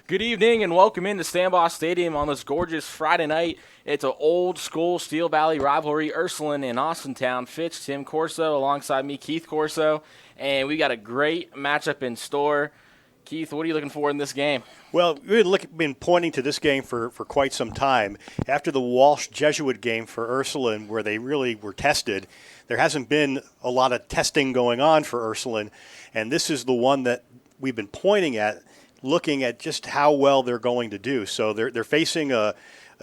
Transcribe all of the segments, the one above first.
Good evening and welcome into Stanbaugh Stadium on this gorgeous Friday night. It's an old school Steel Valley rivalry. Ursuline in Austintown. Fitch, Tim Corso, alongside me, Keith Corso. And we got a great matchup in store. Keith, what are you looking for in this game? Well, we've been pointing to this game for quite some time. After the Walsh Jesuit game for Ursuline, where they really were tested, there hasn't been a lot of testing going on for Ursuline. And this is the one that we've been pointing at, looking at just how well they're going to do. So they're facing a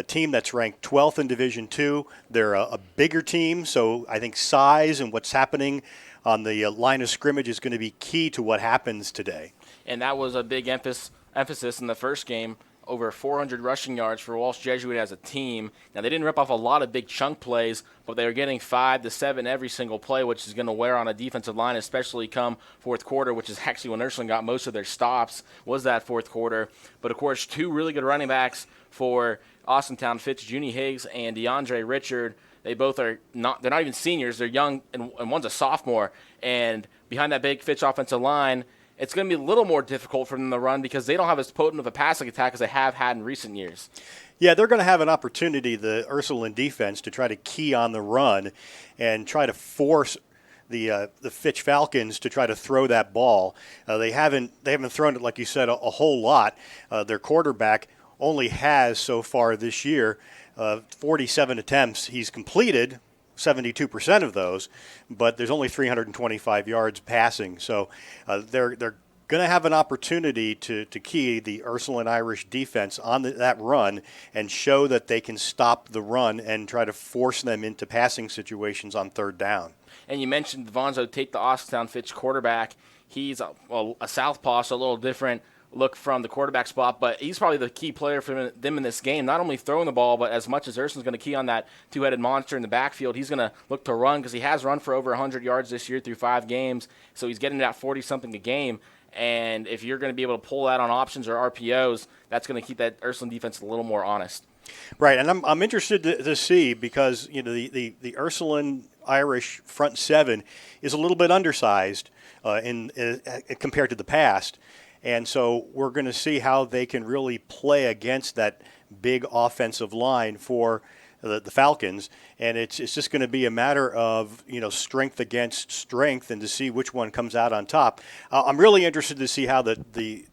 team that's ranked 12th in Division II. They're a bigger team, so I think size and what's happening on the line of scrimmage is going to be key to what happens today. And that was a big emphasis in the first game. Over 400 rushing yards for Walsh Jesuit as a team. Now, they didn't rip off a lot of big chunk plays, but they were getting 5 to 7 every single play, which is going to wear on a defensive line, especially come fourth quarter, which is actually when Ursuline got most of their stops, was that fourth quarter. But, of course, two really good running backs for Austintown Fitch, Junie Higgs and DeAndre Richard. They both are they're not even seniors. They're young, and one's a sophomore. And behind that big Fitch offensive line, it's going to be a little more difficult for them to run because they don't have as potent of a passing attack as they have had in recent years. Yeah, they're going to have an opportunity, the Ursuline defense, to try to key on the run and try to force the Fitch Falcons to try to throw that ball. They haven't thrown it, like you said, a whole lot. Their quarterback only has so far this year 47 attempts. He's completed 72% of those, but there's only 325 yards passing. So they're going to have an opportunity to key the Ursuline Irish defense on that run and show that they can stop the run and try to force them into passing situations on third down. And you mentioned Vonzo Tate, the Austintown Fitch quarterback. He's a southpaw, so a little different look from the quarterback spot, but he's probably the key player for them in this game, not only throwing the ball, but as much as Ursuline's going to key on that two-headed monster in the backfield, he's going to look to run because he has run for over 100 yards this year through 5 games, so he's getting that 40-something a game, and if you're going to be able to pull that on options or RPOs, that's going to keep that Ursuline defense a little more honest. Right, and I'm interested to see because the Ursuline Irish front seven is a little bit undersized compared to the past. And so we're going to see how they can really play against that big offensive line for the Falcons. And it's just going to be a matter of, strength against strength and to see which one comes out on top. I'm really interested to see how the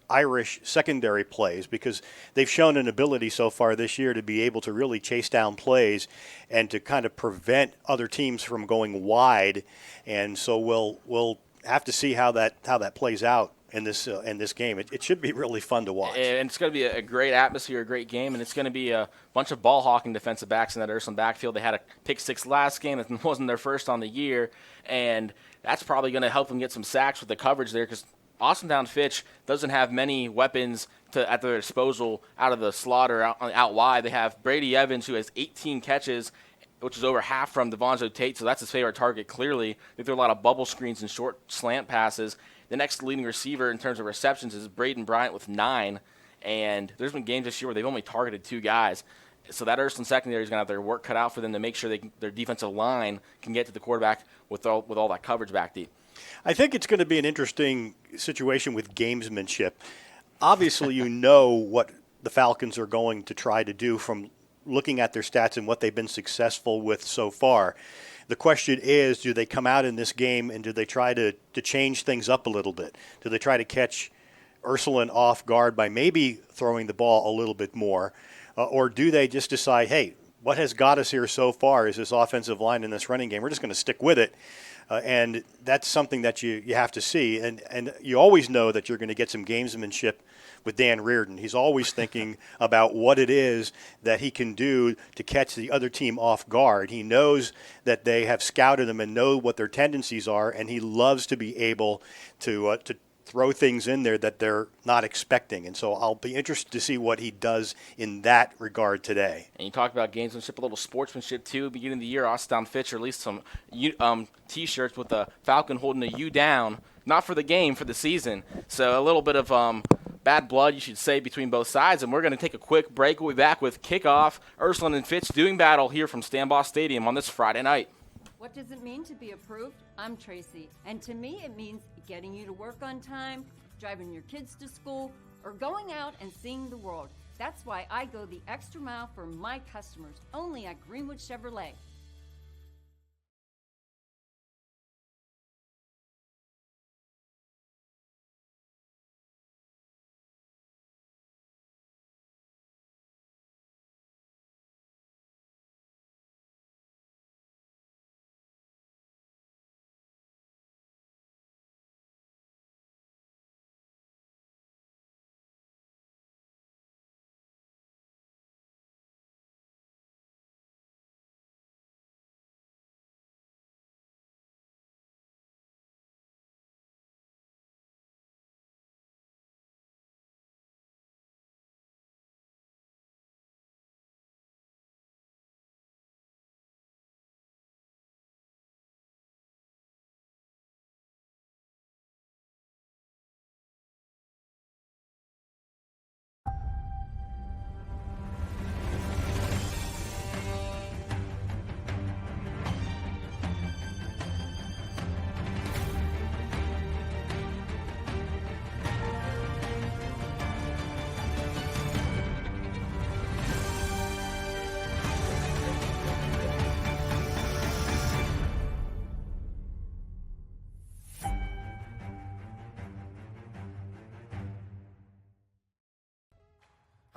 Irish secondary plays because they've shown an ability so far this year to be able to really chase down plays and to kind of prevent other teams from going wide. And so we'll have to see how that plays out in this game. It should be really fun to watch. And it's going to be a great atmosphere, a great game, and it's going to be a bunch of ball-hawking defensive backs in that Ursuline backfield. They had a pick-6 last game. It wasn't their first on the year, and that's probably going to help them get some sacks with the coverage there because Austintown Fitch doesn't have many weapons at their disposal out of the slot or out wide. They have Brady Evans, who has 18 catches, which is over half from Devonzo Tate, so that's his favorite target, clearly. They throw a lot of bubble screens and short slant passes. The next leading receiver in terms of receptions is Braden Bryant with 9, and there's been games this year where they've only targeted 2 guys. So that Ursuline secondary is going to have their work cut out for them to make sure their defensive line can get to the quarterback with all that coverage back deep. I think it's going to be an interesting situation with gamesmanship. Obviously, what the Falcons are going to try to do from looking at their stats and what they've been successful with so far. The question is, do they come out in this game and do they try to change things up a little bit? Do they try to catch Ursuline off guard by maybe throwing the ball a little bit more? Or do they just decide, hey, what has got us here so far is this offensive line in this running game. We're just going to stick with it. And that's something that you have to see. And you always know that you're going to get some gamesmanship with Dan Reardon. He's always thinking about what it is that he can do to catch the other team off guard. He knows that they have scouted them and know what their tendencies are, and he loves to be able to throw things in there that they're not expecting. And so I'll be interested to see what he does in that regard today. And you talk about gamesmanship, a little sportsmanship too. Beginning of the year, Austintown Fitch released some T-shirts with the Falcon holding a U down, not for the game, for the season. So a little bit of bad blood, you should say, between both sides. And we're going to take a quick break. We'll be back with kickoff. Ursuline and Fitch doing battle here from Stanbaugh Stadium on this Friday night. What does it mean to be approved? I'm Tracy, and to me it means getting you to work on time, driving your kids to school, or going out and seeing the world. That's why I go the extra mile for my customers, only at Greenwood Chevrolet.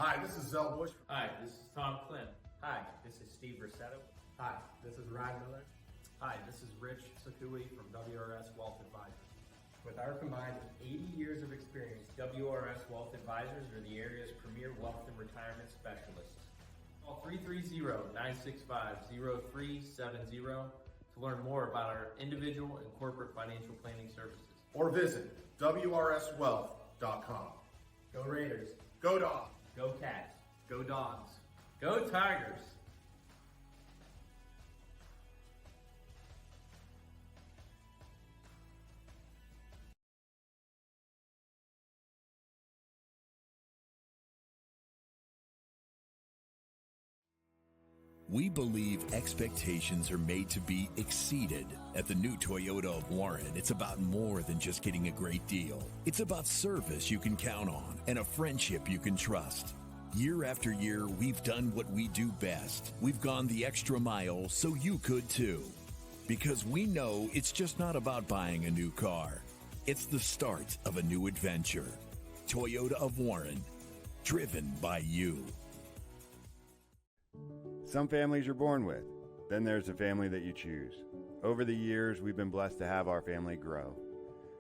Hi, this is Zell Bush. Hi, this is Tom Klim. Hi, this is Steve Rossetto. Hi, this is Ryan Miller. Hi, this is Rich Sakui from WRS Wealth Advisors. With our combined 80 years of experience, WRS Wealth Advisors are the area's premier wealth and retirement specialists. Call 330-965-0370 to learn more about our individual and corporate financial planning services. Or visit WRSwealth.com. Go Raiders. Go Dogs. Go Cats. Go Dogs. Go Tigers. We believe expectations are made to be exceeded. At the new Toyota of Warren, it's about more than just getting a great deal. It's about service you can count on and a friendship you can trust. Year after year, we've done what we do best. We've gone the extra mile so you could too. Because we know it's just not about buying a new car. It's the start of a new adventure. Toyota of Warren, driven by you. Some families you're born with. Then there's the family that you choose. Over the years, we've been blessed to have our family grow.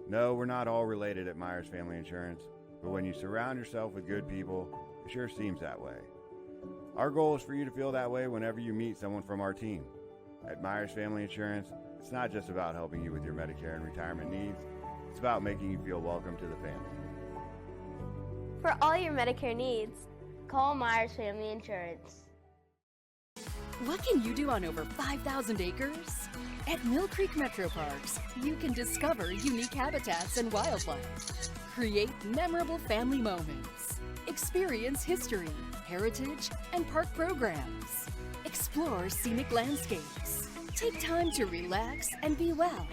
No, we're not all related at Myers Family Insurance, but when you surround yourself with good people, it sure seems that way. Our goal is for you to feel that way whenever you meet someone from our team. At Myers Family Insurance, it's not just about helping you with your Medicare and retirement needs, it's about making you feel welcome to the family. For all your Medicare needs, call Myers Family Insurance. What can you do on over 5,000 acres? At Mill Creek Metro Parks, you can discover unique habitats and wildlife, create memorable family moments, experience history, heritage, and park programs, explore scenic landscapes, take time to relax and be well,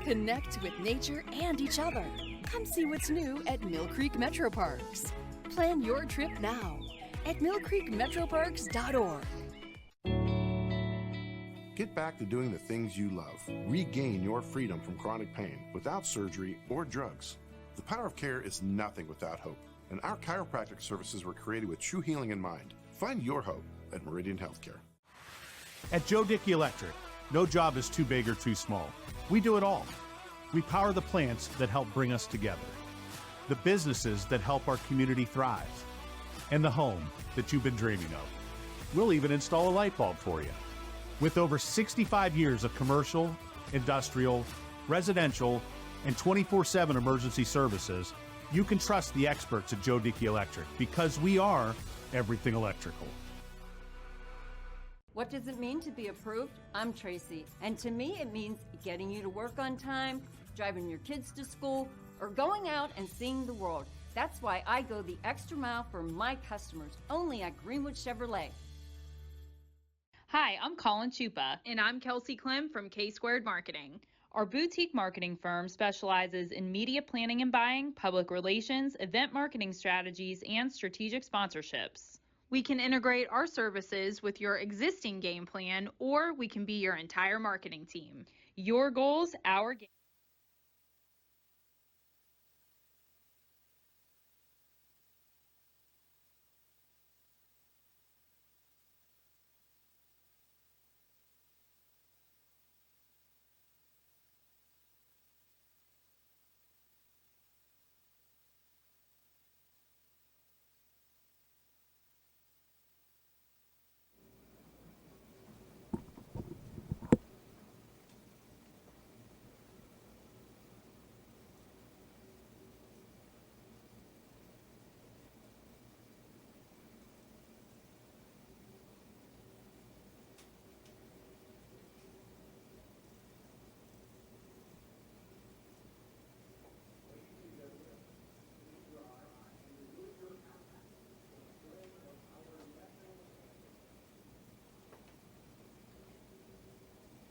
connect with nature and each other. Come see what's new at Mill Creek Metro Parks. Plan your trip now at millcreekmetroparks.org. Get back to doing the things you love. Regain your freedom from chronic pain without surgery or drugs. The power of care is nothing without hope, and our chiropractic services were created with true healing in mind. Find your hope at Meridian Healthcare. At Joe Dickey Electric, no job is too big or too small. We do it all. We power the plants that help bring us together, the businesses that help our community thrive, and the home that you've been dreaming of. We'll even install a light bulb for you. With over 65 years of commercial, industrial, residential, and 24/7 emergency services, you can trust the experts at Joe Dickey Electric because we are everything electrical. What does it mean to be approved? I'm Tracy, and to me it means getting you to work on time, driving your kids to school, or going out and seeing the world. That's why I go the extra mile for my customers, only at Greenwood Chevrolet. Hi, I'm Colin Chupa. And I'm Kelsey Clem from K Squared Marketing. Our boutique marketing firm specializes in media planning and buying, public relations, event marketing strategies, and strategic sponsorships. We can integrate our services with your existing game plan, or we can be your entire marketing team. Your goals, our game.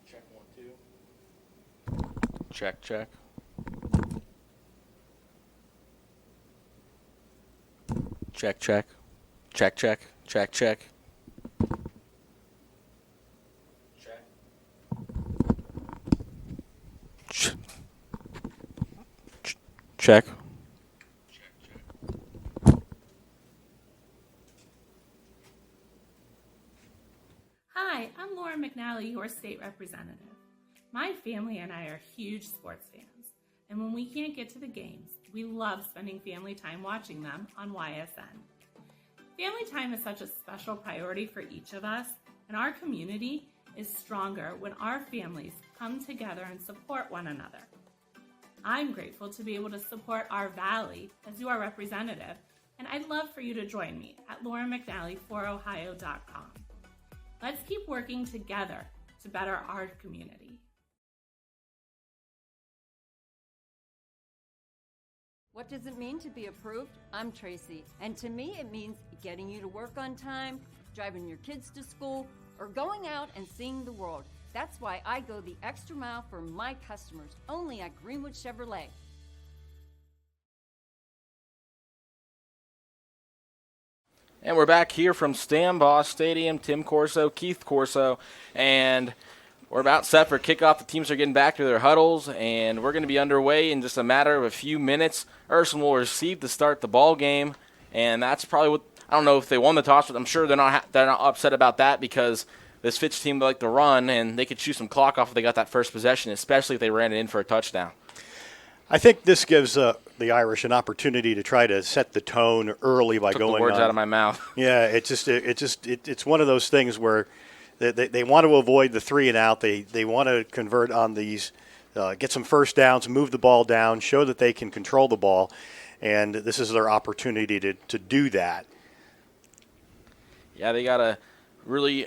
Check 1, 2. Check, check. Check, check. Check, check. Check, check. Check. Hi, I'm Lauren McNally, your state representative. My family and I are huge sports fans, and when we can't get to the games, we love spending family time watching them on YSN. Family time is such a special priority for each of us, and our community is stronger when our families come together and support one another. I'm grateful to be able to support our Valley as your representative, and I'd love for you to join me at laurenmcnally4ohio.com. Let's keep working together to better our community. What does it mean to be approved? I'm Tracy, and to me it means getting you to work on time, driving your kids to school, or going out and seeing the world. That's why I go the extra mile for my customers, only at Greenwood Chevrolet. And we're back here from Stambaugh Stadium. Tim Corso, Keith Corso, and we're about set for kickoff. The teams are getting back to their huddles, and we're going to be underway in just a matter of a few minutes. Ursuline will receive to start the ball game, and that's probably what – I don't know if they won the toss, but I'm sure they're not upset about that because this Fitch team like to run, and they could shoot some clock off if they got that first possession, especially if they ran it in for a touchdown. I think this gives the Irish an opportunity to try to set the tone early by Took going the words on. out of my mouth. Yeah, it's one of those things where they want to avoid the 3 and out. They want to convert on these, get some first downs, move the ball down, show that they can control the ball, and this is their opportunity to do that. Yeah, they got a really,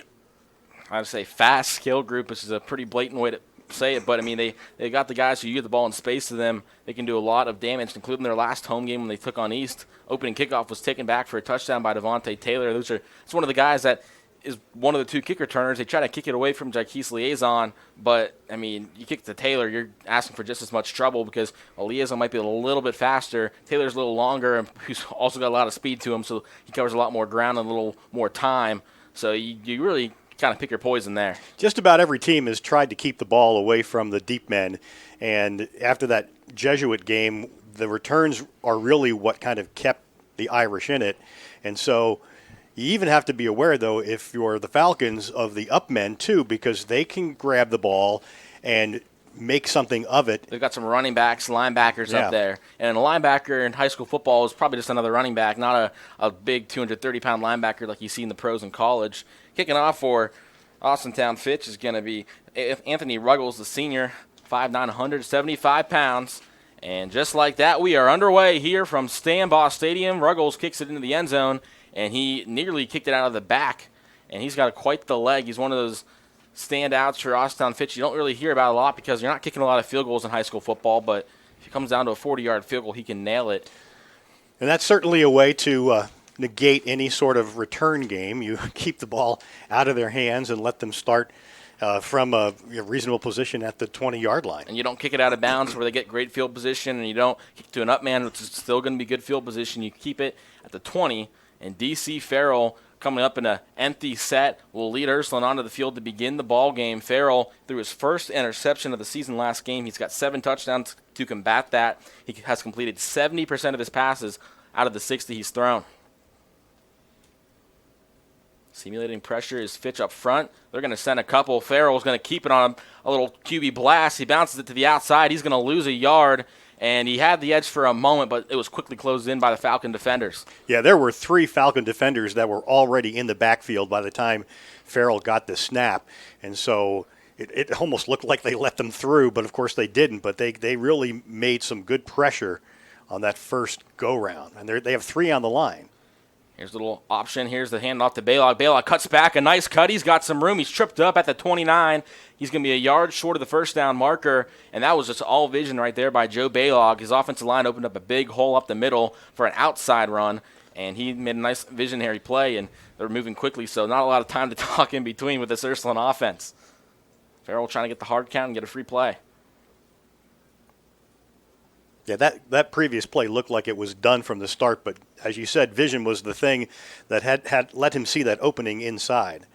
I'd say, fast skill group, which is a pretty blatant way to say it, but I mean they got the guys who you get the ball in space to them. They can do a lot of damage, including their last home game when they took on East. Opening kickoff was taken back for a touchdown by Devontae Taylor. It's one of the guys that is one of the 2 kick returners. They try to kick it away from Jaquise Liaison, but I mean you kick to Taylor, you're asking for just as much trouble because Liaison might be a little bit faster. Taylor's a little longer, and he's also got a lot of speed to him, so he covers a lot more ground in a little more time. So you really kind of pick your poison there. Just about every team has tried to keep the ball away from the deep men, and after that Jesuit game, the returns are really what kind of kept the Irish in it. And so you even have to be aware, though, if you're the Falcons, of the up men too, because they can grab the ball and make something of it. They've got some running backs, linebackers up there. And a linebacker in high school football is probably just another running back, not a big 230-pound linebacker like you see in the pros in college. Kicking off for Austintown Fitch is going to be Anthony Ruggles, the senior, 5'9", 175 pounds. And just like that, we are underway here from Stambaugh Stadium. Ruggles kicks it into the end zone, and he nearly kicked it out of the back. And he's got quite the leg. He's one of those standouts for Austintown Fitch you don't really hear about a lot because you're not kicking a lot of field goals in high school football, but if it comes down to a 40-yard field goal, he can nail it. And that's certainly a way to negate any sort of return game. You keep the ball out of their hands and let them start from a reasonable position at the 20-yard line. And you don't kick it out of bounds where they get great field position, and you don't kick to an up man, which is still going to be good field position. You keep it at the 20, and D.C. Farrell coming up in an empty set will lead Ursuline onto the field to begin the ball game. Farrell threw his first interception of the season last game. He's got 7 touchdowns to combat that. He has completed 70% of his passes out of the 60 he's thrown. Simulating pressure is Fitch up front. They're going to send a couple. Farrell's going to keep it on a little QB blast. He bounces it to the outside. He's going to lose a yard, and he had the edge for a moment, but it was quickly closed in by the Falcon defenders. Yeah, there were 3 Falcon defenders that were already in the backfield by the time Farrell got the snap, and so it almost looked like they let them through, but of course they didn't. But they really made some good pressure on that first go-round, and they have 3 on the line. Here's a little option. Here's the handoff to Baylog. Baylog cuts back. A nice cut. He's got some room. He's tripped up at the 29. He's going to be a yard short of the first down marker, and that was just all vision right there by Joe Baylog. His offensive line opened up a big hole up the middle for an outside run, and he made a nice visionary play, and they're moving quickly, so not a lot of time to talk in between with this Ursuline offense. Farrell trying to get the hard count and get a free play. Yeah, that previous play looked like it was done from the start, but as you said, vision was the thing that had let him see that opening inside.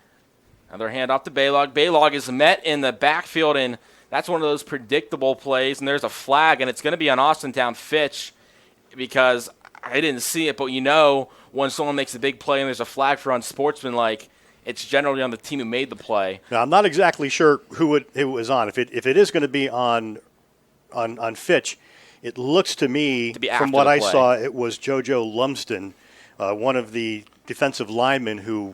Another handoff to Baylog. Baylog is met in the backfield, and that's one of those predictable plays, and there's a flag, and it's going to be on Austintown Fitch because I didn't see it, but you know when someone makes a big play and there's a flag for unsportsmanlike, it's generally on the team who made the play. Now, I'm not exactly sure who it was on. If it is going to be on Fitch, it looks to me, from what I saw, it was JoJo Lumsden, one of the defensive linemen who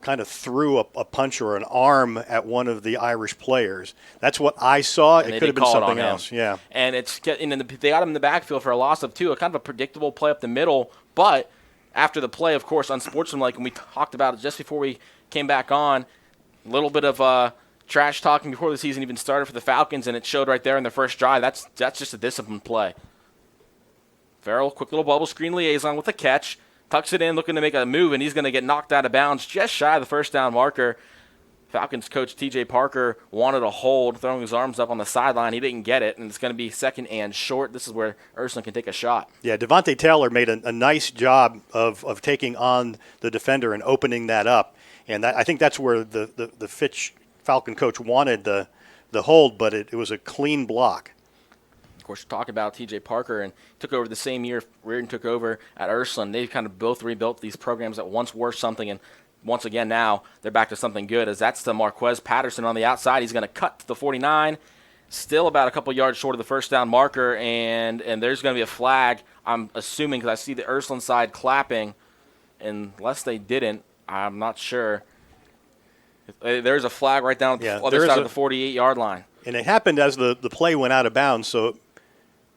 kind of threw a punch or an arm at one of the Irish players. That's what I saw. It could have been something else. Yeah. And they got him in the backfield for a loss of 2, a kind of a predictable play up the middle. But after the play, of course, unsportsmanlike, and we talked about it just before we came back on, a little bit of trash talking before the season even started for the Falcons, and it showed right there in their first drive. That's just a disciplined play. Farrell, quick little bubble screen liaison with a catch, tucks it in, looking to make a move, and he's going to get knocked out of bounds just shy of the first down marker. Falcons coach T.J. Parker wanted a hold, throwing his arms up on the sideline. He didn't get it, and it's going to be second and short. This is where Ursuline can take a shot. Yeah, Devontae Taylor made a nice job of taking on the defender and opening that up, and I think that's where the Fitch Falcon coach wanted the hold, but it was a clean block. Of course, talk about T.J. Parker, and took over the same year Reardon took over at Ursuline. They kind of both rebuilt these programs that once were something, and once again now they're back to something good, as that's the Marquez Patterson on the outside. He's going to cut to the 49, still about a couple yards short of the first down marker, and there's going to be a flag, I'm assuming, because I see the Ursuline side clapping. Unless they didn't, I'm not sure. There's a flag right down the other side of the 48-yard line. And it happened as the play went out of bounds, so it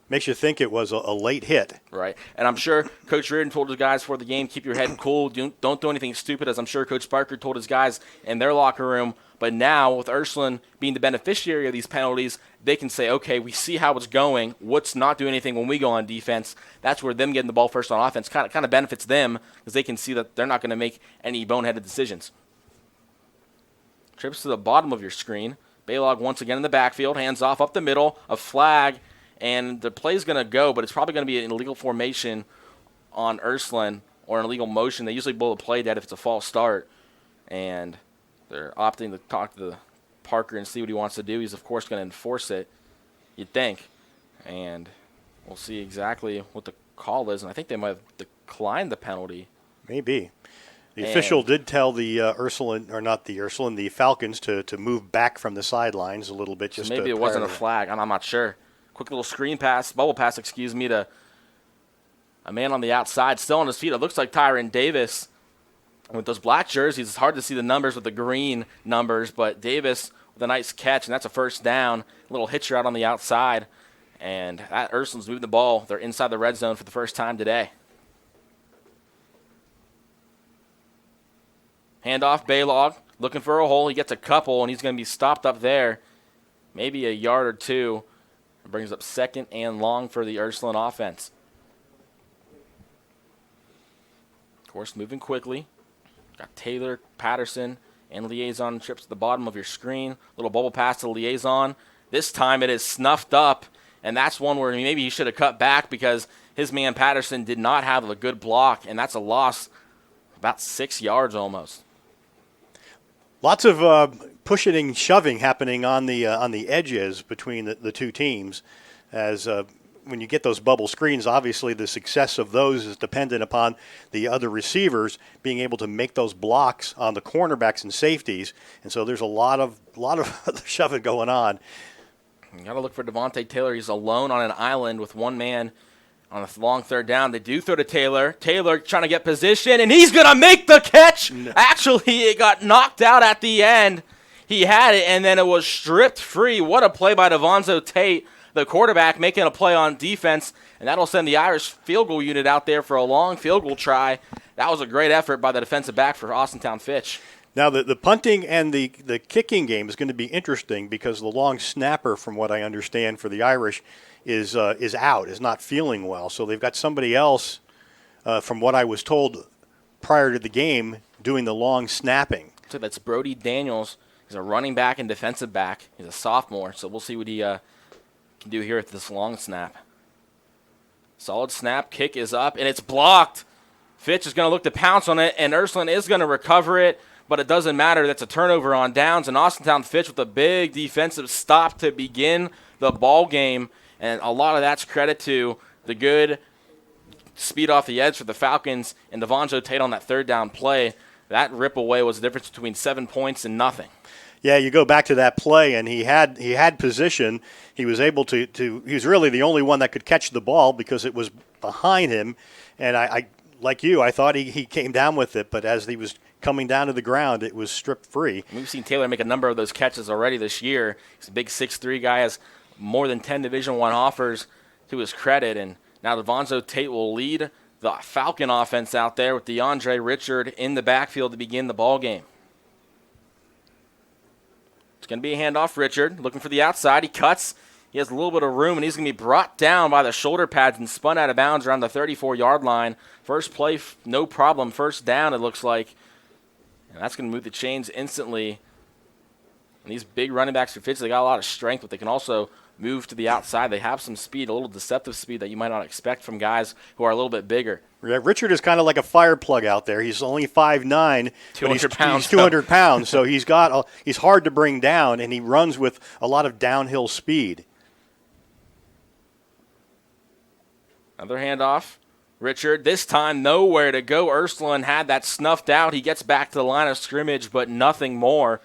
makes you think it was a late hit. Right. And I'm sure Coach Reardon told his guys before the game, keep your head cool, don't do anything stupid, as I'm sure Coach Parker told his guys in their locker room. But now, with Ursuline being the beneficiary of these penalties, they can say, okay, we see how it's going. Let's not do anything when we go on defense. That's where them getting the ball first on offense kind of benefits them, because they can see that they're not going to make any boneheaded decisions. Trips to the bottom of your screen. Baylog once again in the backfield, hands off up the middle, a flag, and the play's going to go, but it's probably going to be an illegal formation on Ursuline or an illegal motion. They usually blow the play dead if it's a false start, and they're opting to talk to Parker and see what he wants to do. He's, of course, going to enforce it, you'd think, and we'll see exactly what the call is, and I think they might have declined the penalty. Maybe. The official did tell the the Falcons to move back from the sidelines a little bit. Just maybe it wasn't a flag. I'm not sure. Quick little bubble pass, to a man on the outside, still on his feet. It looks like Tyron Davis. With those black jerseys, it's hard to see the numbers with the green numbers, but Davis with a nice catch, and that's a first down. A little hitcher out on the outside, and Ursuline's moving the ball. They're inside the red zone for the first time today. Handoff, Baylog, looking for a hole. He gets a couple, and he's going to be stopped up there, maybe a yard or two. It brings up second and long for the Ursuline offense. Of course, moving quickly. Got Taylor, Patterson, and liaison trips to the bottom of your screen. Little bubble pass to the liaison. This time it is snuffed up, and that's one where maybe he should have cut back because his man Patterson did not have a good block, and that's a loss about 6 yards almost. Lots of pushing and shoving happening on the edges between the two teams. As when you get those bubble screens, obviously the success of those is dependent upon the other receivers being able to make those blocks on the cornerbacks and safeties. And so there's a lot of shoving going on. You got to look for Devontae Taylor. He's alone on an island with one man on a long third down. They do throw to Taylor. Taylor trying to get position, and he's going to make the catch. No. Actually, it got knocked out at the end. He had it, and then it was stripped free. What a play by Devontae Tate, the quarterback, making a play on defense, and that'll send the Irish field goal unit out there for a long field goal try. That was a great effort by the defensive back for Austintown Fitch. Now, the punting and the kicking game is going to be interesting because the long snapper, from what I understand, for the Irish is out, is not feeling well. So they've got somebody else, from what I was told prior to the game, doing the long snapping. So that's Brody Daniels. He's a running back and defensive back. He's a sophomore, so we'll see what he can do here at this long snap. Solid snap, kick is up, and it's blocked. Fitch is going to look to pounce on it, and Ursuline is going to recover it. But it doesn't matter. That's a turnover on downs. And Austintown Fitch with a big defensive stop to begin the ball game. And a lot of that's credit to the good speed off the edge for the Falcons and Devontae Tate on that third down play. That rip away was the difference between 7 points and nothing. Yeah, you go back to that play, and he had position. He was able to he was really the only one that could catch the ball because it was behind him. And I like you, I thought he came down with it, but as he was coming down to the ground, it was stripped free. We've seen Taylor make a number of those catches already this year. He's a big 6'3" guy, has more than 10 Division I offers to his credit, and now Devontae Tate will lead the Falcon offense out there with DeAndre Richard in the backfield to begin the ball game. It's going to be a handoff. Richard looking for the outside. He cuts. He has a little bit of room, and he's going to be brought down by the shoulder pads and spun out of bounds around the 34-yard line. First play, no problem. First down, it looks like. And that's going to move the chains instantly. And these big running backs for Fitch, they got a lot of strength, but they can also move to the outside. They have some speed, a little deceptive speed that you might not expect from guys who are a little bit bigger. Yeah, Richard is kind of like a fire plug out there. He's only 5'9", 200 pounds. He's 200 pounds, so he's hard to bring down, and he runs with a lot of downhill speed. Another handoff. Richard, this time nowhere to go. Ursuline had that snuffed out. He gets back to the line of scrimmage, but nothing more.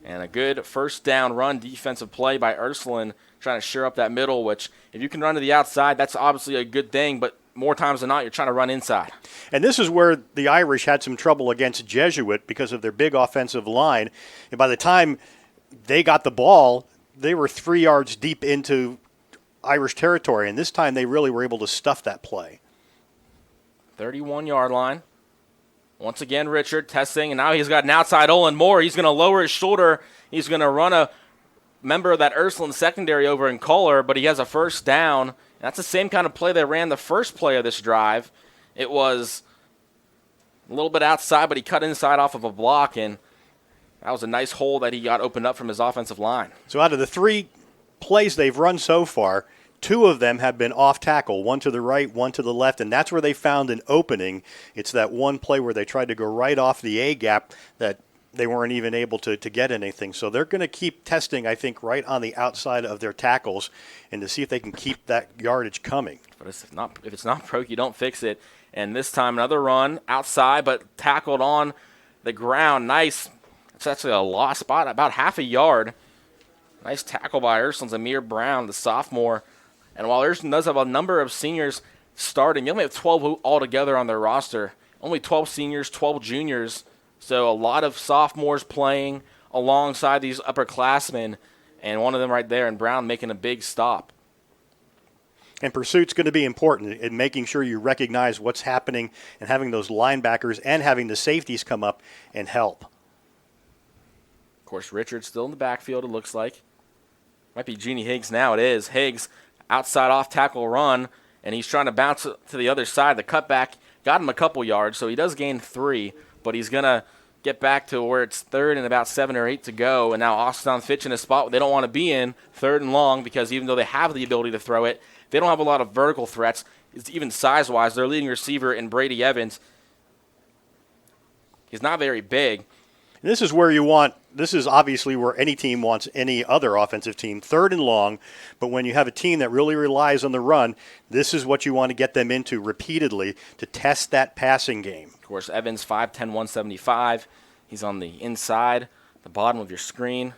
And a good first down run defensive play by Ursuline, trying to shore up that middle, which if you can run to the outside, that's obviously a good thing, but more times than not, you're trying to run inside. And this is where the Irish had some trouble against Jesuit because of their big offensive line. And by the time they got the ball, they were 3 yards deep into Irish territory, and this time they really were able to stuff that play. 31-yard line. Once again, Richard testing, and now he's got an outside Olin Moore. He's going to lower his shoulder. He's going to run a member of that Ursuline secondary over in Kohler, but he has a first down. And that's the same kind of play they ran the first play of this drive. It was a little bit outside, but he cut inside off of a block, and that was a nice hole that he got opened up from his offensive line. So out of the 3 plays they've run so far, 2 of them have been off tackle, one to the right, one to the left, and that's where they found an opening. It's that one play where they tried to go right off the A-gap that they weren't even able to get anything. So they're going to keep testing, I think, right on the outside of their tackles and to see if they can keep that yardage coming. But if it's not broke, you don't fix it. And this time another run outside, but tackled on the ground. Nice. It's actually a lost spot, about half a yard. Nice tackle by Ursuline's Amir Brown, the sophomore. And while Ursuline does have a number of seniors starting, they only have 12 altogether on their roster. Only 12 seniors, 12 juniors. So a lot of sophomores playing alongside these upperclassmen. And one of them right there, and Brown making a big stop. And pursuit's going to be important in making sure you recognize what's happening and having those linebackers and having the safeties come up and help. Of course, Richard's still in the backfield, it looks like. Might be Jeannie Higgs now. It is. Higgs, outside off tackle run, and he's trying to bounce to the other side. The cutback got him a couple yards, so he does gain 3, but he's going to get back to where it's third and about 7 or 8 to go, and now Austintown Fitch in a spot where they don't want to be in, third and long, because even though they have the ability to throw it, they don't have a lot of vertical threats. It's even size-wise, their leading receiver in Brady Evans, he's not very big. This is obviously where any team wants any other offensive team, third and long. But when you have a team that really relies on the run, this is what you want to get them into repeatedly to test that passing game. Of course, Evans, 5'10", 175. He's on the inside, the bottom of your screen.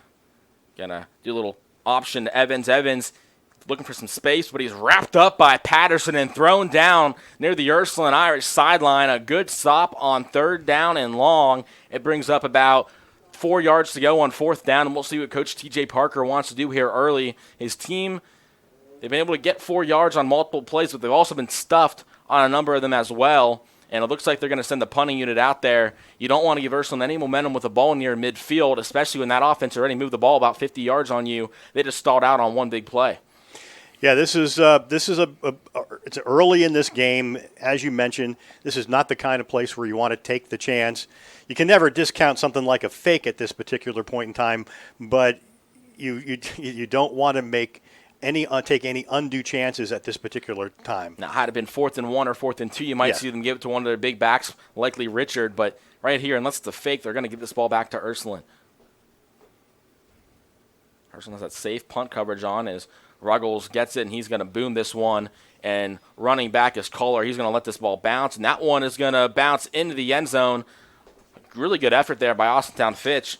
Gonna do a little option to Evans. Evans looking for some space, but he's wrapped up by Patterson and thrown down near the Ursuline Irish sideline. A good stop on third down and long. It brings up about 4 yards to go on fourth down, and we'll see what Coach T.J. Parker wants to do here early. His team, they've been able to get 4 yards on multiple plays, but they've also been stuffed on a number of them as well. And it looks like they're going to send the punting unit out there. You don't want to give Ursuline any momentum with the ball near midfield, especially when that offense already moved the ball about 50 yards on you. They just stalled out on one big play. Yeah, it's early in this game. As you mentioned, this is not the kind of place where you want to take the chance. You can never discount something like a fake at this particular point in time, but you don't want to take any undue chances at this particular time. Now, had it been 4th and 1 or 4th and 2, you might see them give it to one of their big backs, likely Richard. But right here, unless it's a fake, they're going to give this ball back to Ursuline. Ursuline has that safe punt coverage on as Ruggles gets it, and he's going to boom this one. And running back is Kohler. He's going to let this ball bounce, and that one is going to bounce into the end zone. Really good effort there by Austintown Fitch.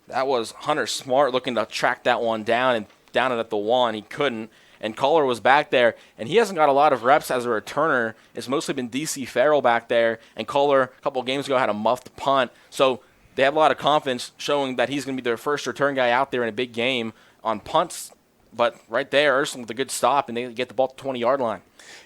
That was Hunter Smart looking to track that one down and down it at the 1. He couldn't. And Kohler was back there, and he hasn't got a lot of reps as a returner. It's mostly been D.C. Farrell back there, and Kohler a couple of games ago had a muffed punt. So they have a lot of confidence showing that he's going to be their first return guy out there in a big game on punts. But right there, Ursuline with a good stop, and they get the ball to the 20-yard line.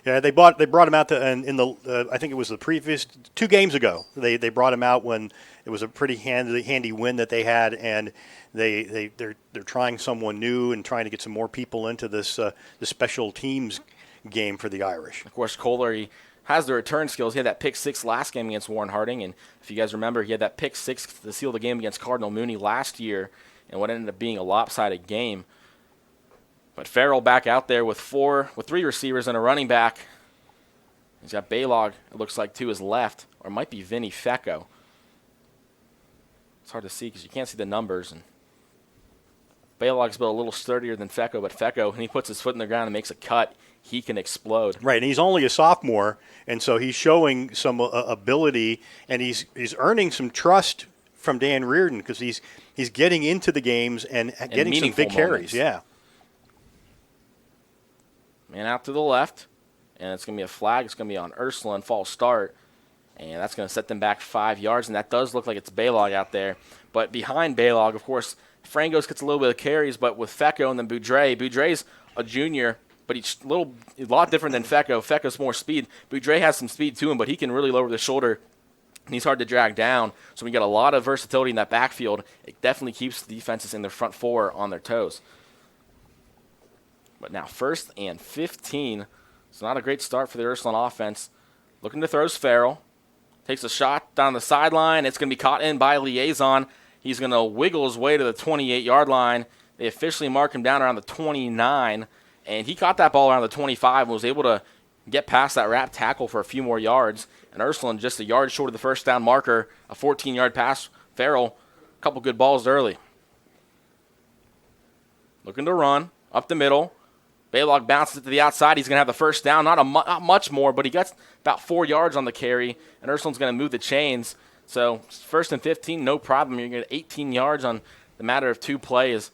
Yeah, they brought him out I think it was the previous 2 games ago. They brought him out when it was a pretty handy win that they had, and they're trying someone new and trying to get some more people into this special teams game for the Irish. Of course, Kohler, he has the return skills. He had that pick 6 last game against Warren Harding, and if you guys remember, he had that pick 6 to seal the game against Cardinal Mooney last year, and what ended up being a lopsided game. But Farrell back out there with 3 receivers and a running back. He's got Baylog, it looks like, to his left, or it might be Vinny Fecco. It's hard to see because you can't see the numbers. And Baylog's built a little sturdier than Fecco, but Fecco, when he puts his foot in the ground and makes a cut, he can explode. Right, and he's only a sophomore, and so he's showing some ability, and he's earning some trust from Dan Reardon because he's getting into the games and getting some big carries. Yeah. Man out to the left, and it's going to be a flag. It's going to be on Ursuline, false start, and that's going to set them back 5 yards, and that does look like it's Baylog out there. But behind Baylog, of course, Frangos gets a little bit of carries, but with Fecco and then Boudreau's a junior, but he's a lot different than Fecco. Fecco's more speed. Boudreau has some speed to him, but he can really lower the shoulder, and he's hard to drag down. So we get a lot of versatility in that backfield. It definitely keeps the defenses in their front 4 on their toes. But now 1st and 15. It's not a great start for the Ursuline offense. Looking to throw Farrell. Takes a shot down the sideline. It's going to be caught in by Liaison. He's going to wiggle his way to the 28-yard line. They officially mark him down around the 29. And he caught that ball around the 25 and was able to get past that wrap tackle for a few more yards. And Ursuline just a yard short of the first down marker. A 14-yard pass. Farrell, a couple good balls early. Looking to run up the middle. Baylog bounces it to the outside. He's going to have the first down. Not much more, but he gets about 4 yards on the carry, and Ursuline's going to move the chains. So 1st and 15, no problem. You're going to get 18 yards on the matter of 2 plays,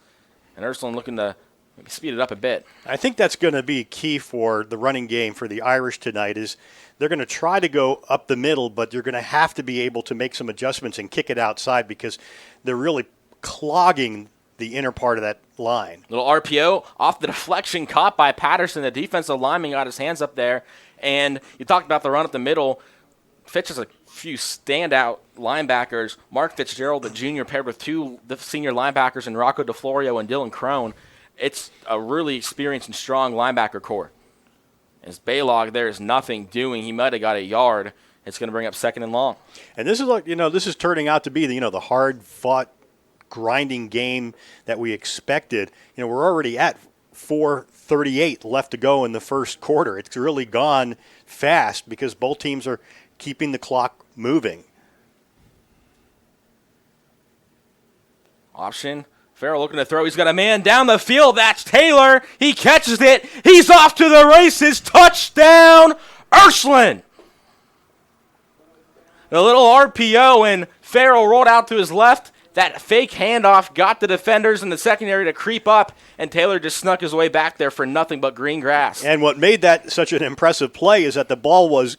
and Ursuline looking to maybe speed it up a bit. I think that's going to be key for the running game for the Irish tonight is they're going to try to go up the middle, but you're going to have to be able to make some adjustments and kick it outside because they're really clogging the inner part of that line. Little RPO off the deflection caught by Patterson. The defensive lineman got his hands up there. And you talked about the run up the middle. Fitch has a few standout linebackers. Mark Fitzgerald, the junior, paired with 2 senior linebackers in Rocco DeFlorio and Dylan Crone. It's a really experienced and strong linebacker core. As Baylog, there is nothing doing. He might have got a yard It's going to bring up 2nd and long. And this is like, this is turning out to be the hard-fought, grinding game that we expected. We're already at 4:38 left to go in the first quarter. It's really gone fast because both teams are keeping the clock moving. Option. Farrell looking to throw. He's got a man down the field. That's Taylor. He catches it. He's off to the races. Touchdown, Ursuline. The little RPO, and Farrell rolled out to his left. That fake handoff got the defenders in the secondary to creep up, and Taylor just snuck his way back there for nothing but green grass. And what made that such an impressive play is that the ball was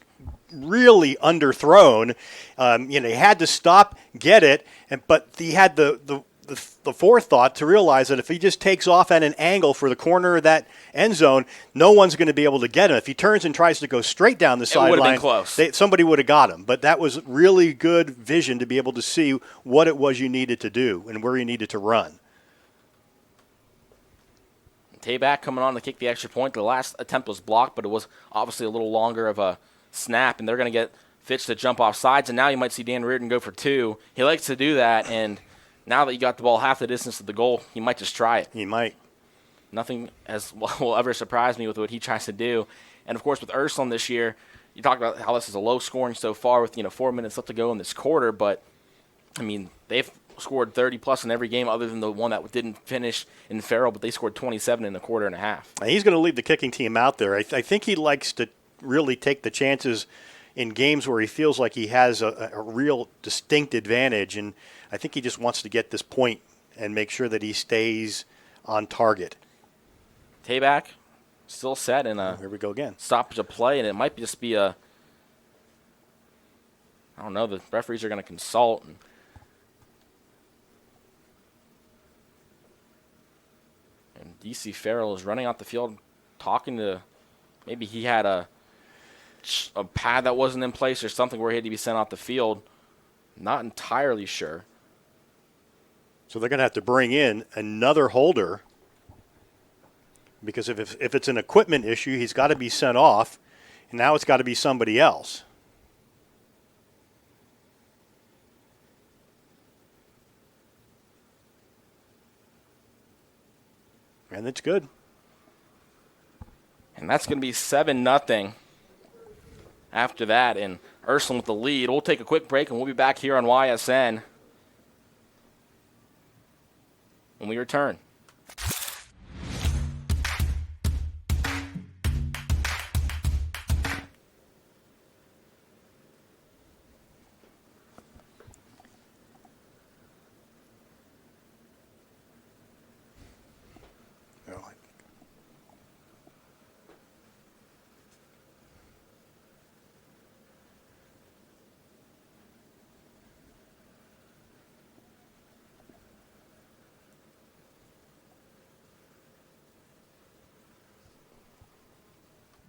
really underthrown. He had to stop, get it, but he had the forethought to realize that if he just takes off at an angle for the corner of that end zone, no one's going to be able to get him. If he turns and tries to go straight down the sideline, it would have been close. Somebody would have got him. But that was really good vision to be able to see what it was you needed to do and where you needed to run. Tayback coming on to kick the extra point. The last attempt was blocked, but it was obviously a little longer of a snap, and they're going to get Fitch to jump off sides, and now you might see Dan Reardon go for 2. He likes to do that, and now that you got the ball half the distance to the goal, he might just try it. He might. Nothing will ever surprise me with what he tries to do. And, of course, with Ursuline this year, you talk about how this is a low scoring so far with 4 minutes left to go in this quarter, but, they've scored 30-plus in every game other than the one that didn't finish in Farrell, but they scored 27 in a quarter and a half. And he's going to leave the kicking team out there. I think he likes to really take the chances in games where he feels like he has a real distinct advantage, and I think he just wants to get this point and make sure that he stays on target. Tayback still set in a here we go again. Stoppage of play, and it might just be I don't know, the referees are going to consult. And DC Farrell is running out the field talking to, maybe he had a pad that wasn't in place or something where he had to be sent off the field. Not entirely sure. So they're going to have to bring in another holder because if it's an equipment issue, he's got to be sent off, and now it's got to be somebody else. And it's good. And that's going to be 7-0 after that, and Ursuline with the lead. We'll take a quick break, and we'll be back here on YSN when we return.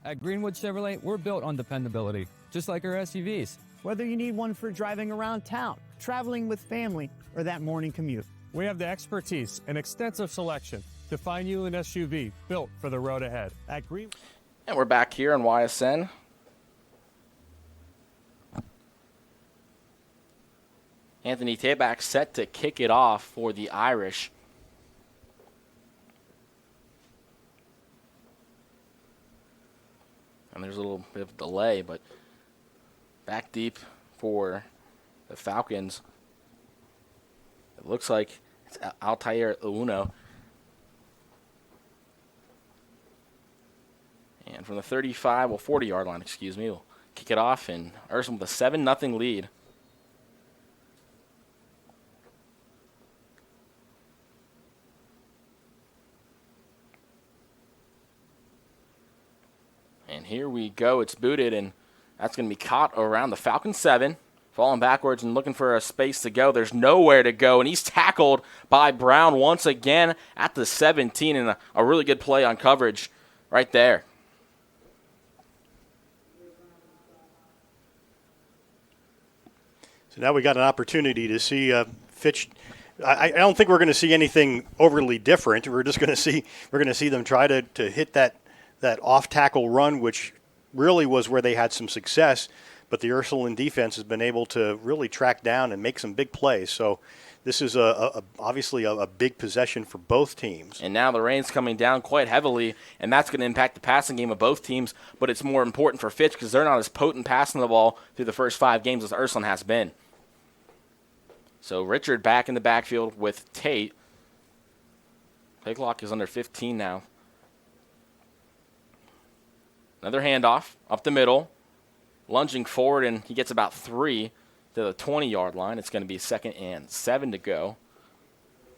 At Greenwood Chevrolet, we're built on dependability, just like our SUVs. Whether you need one for driving around town, traveling with family, or that morning commute. We have the expertise and extensive selection to find you an SUV built for the road ahead. At Greenwood. And we're back here on YSN. Anthony Tayback set to kick it off for the Irish. And there's a little bit of delay, but back deep for the Falcons. It looks like it's Altair Uno. And from the 40-yard line, we'll kick it off, and Ursuline with a 7-0 lead. And here we go. It's booted, and that's going to be caught around the Falcon 7. Falling backwards and looking for a space to go. There's nowhere to go, and he's tackled by Brown once again at the 17, and a really good play on coverage right there. So now we got an opportunity to see Fitch. I don't think we're going to see anything overly different. We're going to see them try to hit that off tackle run, which really was where they had some success. but the Ursuline defense has been able to really track down and make some big plays. So this is obviously a big possession for both teams. And now the rain's coming down quite heavily, and that's going to impact the passing game of both teams, but it's more important for Fitch because they're not as potent passing the ball through the first 5 games as Ursuline has been. So Richard back in the backfield with Tate. Play clock is under 15 now. Another handoff up the middle. Lunging forward, and he gets about 3 to the 20-yard line. It's going to be 2nd and 7 to go.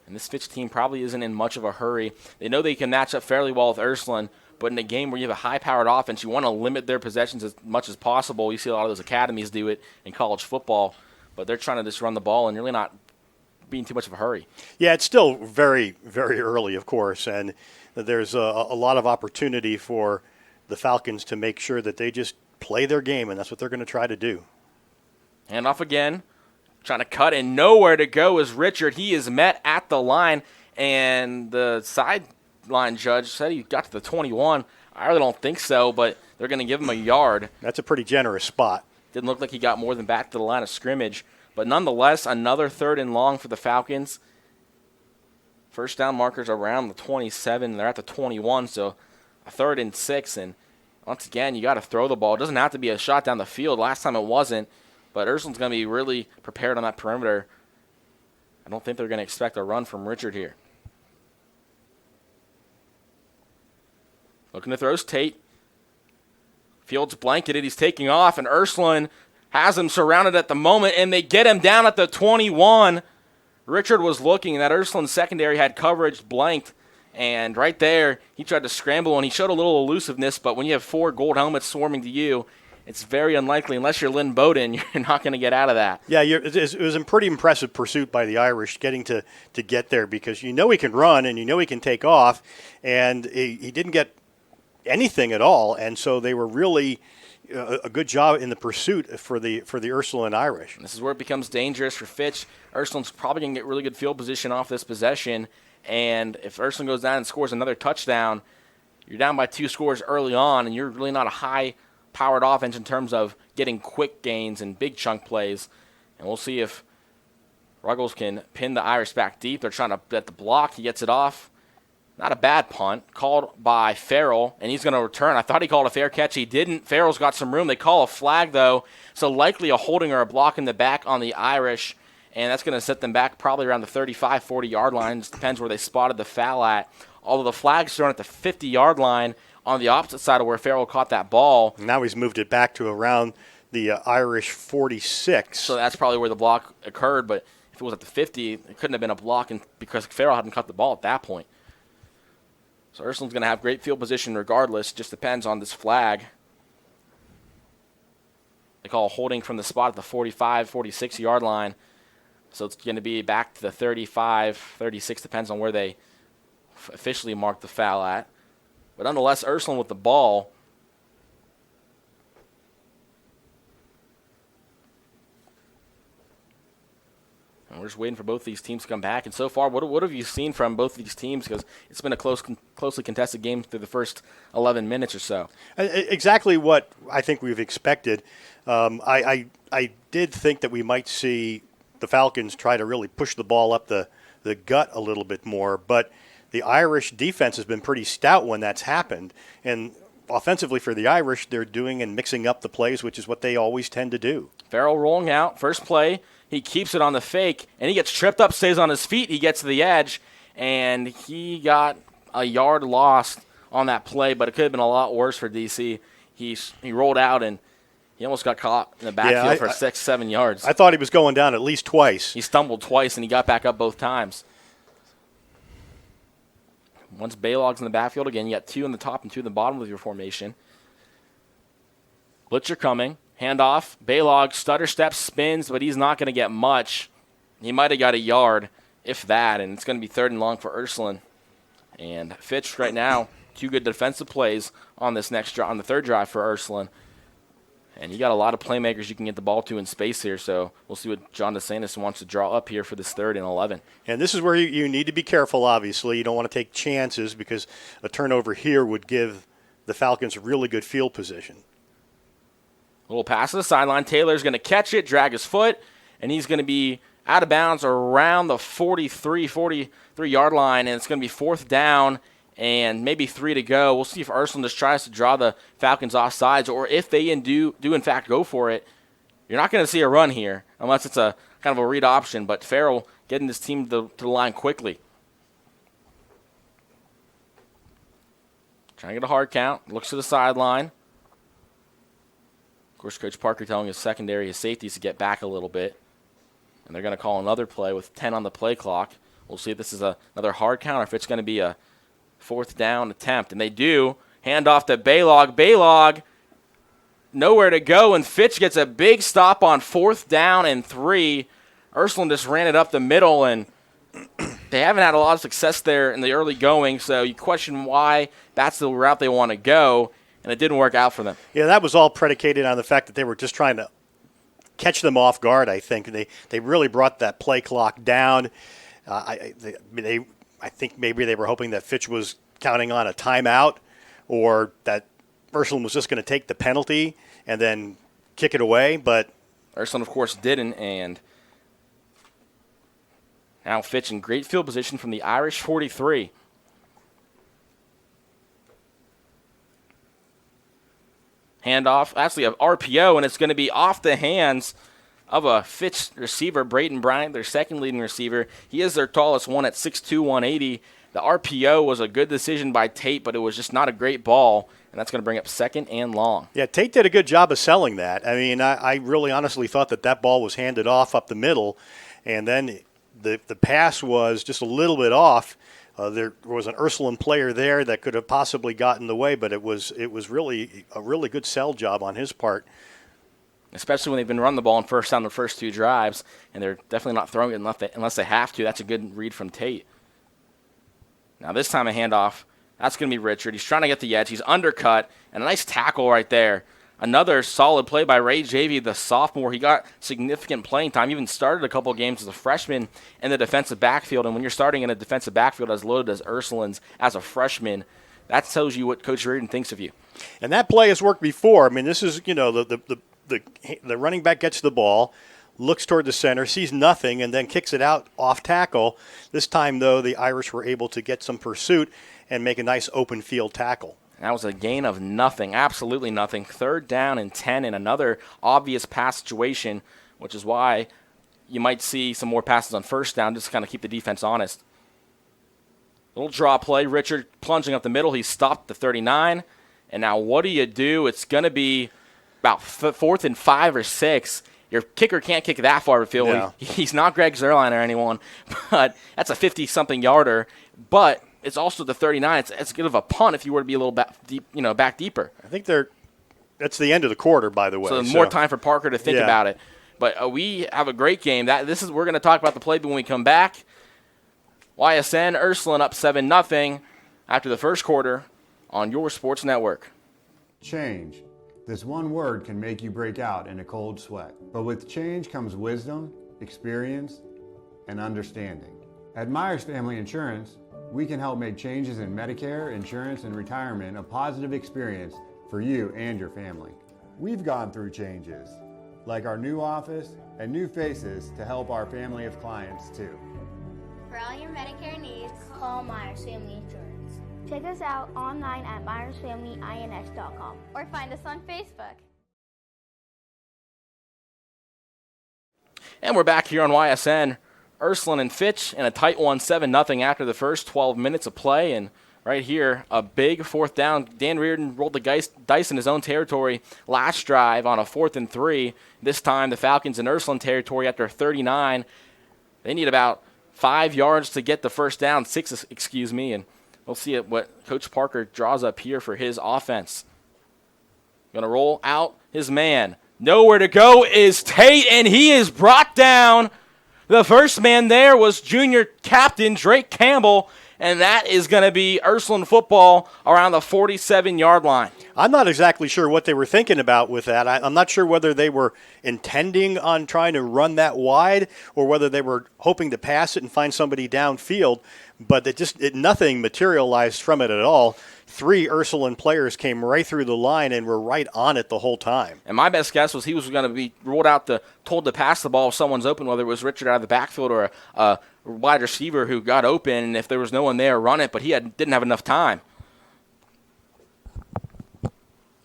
And this Fitch team probably isn't in much of a hurry. They know they can match up fairly well with Ursuline, but in a game where you have a high-powered offense, you want to limit their possessions as much as possible. You see a lot of those academies do it in college football, but they're trying to just run the ball and really not being too much of a hurry. Yeah, it's still very, very early, of course, and there's a lot of opportunity for the Falcons to make sure that they just play their game, and that's what they're going to try to do. Hand off again, trying to cut, and nowhere to go is Richard. He is met at the line, and the sideline judge said he got to the 21. I really don't think so, but they're going to give him a yard. That's a pretty generous spot. Didn't look like he got more than back to the line of scrimmage. But nonetheless, another 3rd and long for the Falcons. First down markers around the 27. They're at the 21, so a 3rd and 6. And once again, you got to throw the ball. It doesn't have to be a shot down the field. Last time it wasn't. But Ursuline's going to be really prepared on that perimeter. I don't think they're going to expect a run from Richard here. Looking to throws Tate. Fields blanketed. He's taking off, and Ursuline has him surrounded at the moment, and they get him down at the 21. Richard was looking, and that Ursuline secondary had coverage blanked, and right there, he tried to scramble, and he showed a little elusiveness, but when you have 4 gold helmets swarming to you, it's very unlikely, unless you're Lynn Bowden, you're not going to get out of that. Yeah, it was a pretty impressive pursuit by the Irish getting to get there, because you know he can run and you know he can take off, and he didn't get anything at all, and so they were really a good job in the pursuit for the Ursuline Irish. This is where it becomes dangerous for Fitch. Ursuline's probably going to get really good field position off this possession, and if Ursuline goes down and scores another touchdown, you're down by 2 scores early on, and you're really not a high-powered offense in terms of getting quick gains and big chunk plays. And we'll see if Ruggles can pin the Irish back deep. They're trying to get the block. He gets it off. Not a bad punt, called by Farrell, and he's going to return. I thought he called a fair catch. He didn't. Farrell's got some room. They call a flag, though, so likely a holding or a block in the back on the Irish, and that's going to set them back probably around the 35, 40-yard line. It just depends where they spotted the foul at. Although the flag's thrown at the 50-yard line on the opposite side of where Farrell caught that ball. Now he's moved it back to around the Irish 46. So that's probably where the block occurred, but if it was at the 50, it couldn't have been a block because Farrell hadn't caught the ball at that point. So Ursuline's going to have great field position regardless. Just depends on this flag. They call a holding from the spot at the 45, 46-yard line. So it's going to be back to the 35, 36, depends on where they officially mark the foul at. But nonetheless, Ursuline with the ball. And we're just waiting for both these teams to come back. And so far, what have you seen from both of these teams? Because it's been a closely contested game through the first 11 minutes or so. Exactly what I think we've expected. I did think that we might see the Falcons try to really push the ball up the gut a little bit more, but the Irish defense has been pretty stout when that's happened. And offensively for the Irish, they're doing and mixing up the plays, which is what they always tend to do. Farrell rolling out, first play. He keeps it on the fake, and he gets tripped up, stays on his feet. He gets to the edge, and he got a yard lost on that play, but it could have been a lot worse for DC. He rolled out, and he almost got caught in the backfield for 6-7 yards. I thought he was going down at least twice. He stumbled twice, and he got back up both times. Once Baylog's in the backfield again, you got 2 in the top and 2 in the bottom of your formation. Blitzer coming. Handoff. Baylog stutter steps, spins, but he's not going to get much. He might have got a yard, if that, and it's going to be 3rd and long for Ursuline. And Fitch right now, 2 good defensive plays on this next drive, on the 3rd drive for Ursuline. And you got a lot of playmakers you can get the ball to in space here, so we'll see what John DeSantis wants to draw up here for this 3rd and 11. And this is where you need to be careful, obviously. You don't want to take chances because a turnover here would give the Falcons really good field position. Little pass to the sideline. Taylor's going to catch it, drag his foot, and he's going to be out of bounds around the 43-yard line, and it's going to be 4th down and maybe 3 to go. We'll see if Ursuline just tries to draw the Falcons off sides, or if they do in fact go for it. You're not going to see a run here unless it's a kind of a read option, but Farrell getting this team to the line quickly. Trying to get a hard count. Looks to the sideline. Of course, Coach Parker telling his secondary, his safeties to get back a little bit. And they're going to call another play with 10 on the play clock. We'll see if this is another hard count or if it's going to be a 4th down attempt. And they do. Hand off to Baylog. Baylog, nowhere to go, and Fitch gets a big stop on 4th down and 3. Ursuline just ran it up the middle, and they haven't had a lot of success there in the early going, so you question why that's the route they want to go, and it didn't work out for them. Yeah, that was all predicated on the fact that they were just trying to catch them off guard, I think. They really brought that play clock down. I think maybe they were hoping that Fitch was counting on a timeout, or that Ursuline was just going to take the penalty and then kick it away, but Ursuline, of course, didn't, and now Fitch in great field position from the Irish 43. Handoff, actually an RPO, and it's going to be off the hands of a Fitch receiver, Brayton Bryant, their second leading receiver. He is their tallest one at 6'2", 180. The RPO was a good decision by Tate, but it was just not a great ball, and that's going to bring up 2nd and long. Yeah, Tate did a good job of selling that. I mean, I really honestly thought that ball was handed off up the middle, and then the pass was just a little bit off. There was an Ursuline player there that could have possibly gotten the way, but it was really a really good sell job on his part. Especially when they've been running the ball on first down the first 2 drives, and they're definitely not throwing it unless they have to. That's a good read from Tate. Now this time a handoff. That's going to be Richard. He's trying to get the edge. He's undercut, and a nice tackle right there. Another solid play by Ray Javy, the sophomore. He got significant playing time. He even started a couple games as a freshman in the defensive backfield. And when you're starting in a defensive backfield as loaded as Ursuline's as a freshman, that tells you what Coach Reardon thinks of you. And that play has worked before. I mean, this is, the running back gets the ball, looks toward the center, sees nothing, and then kicks it out off tackle. This time, though, the Irish were able to get some pursuit and make a nice open field tackle. That was a gain of nothing, absolutely nothing. 3rd down and 10 in another obvious pass situation, which is why you might see some more passes on 1st down just to kind of keep the defense honest. Little draw play. Richard plunging up the middle. He's stopped at the 39. And now what do? It's going to be about 4th and 5 or 6. Your kicker can't kick that far of a field. Yeah. He's not Greg Zerline or anyone, but that's a 50-something yarder. But it's also the 39. It's good of a punt if you were to be a little back deeper. I think that's the end of the quarter, by the way. So more time for Parker to think about it. But we have a great game. We're going to talk about the play when we come back. YSN Ursuline up 7-0 after the first quarter on your sports network. Change. This one word can make you break out in a cold sweat. But with change comes wisdom, experience, and understanding. At Myers Family Insurance, we can help make changes in Medicare, insurance, and retirement a positive experience for you and your family. We've gone through changes, like our new office and new faces to help our family of clients too. For all your Medicare needs, call Myers Family Insurance. Check us out online at myersfamilyins.com or find us on Facebook. And we're back here on YSN. Ursuline and Fitch in a tight one, 7-0 after the first 12 minutes of play. And right here, a big 4th down. Dan Reardon rolled the dice in his own territory last drive on a 4th and 3. This time, the Falcons in Ursuline territory after 39. They need about 5 yards to get the first down, 6, and we'll see what Coach Parker draws up here for his offense. Going to roll out his man. Nowhere to go is Tate, and he is brought down. The first man there was junior captain Drake Campbell, and that is going to be Ursuline football around the 47-yard line. I'm not exactly sure what they were thinking about with that. I'm not sure whether they were intending on trying to run that wide or whether they were hoping to pass it and find somebody downfield, but nothing materialized from it at all. 3 Ursuline players came right through the line and were right on it the whole time. And my best guess was he was going to be ruled out, told to pass the ball if someone's open, whether it was Richard out of the backfield or a wide receiver who got open, and if there was no one there, run it, but he didn't have enough time.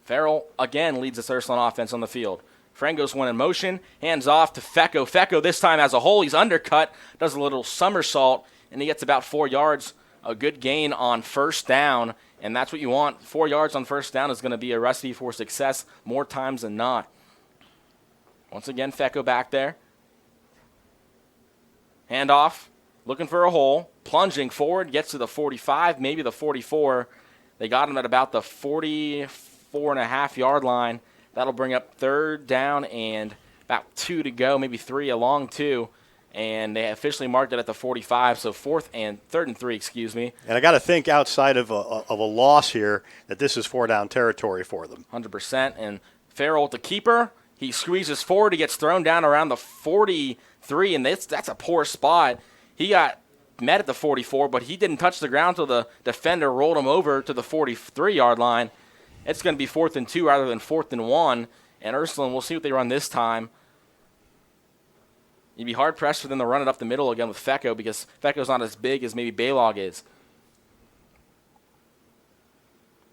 Farrell again leads this Ursuline offense on the field. Frango's one in motion, hands off to Fecco. Fecco this time as a hole, he's undercut, does a little somersault, and he gets about 4 yards, a good gain on first down, and that's what you want. 4 yards on first down is going to be a recipe for success more times than not. Once again, Fecco back there. Hand off, looking for a hole, plunging forward, gets to the 45, maybe the 44. They got him at about the 44.5-yard line. That'll bring up 3rd down and about 2 to go, maybe 3, a long 2. And they officially marked it at the 45, so 3rd and 3, excuse me. And I got to think outside of a loss here that this is 4-down territory for them. 100%. And Farrell with the keeper, he squeezes forward, he gets thrown down around the 43, and that's a poor spot. He got met at the 44, but he didn't touch the ground until the defender rolled him over to the 43-yard line. It's going to be 4th and 2 rather than 4th and 1. And Ursuline, we'll see what they run this time. You'd be hard-pressed for them to run it up the middle again with Fecco because Fecco's not as big as maybe Baylog is.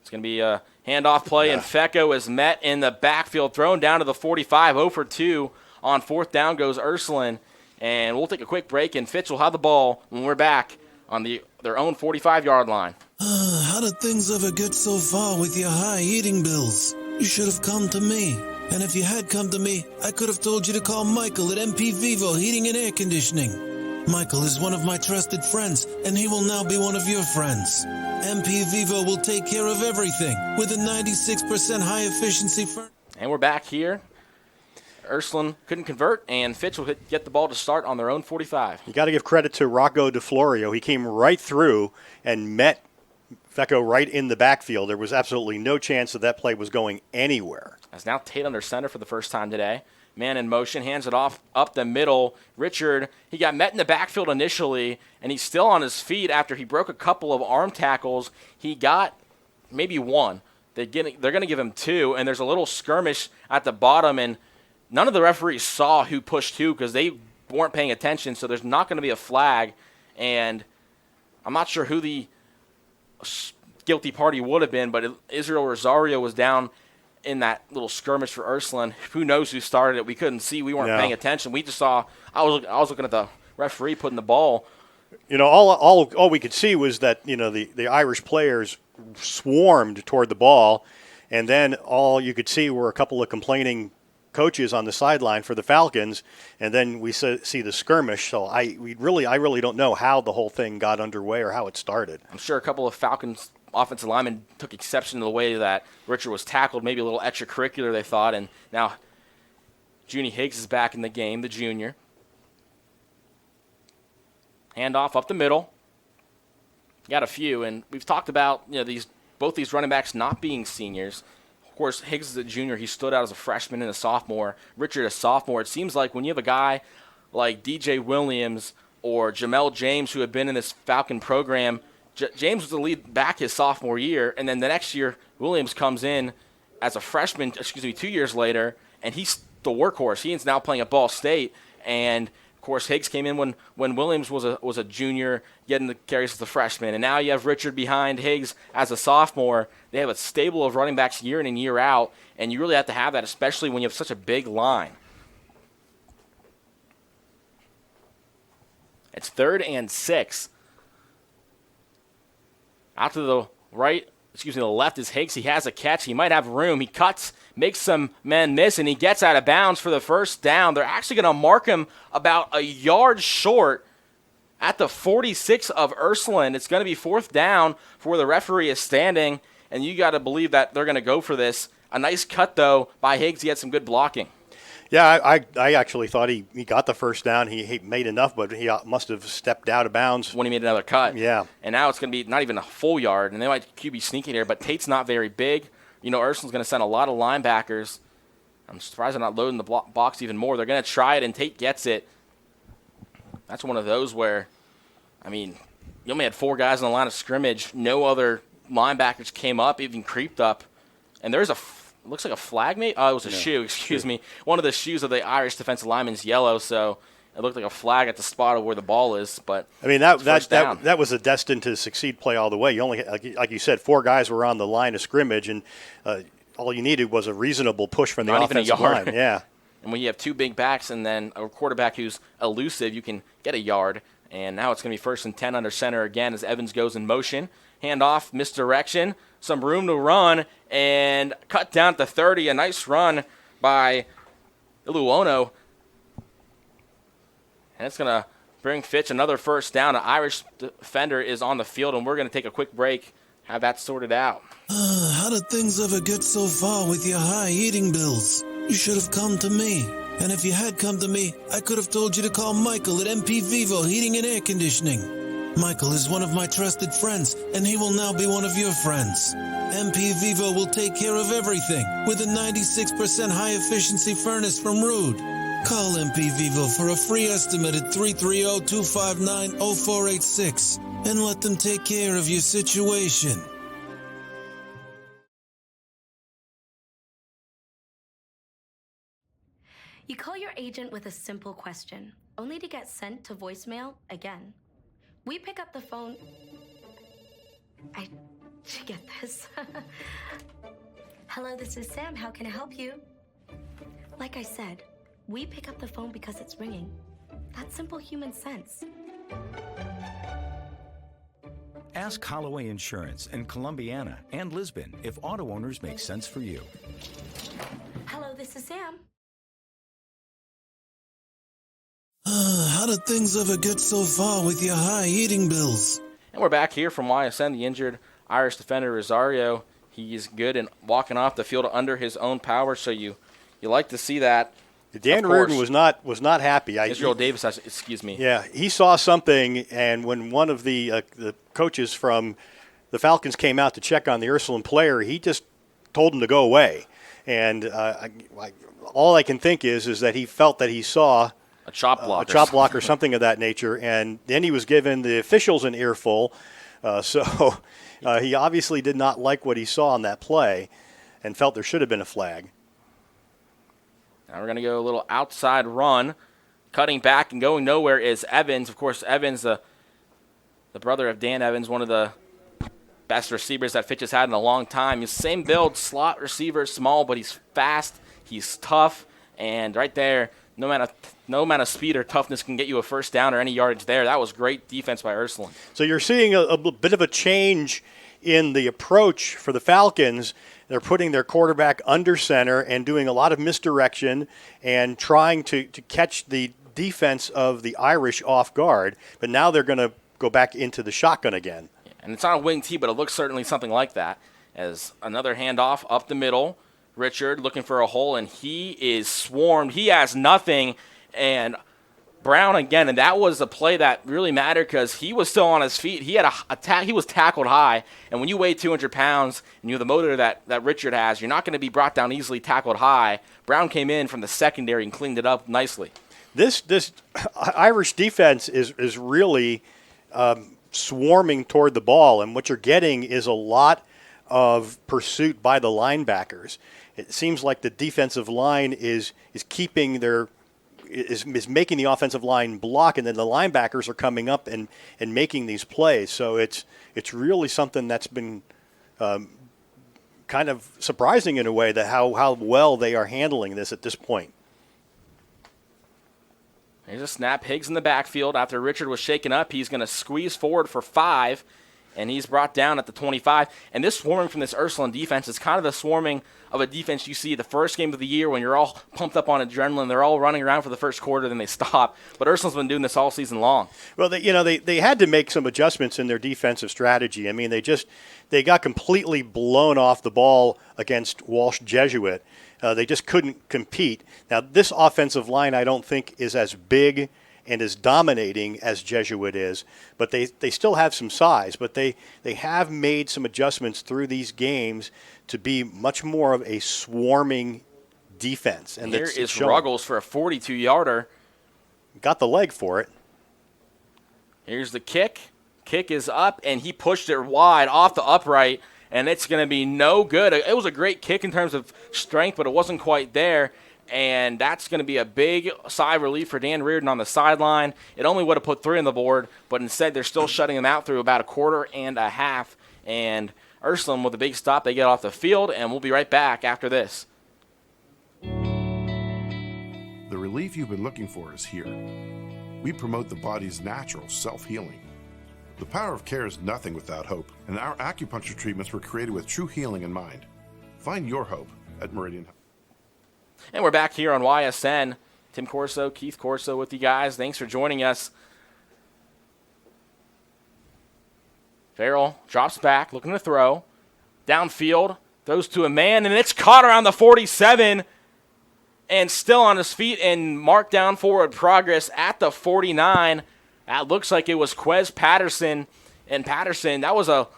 It's going to be a handoff play, and Fecco is met in the backfield, thrown down to the 45, 0 for 2. On 4th down goes Ursuline. And we'll take a quick break, and Fitch will have the ball when we're back on their own 45-yard line. How did things ever get so far with your high heating bills? You should have come to me. And if you had come to me, I could have told you to call Michael at MP Vivo Heating and Air Conditioning. Michael is one of my trusted friends, and he will now be one of your friends. MP Vivo will take care of everything with a 96% high-efficiency furnace. And we're back here. Ursuline couldn't convert, and Fitch will get the ball to start on their own 45. You got to give credit to Rocco DeFlorio. He came right through and met Fecco right in the backfield. There was absolutely no chance that play was going anywhere. As now Tate under center for the first time today. Man in motion, hands it off up the middle. Richard, he got met in the backfield initially, and he's still on his feet after he broke a couple of arm tackles. He got maybe 1. They're going to give him 2, and there's a little skirmish at the bottom, and none of the referees saw who pushed who because they weren't paying attention, so there's not going to be a flag, and I'm not sure who the guilty party would have been, but Israel Rosario was down in that little skirmish for Ursuline. Who knows who started it? We couldn't see. We weren't paying attention. We just saw. I was looking at the referee putting the ball. You know, all we could see was that the Irish players swarmed toward the ball, and then all you could see were a couple of complaining coaches on the sideline for the Falcons, and then we see the skirmish. So I really don't know how the whole thing got underway or how it started. I'm sure a couple of Falcons offensive linemen took exception to the way that Richard was tackled, maybe a little extracurricular, they thought, and now Junie Higgs is back in the game, the junior. Handoff up the middle. Got a few, and we've talked about both these running backs not being seniors. Of course, Higgs is a junior. He stood out as a freshman and a sophomore. Richard a sophomore. It seems like when you have a guy like DJ Williams or Jamel James who have been in this Falcon program, James was the lead back his sophomore year, and then the next year Williams comes in as a freshman, 2 years later, and he's the workhorse. He's now playing at Ball State, and of course Higgs came in when Williams was a junior, getting the carries as a freshman, and now you have Richard behind Higgs as a sophomore. They have a stable of running backs year in and year out, and you really have to have that, especially when you have such a big line. It's 3rd and 6. Out to the the left is Higgs. He has a catch. He might have room. He cuts, makes some men miss, and he gets out of bounds for the first down. They're actually going to mark him about a yard short at the 46 of Ursuline. It's going to be 4th down for where the referee is standing, and you got to believe that they're going to go for this. A nice cut, though, by Higgs. He had some good blocking. Yeah, I actually thought he got the first down. He made enough, but he must have stepped out of bounds. When he made another cut. Yeah. And now it's going to be not even a full yard, and they might QB sneaking here, but Tate's not very big. you know, Ursuline's going to send a lot of linebackers. I'm surprised they're not loading the box even more. They're going to try it, and Tate gets it. That's one of those where, I mean, you only had 4 guys on the line of scrimmage. No other linebackers came up, even creeped up. And there's looks like a flag, maybe? Oh, it was a shoe, excuse me. One of the shoes of the Irish defensive lineman's yellow, so it looked like a flag at the spot of where the ball is. But I mean, that was a destined to succeed play all the way. You only, like you said, 4 guys were on the line of scrimmage, and all you needed was a reasonable push from the offensive line. Yeah. And when you have 2 big backs and then a quarterback who's elusive, you can get a yard. And now it's going to be 1st and 10 under center again as Evans goes in motion. Handoff, misdirection, some room to run, and cut down at the 30. A nice run by Iluono. And it's going to bring Fitch another first down. An Irish defender is on the field, and we're going to take a quick break, have that sorted out. How did things ever get so far with your high heating bills? You should have come to me. And if you had come to me, I could have told you to call Michael at MP Vivo Heating and Air Conditioning. Michael is one of my trusted friends, and he will now be one of your friends. MP Vivo will take care of everything with a 96% high-efficiency furnace from Rude. Call MP Vivo for a free estimate at 330-259-0486 and let them take care of your situation. You call your agent with a simple question, only to get sent to voicemail again. We pick up the phone. Did you get this? Hello, this is Sam. How can I help you? Like I said, we pick up the phone because it's ringing. That's simple human sense. Ask Holloway Insurance in Columbiana and Lisbon if auto owners make sense for you. Hello, this is Sam. How did things ever get so far with your high heating bills? And we're back here from YSN, the injured Irish defender Rosario. He's good and walking off the field under his own power, so you like to see that. Dan Reardon was not happy. Israel Davis, excuse me. Yeah, he saw something, and when one of the coaches from the Falcons came out to check on the Ursuline player, he just told him to go away. And all I can think is that he felt that he saw a chop block, or something of that nature, and then he was given the officials an earful. So he obviously did not like what he saw on that play, and felt there should have been a flag. Now we're going to go a little outside run, cutting back and going nowhere is Evans. Of course, Evans, the brother of Dan Evans, one of the best receivers that Fitch has had in a long time. He's same build, slot receiver, small, but he's fast, he's tough, and right there, no amount of speed or toughness can get you a first down or any yardage there. That was great defense by Ursuline. So you're seeing a bit of a change in the approach for the Falcons. They're putting their quarterback under center and doing a lot of misdirection and trying to catch the defense of the Irish off guard. But now they're going to go back into the shotgun again. Yeah, and it's not a wing tee, but it looks certainly something like that. As another handoff up the middle. Richard looking for a hole, and he is swarmed. He has nothing, and Brown again, and that was a play that really mattered because he was still on his feet. He had he was tackled high, and when you weigh 200 pounds and you have the motor that Richard has, you're not going to be brought down easily tackled high. Brown came in from the secondary and cleaned it up nicely. This Irish defense is really swarming toward the ball, and what you're getting is a lot of pursuit by the linebackers. It seems like the defensive line is keeping is making the offensive line block, and then the linebackers are coming up and making these plays. So it's really something that's been kind of surprising in a way, that how well they are handling this at this point. Here's a snap. Higgs in the backfield. After Richard was shaken up, he's going to squeeze forward for 5. And he's brought down at the 25. And this swarming from this Ursuline defense is kind of the swarming of a defense you see the first game of the year when you're all pumped up on adrenaline. They're all running around for the first quarter, then they stop. But Ursuline's been doing this all season long. Well, they had to make some adjustments in their defensive strategy. I mean, they got completely blown off the ball against Walsh Jesuit. They just couldn't compete. Now, this offensive line I don't think is as big and as dominating as Jesuit is, but they still have some size. But they have made some adjustments through these games to be much more of a swarming defense. And here is Ruggles for a 42-yarder. Got the leg for it. Here's the kick. Kick is up, and he pushed it wide off the upright, and it's going to be no good. It was a great kick in terms of strength, but it wasn't quite there. And that's going to be a big sigh of relief for Dan Reardon on the sideline. It only would have put 3 on the board, but instead they're still shutting them out through about a quarter and a half. And Ursuline with a big stop, they get off the field, and we'll be right back after this. The relief you've been looking for is here. We promote the body's natural self-healing. The power of care is nothing without hope, and our acupuncture treatments were created with true healing in mind. Find your hope at Meridian. And we're back here on YSN. Tim Corso, Keith Corso with you guys. Thanks for joining us. Farrell drops back, looking to throw. Downfield, throws to a man, and it's caught around the 47. And still on his feet and marked down forward progress at the 49. That looks like it was Quez Patterson. And Patterson, that was a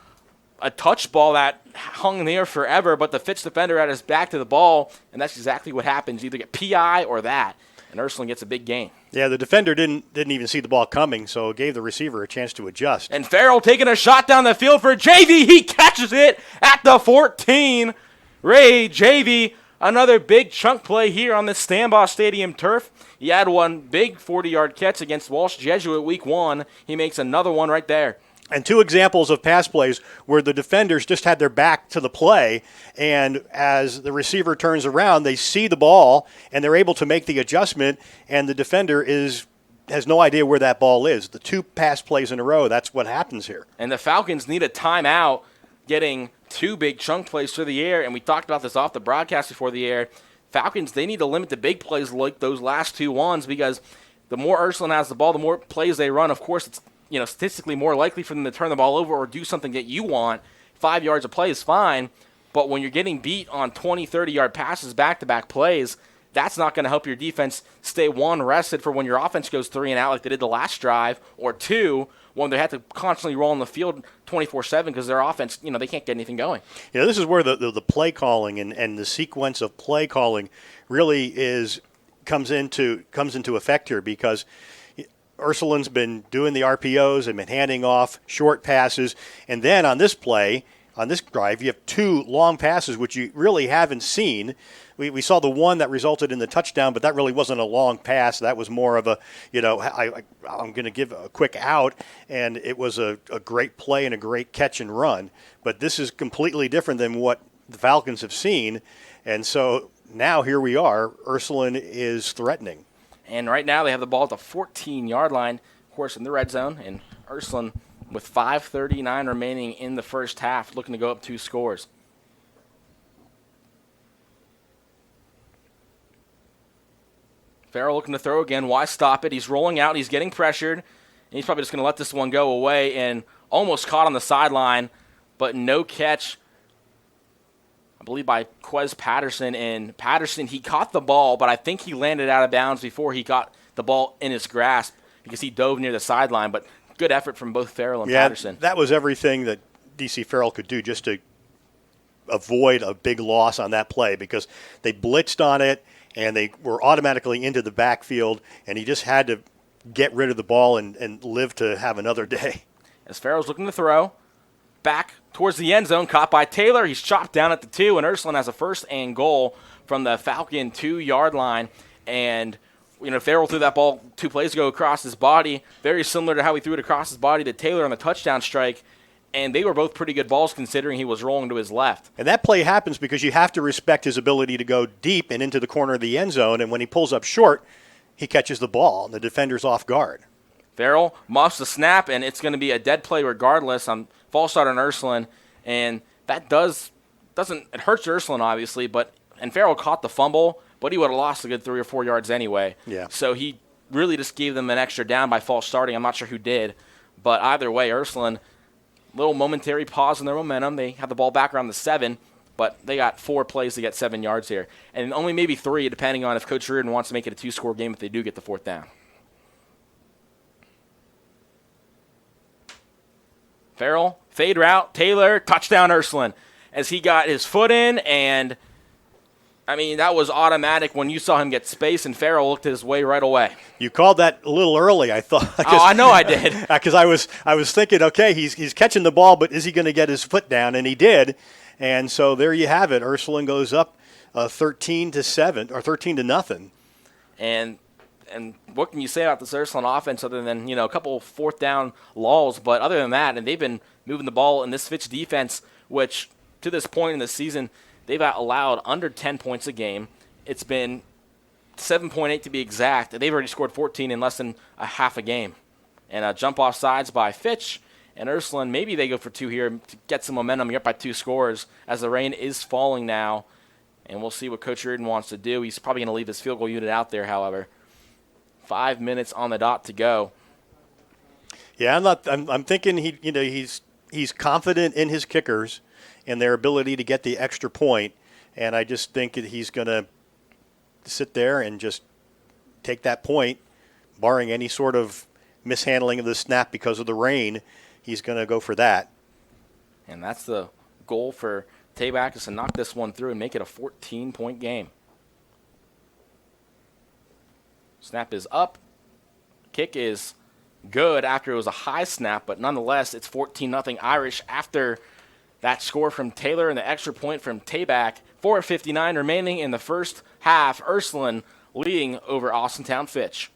touch ball that hung there forever, but the Fitch defender had his back to the ball, and that's exactly what happens. You either get PI or that, and Ursuline gets a big gain. Yeah, the defender didn't even see the ball coming, so it gave the receiver a chance to adjust. And Farrell taking a shot down the field for JV. He catches it at the 14. Ray JV, another big chunk play here on the Stambaugh Stadium turf. He had one big 40-yard catch against Walsh Jesuit week 1. He makes another one right there. And 2 examples of pass plays where the defenders just had their back to the play, and as the receiver turns around, they see the ball, and they're able to make the adjustment, and the defender has no idea where that ball is. The 2 pass plays in a row, that's what happens here. And the Falcons need a timeout, getting 2 big chunk plays through the air, and we talked about this off the broadcast before the air. Falcons, they need to limit the big plays like those last 2 ones, because the more Ursuline has the ball, the more plays they run. Of course, it's statistically more likely for them to turn the ball over or do something that you want. 5 yards of play is fine, but when you're getting beat on 20, 30-yard passes back-to-back plays, that's not going to help your defense stay, 1, rested for when your offense goes 3 and out like they did the last drive, or 2, when they have to constantly roll on the field 24/7 because their offense, they can't get anything going. This is where the play calling and the sequence of play calling really comes into effect here, because Ursuline's been doing the RPOs and been handing off short passes. And then on this play, on this drive, you have 2 long passes, which you really haven't seen. We saw the one that resulted in the touchdown, but that really wasn't a long pass. That was more of a, I'm going to give a quick out, and it was a great play and a great catch and run. But this is completely different than what the Falcons have seen. And so now here we are. Ursuline is threatening. And right now they have the ball at the 14-yard line, of course, in the red zone. And Ursuline, with 5:39 remaining in the first half, looking to go up 2 scores. Farrell looking to throw again. Why stop it? He's rolling out. He's getting pressured. And he's probably just going to let this one go away, and almost caught on the sideline, but no catch, I believe, by Quez Patterson. And Patterson, he caught the ball, but I think he landed out of bounds before he got the ball in his grasp because he dove near the sideline. But good effort from both Farrell and Patterson. That was everything that DC Farrell could do just to avoid a big loss on that play, because they blitzed on it and they were automatically into the backfield, and he just had to get rid of the ball and live to have another day. As Farrell's looking to throw, back towards the end zone, caught by Taylor. He's chopped down at the 2, and Ursuline has a 1st and goal from the Falcon 2-yard line. And, Farrell threw that ball 2 plays ago across his body, very similar to how he threw it across his body to Taylor on the touchdown strike. And they were both pretty good balls considering he was rolling to his left. And that play happens because you have to respect his ability to go deep and into the corner of the end zone. And when he pulls up short, he catches the ball, and the defender's off guard. Farrell muffs the snap, and it's going to be a dead play regardless on false start on Ursuline. And that it hurts Ursuline, obviously, and Farrell caught the fumble, but he would have lost a good 3 or 4 yards anyway. Yeah. So he really just gave them an extra down by false starting. I'm not sure who did. But either way, Ursuline, little momentary pause in their momentum. They have the ball back around the 7, but they got 4 plays to get 7 yards here. And only maybe 3, depending on if Coach Reardon wants to make it a 2-score game if they do get the 4th down. Farrell, fade route, Taylor, touchdown Ursuline. As he got his foot in, and I mean, that was automatic when you saw him get space, and Farrell looked his way right away. You called that a little early, I thought. Oh, I know I did. Because I was thinking, okay, he's catching the ball, but is he going to get his foot down? And he did. And so there you have it. Ursuline goes up 13-7 or 13-0. And what can you say about this Ursuline offense other than, a couple fourth down lulls? But other than that, and they've been moving the ball in this Fitch defense, which to this point in the season, they've allowed under 10 points a game. It's been 7.8 to be exact. They've already scored 14 in less than a half a game. And a jump off sides by Fitch and Ursuline. Maybe they go for 2 here to get some momentum. You're up by 2 scores as the rain is falling now. And we'll see what Coach Reardon wants to do. He's probably going to leave his field goal unit out there, however. 5 minutes on the dot to go. Yeah, I'm thinking he's confident in his kickers and their ability to get the extra point, and I just think that he's going to sit there and just take that point, barring any sort of mishandling of the snap because of the rain. He's going to go for that. And that's the goal for Tabak, is to knock this one through and make it a 14-point game. Snap is up. Kick is good after it was a high snap, but nonetheless, it's 14-0 Irish after that score from Taylor and the extra point from Tabak. 4:59 remaining in the first half. Ursuline leading over Austintown Fitch.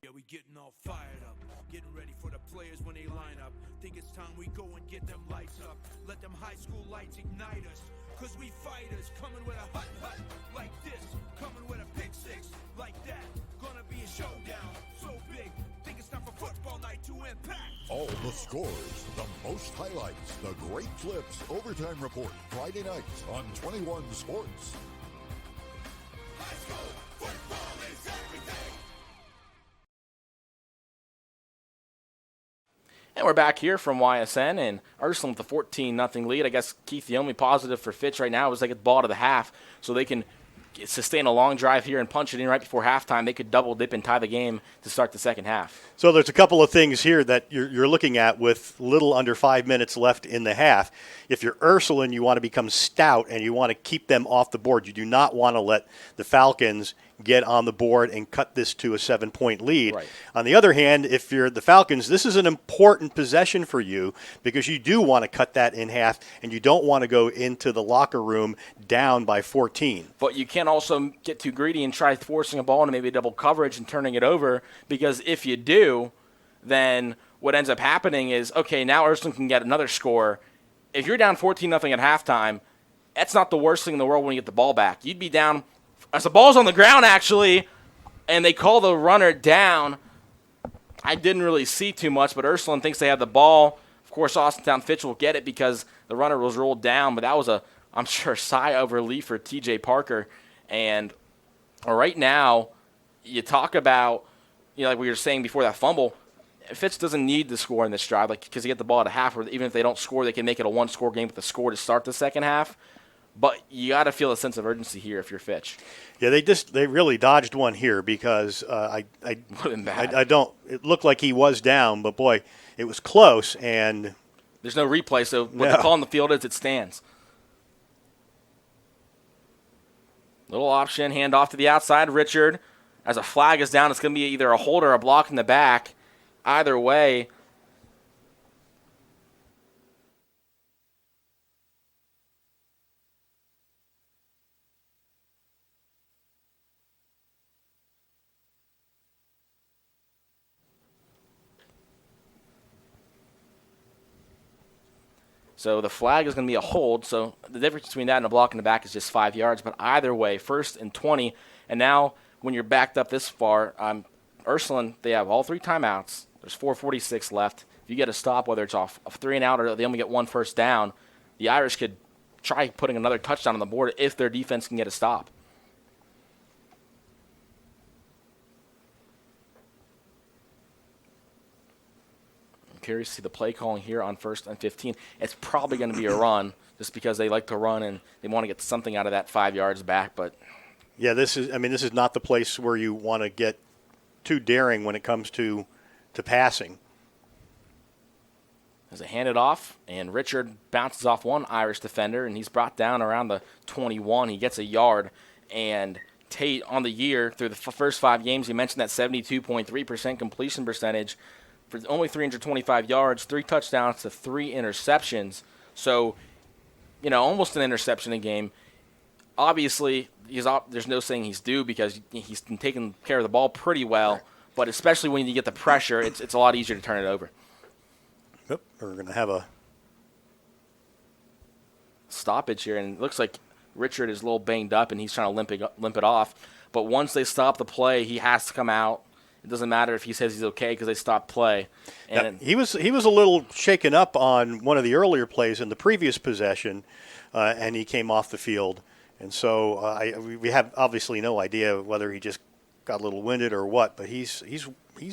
Yeah, we getting all fired up, getting ready for the players when they line up. Think it's time we go and get them lights up. Let them high school lights ignite us. Cause we fighters coming with a hut like this, coming with a pick six like that. Gonna be a showdown so big. Think it's time for football night to impact. All the scores, the most highlights, the great clips, overtime report, Friday nights on 21 Sports. High school football is everything. And we're back here from YSN, and Ursuline with a 14-0 lead. I guess, Keith, the only positive for Fitch right now is they get the ball to the half, so they can sustain a long drive here and punch it in right before halftime. They could double dip and tie the game to start the second half. So there's a couple of things here that you're looking at with little under 5 minutes left in the half. If you're Ursuline, you want to become stout and you want to keep them off the board. You do not want to let the Falcons get on the board and cut this to a 7-point lead. Right. On the other hand, if you're the Falcons, this is an important possession for you because you do want to cut that in half and you don't want to go into the locker room down by 14. But you can't also get too greedy and try forcing a ball into maybe double coverage and turning it over, because if you do, then what ends up happening is, okay, now Ursuline can get another score. If you're down 14-0 at halftime, that's not the worst thing in the world when you get the ball back. You'd be down as the ball's on the ground, actually, and they call the runner down. I didn't really see too much, but Ursuline thinks they have the ball. Of course, Austintown Fitch will get it because the runner was rolled down, but that was I'm sure, sigh of relief for TJ Parker. And right now, you talk about, like we were saying before that fumble, Fitch doesn't need to score in this drive, because they get the ball at a half, or even if they don't score, they can make it a one-score game with a score to start the second half. But you got to feel a sense of urgency here if you're Fitch. Yeah, they really dodged one here because it looked like he was down, but boy, it was close, and there's no replay, so what the call on the field is, it stands. Little option, hand off to the outside. Richard, as a flag is down, it's going to be either a hold or a block in the back. Either way, so the flag is going to be a hold. So the difference between that and a block in the back is just 5 yards. But either way, 1st and 20. And now when you're backed up this far, Ursuline, they have all 3 timeouts. There's 4:46 left. If you get a stop, whether it's off of 3 and out or they only get 1 first down, the Irish could try putting another touchdown on the board if their defense can get a stop. I'm curious to see the play calling here on 1st and 15. It's probably going to be a run just because they like to run and they want to get something out of that 5 yards back. But yeah, this is not the place where you want to get too daring when it comes to passing. as they hand it off, and Richard bounces off one Irish defender, and he's brought down around the 21. He gets a yard, and Tate on the year through the first 5 games, he mentioned that 72.3% completion percentage for only 325 yards, 3 touchdowns to 3 interceptions. So, almost an interception a game. Obviously, there's no saying he's due because he's been taking care of the ball pretty well, but especially when you get the pressure, it's a lot easier to turn it over. Yep, we're going to have a stoppage here, and it looks like Richard is a little banged up, and he's trying to limp it off. But once they stop the play, he has to come out. It doesn't matter if he says he's okay because they stopped play. And he was a little shaken up on one of the earlier plays in the previous possession, and he came off the field. And so we have obviously no idea whether he just got a little winded or what, but he's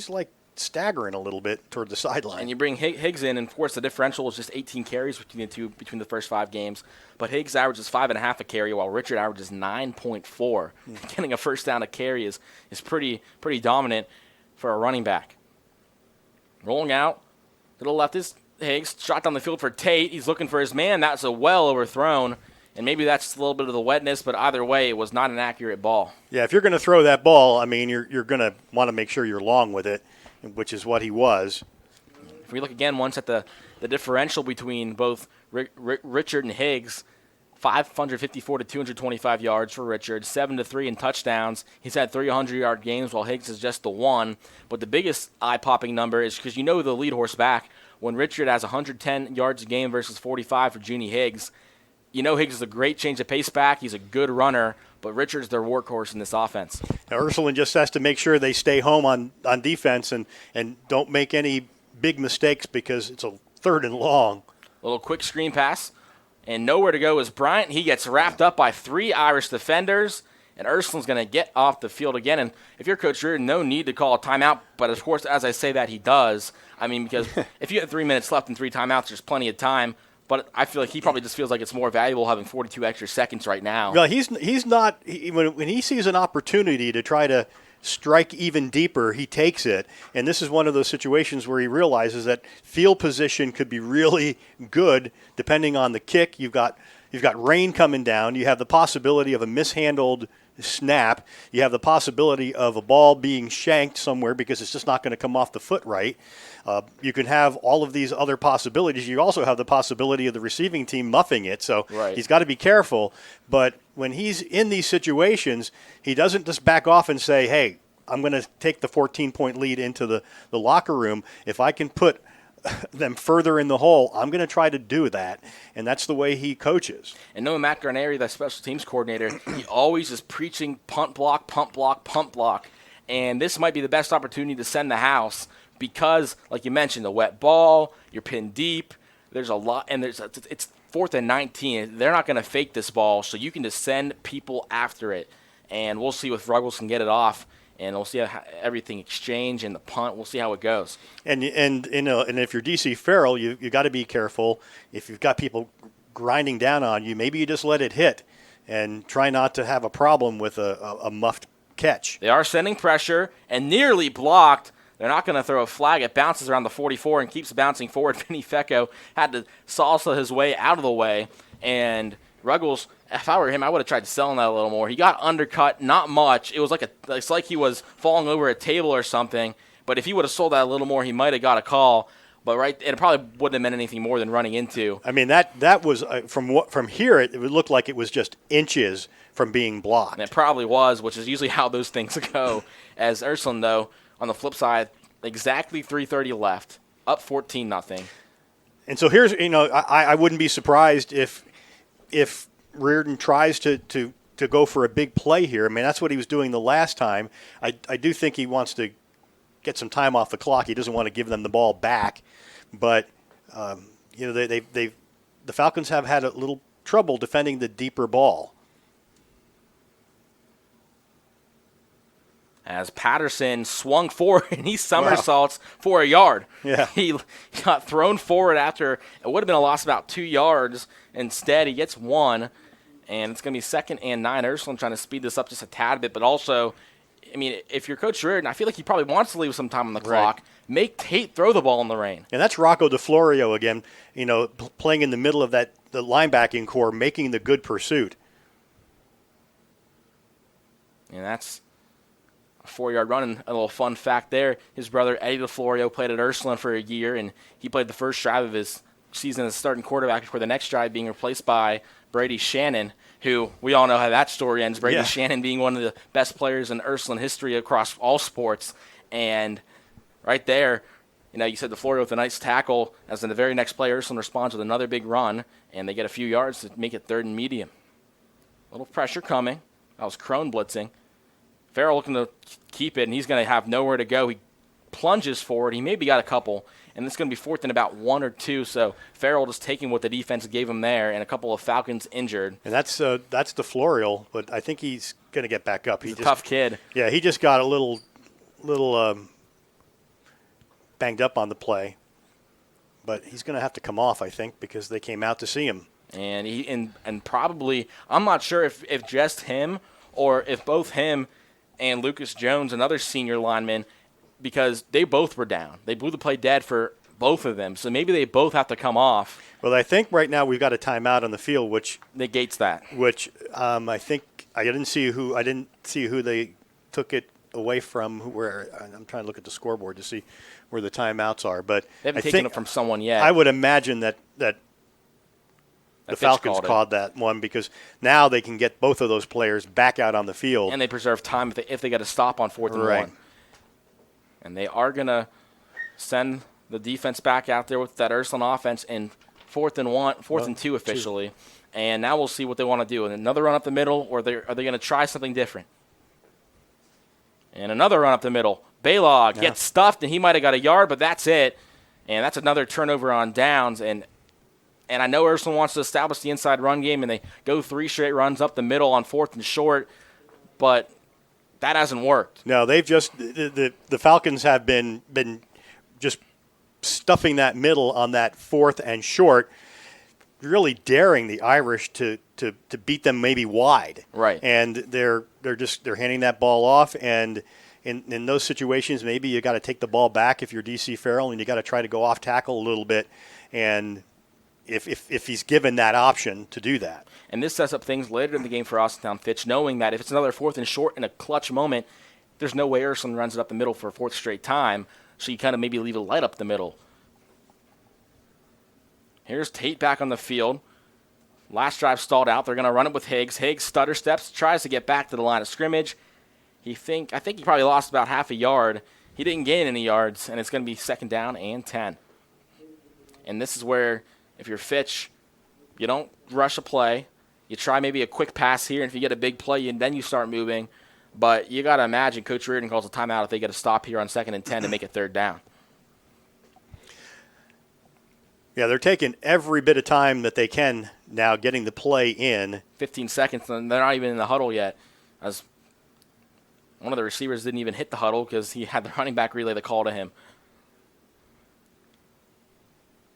like staggering a little bit toward the sideline. And you bring Higgs in, and of course the differential is just 18 carries between the first 5 games. But Higgs averages 5.5 a carry, while Richard averages 9.4. Getting a first down a carry is pretty dominant for a running back. Rolling out to the left is Higgs. Shot down the field for Tate. He's looking for his man. That's well overthrown. And maybe that's a little bit of the wetness, but either way, it was not an accurate ball. Yeah, if you're going to throw that ball, I mean, you're going to want to make sure you're long with it, which is what he was. If we look again once at the differential between both Richard and Higgs, 554 to 225 yards for Richard, 7 to 3 in touchdowns. He's had 300-yard games while Higgs is just the 1. But the biggest eye-popping number is because the lead horse back, when Richard has 110 yards a game versus 45 for Junie Higgs, Higgs is a great change of pace back. He's a good runner, but Richard's their workhorse in this offense. Now, Ursuline just has to make sure they stay home on defense and don't make any big mistakes because it's a 3rd and long. A little quick screen pass, and nowhere to go is Bryant. He gets wrapped up by 3 Irish defenders, and Ursuline's going to get off the field again. And if you're Coach Reardon, no need to call a timeout, but of course, as I say that, he does. I mean, because if you have 3 minutes left and 3 timeouts, there's plenty of time. But I feel like he probably just feels like it's more valuable having 42 extra seconds right now. Well, he's not when he sees an opportunity to try to strike even deeper, he takes it. And this is one of those situations where he realizes that field position could be really good depending on the kick. You've got rain coming down. You have the possibility of a mishandled snap. You have the possibility of a ball being shanked somewhere because it's just not going to come off the foot right. You can have all of these other possibilities. You also have the possibility of the receiving team muffing it, so he's got to be careful. But when he's in these situations, he doesn't just back off and say, hey, I'm going to take the 14-point lead into the locker room. If I can put them further in the hole, I'm going to try to do that, and that's the way he coaches. And knowing Matt Garneri, the special teams coordinator, he always is preaching punt block, punt block, punt block, and this might be the best opportunity to send the house because, like you mentioned, the wet ball, you're pinned deep, there's a lot, and it's 4th and 19. They're not going to fake this ball, so you can just send people after it, and we'll see if Ruggles can get it off. And we'll see how everything exchange and the punt. We'll see how it goes. And if you're DC Farrell, you got to be careful. If you've got people grinding down on you, maybe you just let it hit and try not to have a problem with a muffed catch. They are sending pressure and nearly blocked. They're not going to throw a flag. It bounces around the 44 and keeps bouncing forward. Vinny Fecco had to salsa his way out of the way, and Ruggles, if I were him, I would have tried selling that a little more. He got undercut, not much. It was it's like he was falling over a table or something. But if he would have sold that a little more, he might have got a call. But it probably wouldn't have meant anything more than running into. I mean, that was from here. It would look like it was just inches from being blocked. And it probably was, which is usually how those things go. As Ursuline, though, on the flip side, exactly 3:30 left, up 14-0. And so here's I wouldn't be surprised if Reardon tries to go for a big play here. I mean, that's what he was doing the last time. I do think he wants to get some time off the clock. He doesn't want to give them the ball back. But, the Falcons have had a little trouble defending the deeper ball. As Patterson swung forward and he somersaults for a yard. Yeah. He got thrown forward after it would have been a loss of about 2 yards. Instead, he gets 1, and it's going to be 2nd and 9. Ursuline trying to speed this up just a tad bit, but also I mean, if you're Coach Reardon, I feel like he probably wants to leave some time on the clock. Make Tate throw the ball in the rain. And that's Rocco DeFlorio again, playing in the middle of the linebacking core, making the good pursuit. And that's a 4-yard run. And a little fun fact there, his brother Eddie DeFlorio played at Ursuline for a year, and he played the first drive of his season as starting quarterback before the next drive being replaced by Brady Shannon, who we all know how that story ends. Brady Shannon being one of the best players in Ursuline history across all sports. And right there, you said DeFlorio with a nice tackle. As in the very next play, Ursuline responds with another big run, and they get a few yards to make it 3rd and medium. A little pressure coming. That was Crone blitzing. Farrell looking to keep it, and he's going to have nowhere to go. He plunges forward. He maybe got a couple, and it's going to be 4th and about 1 or 2. So Farrell just taking what the defense gave him there, and a couple of Falcons injured. And that's DeFlorio, but I think he's going to get back up. He's a tough kid. Yeah, he just got a little banged up on the play, but he's going to have to come off, I think, because they came out to see him. And and probably, I'm not sure if just him or if both him and Lucas Jones, another senior lineman, because they both were down. They blew the play dead for both of them, so maybe they both have to come off. Well, I think right now we've got a timeout on the field, which negates that. Which I think I didn't see who they took it away from. I'm trying to look at the scoreboard to see where the timeouts are, but they haven't taken it from someone yet. I would imagine that the Falcons called that one because now they can get both of those players back out on the field. And they preserve time if they got to stop on 4th and 1. And they are going to send the defense back out there with that Ursuline offense in 4th and 2 officially. And now we'll see what they want to do. And another run up the middle, or are they going to try something different? And another run up the middle. Baylog gets stuffed, and he might have got a yard, but that's it. And that's another turnover on downs. And I know Ursuline wants to establish the inside run game, and they go 3 straight runs up the middle on 4th and short, but that hasn't worked. No, they've just the Falcons have been just stuffing that middle on that 4th and short, really daring the Irish to beat them maybe wide. Right. And they're handing that ball off, and in those situations maybe you got to take the ball back if you're DC Farrell, and you got to try to go off tackle a little bit, and if he's given that option to do that. And this sets up things later in the game for Austintown Fitch, knowing that if it's another 4th and short in a clutch moment, there's no way Ursuline runs it up the middle for a 4th straight time, so you kind of maybe leave a light up the middle. Here's Tate back on the field. Last drive stalled out. They're going to run it with Higgs. Higgs stutter steps, tries to get back to the line of scrimmage. I think he probably lost about half a yard. He didn't gain any yards, and it's going to be 2nd down and 10. And this is where, if you're Fitch, you don't rush a play. You try maybe a quick pass here, and if you get a big play, then you start moving. But you got to imagine Coach Reardon calls a timeout if they get a stop here on 2nd and 10 to make it 3rd down. Yeah, they're taking every bit of time that they can now getting the play in. 15 seconds, and they're not even in the huddle yet. As one of the receivers didn't even hit the huddle because he had the running back relay the call to him.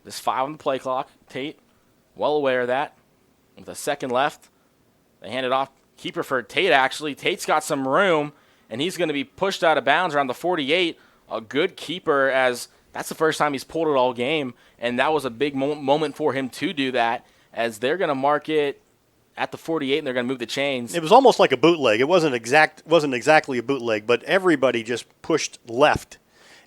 There's 5 on the play clock. Tate, well aware of that. With a second left, they hand it off. He preferred Tate, actually. Tate's got some room, and he's going to be pushed out of bounds around the 48. A good keeper, as that's the first time he's pulled it all game, and that was a big moment for him to do that, as they're going to mark it at the 48, and they're going to move the chains. It was almost like a bootleg. It wasn't exactly a bootleg, but everybody just pushed left,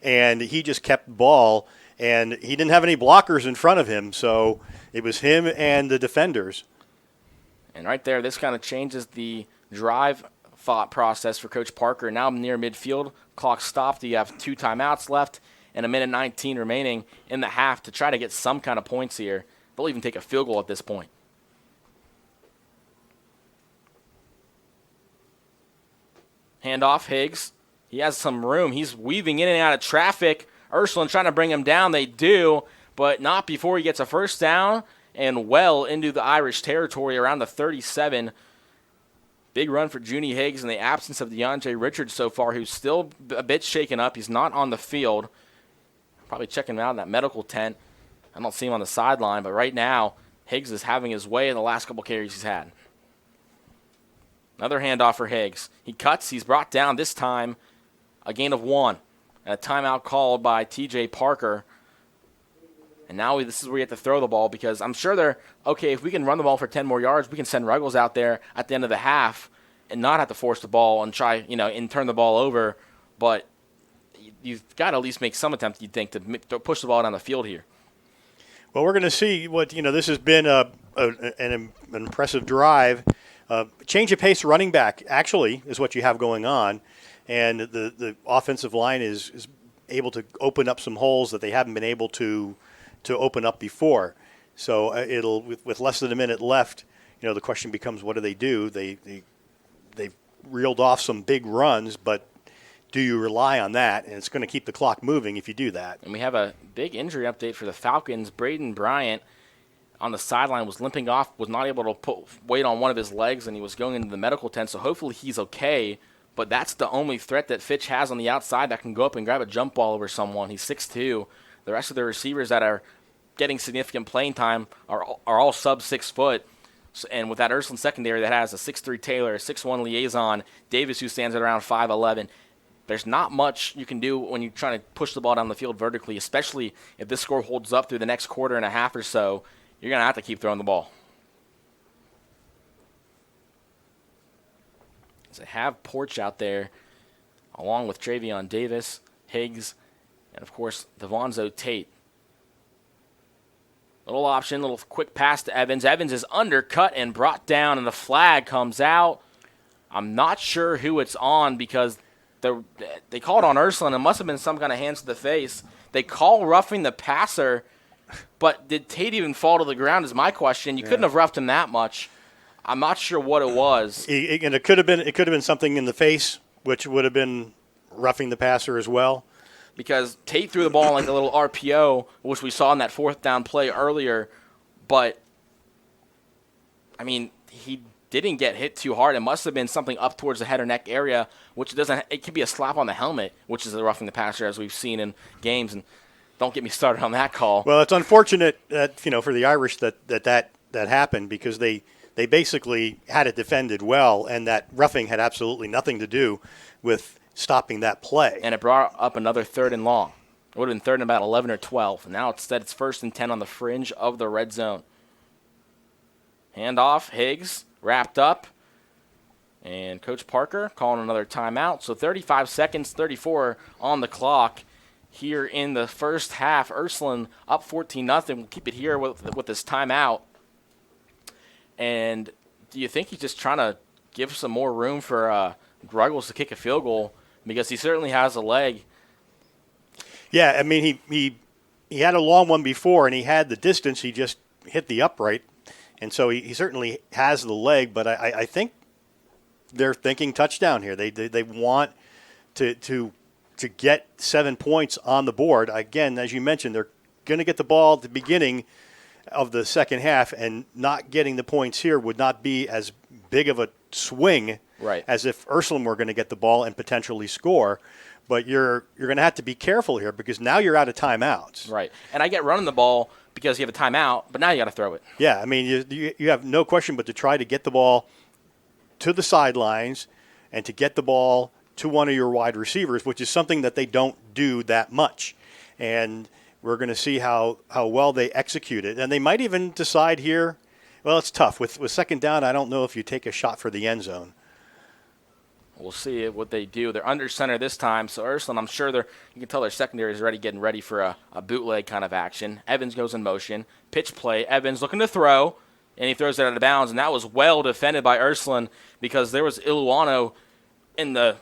and he just kept the ball, and he didn't have any blockers in front of him, so it was him and the defenders. And right there, this kind of changes the drive thought process for Coach Parker. Now near midfield, clock stopped. You have 2 timeouts left and 1:19 remaining in the half to try to get some kind of points here. They'll even take a field goal at this point. Handoff, Higgs. He has some room. He's weaving in and out of traffic. Ursuline trying to bring him down. They do, but not before he gets a first down and well into the Irish territory around the 37. Big run for Junie Higgs in the absence of DeAndre Richards so far, who's still a bit shaken up. He's not on the field. Probably checking him out in that medical tent. I don't see him on the sideline, but right now, Higgs is having his way in the last couple carries he's had. Another handoff for Higgs. He cuts. He's brought down this time a gain of 1. And a timeout called by T.J. Parker. And now this is where you have to throw the ball because I'm sure they're, okay, if we can run the ball for 10 more yards, we can send Ruggles out there at the end of the half and not have to force the ball and try, and turn the ball over. But you've got to at least make some attempt, you'd think, to push the ball down the field here. Well, we're going to see what, this has been an impressive drive. Change of pace running back, actually, is what you have going on. And the offensive line is able to open up some holes that they haven't been able to open up before. So it'll, with less than a minute left, the question becomes, what do? They've reeled off some big runs, but do you rely on that? And it's going to keep the clock moving if you do that. And we have a big injury update for the Falcons. Braden Bryant on the sideline was limping off, was not able to put weight on one of his legs, and he was going into the medical tent, so hopefully he's okay. But that's the only threat that Fitch has on the outside that can go up and grab a jump ball over someone. He's 6'2". The rest of the receivers that are getting significant playing time are all sub 6 foot. And with that Ursuline secondary that has a 6'3 Taylor, a 6'1 Liaison, Davis who stands at around 5'11", there's not much you can do when you're trying to push the ball down the field vertically, especially if this score holds up through the next quarter and a half or so. You're going to have to keep throwing the ball. So have Porch out there along with Travion Davis, Higgs, and, of course, Devonzo Tate. Little option, little quick pass to Evans. Evans is undercut and brought down, and the flag comes out. I'm not sure who it's on because they called on Ursuline. It must have been some kind of hands to the face. They call roughing the passer, but did Tate even fall to the ground is my question. You couldn't have roughed him that much. I'm not sure what it was. And it could have been something in the face, which would have been roughing the passer as well. Because Tate threw the ball like a little RPO, which we saw in that 4th down play earlier. But, I mean, he didn't get hit too hard. It must have been something up towards the head or neck area, which it could be a slap on the helmet, which is a roughing the passer, as we've seen in games. And don't get me started on that call. Well, it's unfortunate that, for the Irish that happened because they basically had it defended well, and that roughing had absolutely nothing to do with stopping that play. And it brought up another 3rd and long. It would have been 3rd and about 11 or 12. And now instead it's 1st and 10 on the fringe of the red zone. Handoff, Higgs, wrapped up. And Coach Parker calling another timeout. So 35 seconds, 34 on the clock here in the first half. Ursuline up 14-0. We'll keep it here with this timeout. And do you think he's just trying to give some more room for Ruggles to kick a field goal? Because he certainly has a leg. Yeah, I mean, he had a long one before, and he had the distance. He just hit the upright. And so he certainly has the leg, but I think they're thinking touchdown here. They want to get 7 points on the board. Again, as you mentioned, they're going to get the ball at the beginning of the second half, and not getting the points here would not be as big of a swing as if Ursuline were going to get the ball and potentially score. But you're going to have to be careful here because now you're out of timeouts. Right. And I get running the ball because you have a timeout, but now you got to throw it. Yeah, I mean, you have no question but to try to get the ball to the sidelines and to get the ball to one of your wide receivers, which is something that they don't do that much. And we're going to see how well they execute it. And they might even decide here, well, it's tough. With 2nd down, I don't know if you take a shot for the end zone. We'll see what they do. They're under center this time, so Ursuline, I'm sure you can tell their secondary is already getting ready for a bootleg kind of action. Evans goes in motion. Pitch play. Evans looking to throw, and he throws it out of bounds, and that was well defended by Ursuline because there was Iluano in the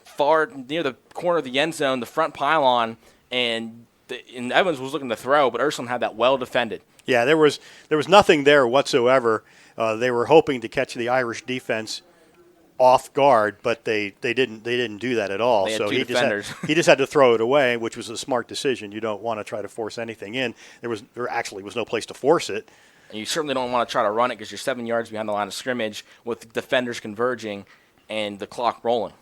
near the corner of the end zone, the front pylon, and Evans was looking to throw, but Ursuline had that well defended. Yeah, there was nothing there whatsoever. They were hoping to catch the Irish defense off guard, but they didn't do that at all. They had so two defenders. he just had to throw it away, which was a smart decision. You don't want to try to force anything in. There actually was no place to force it. And you certainly don't want to try to run it because you're 7 yards behind the line of scrimmage with defenders converging and the clock rolling.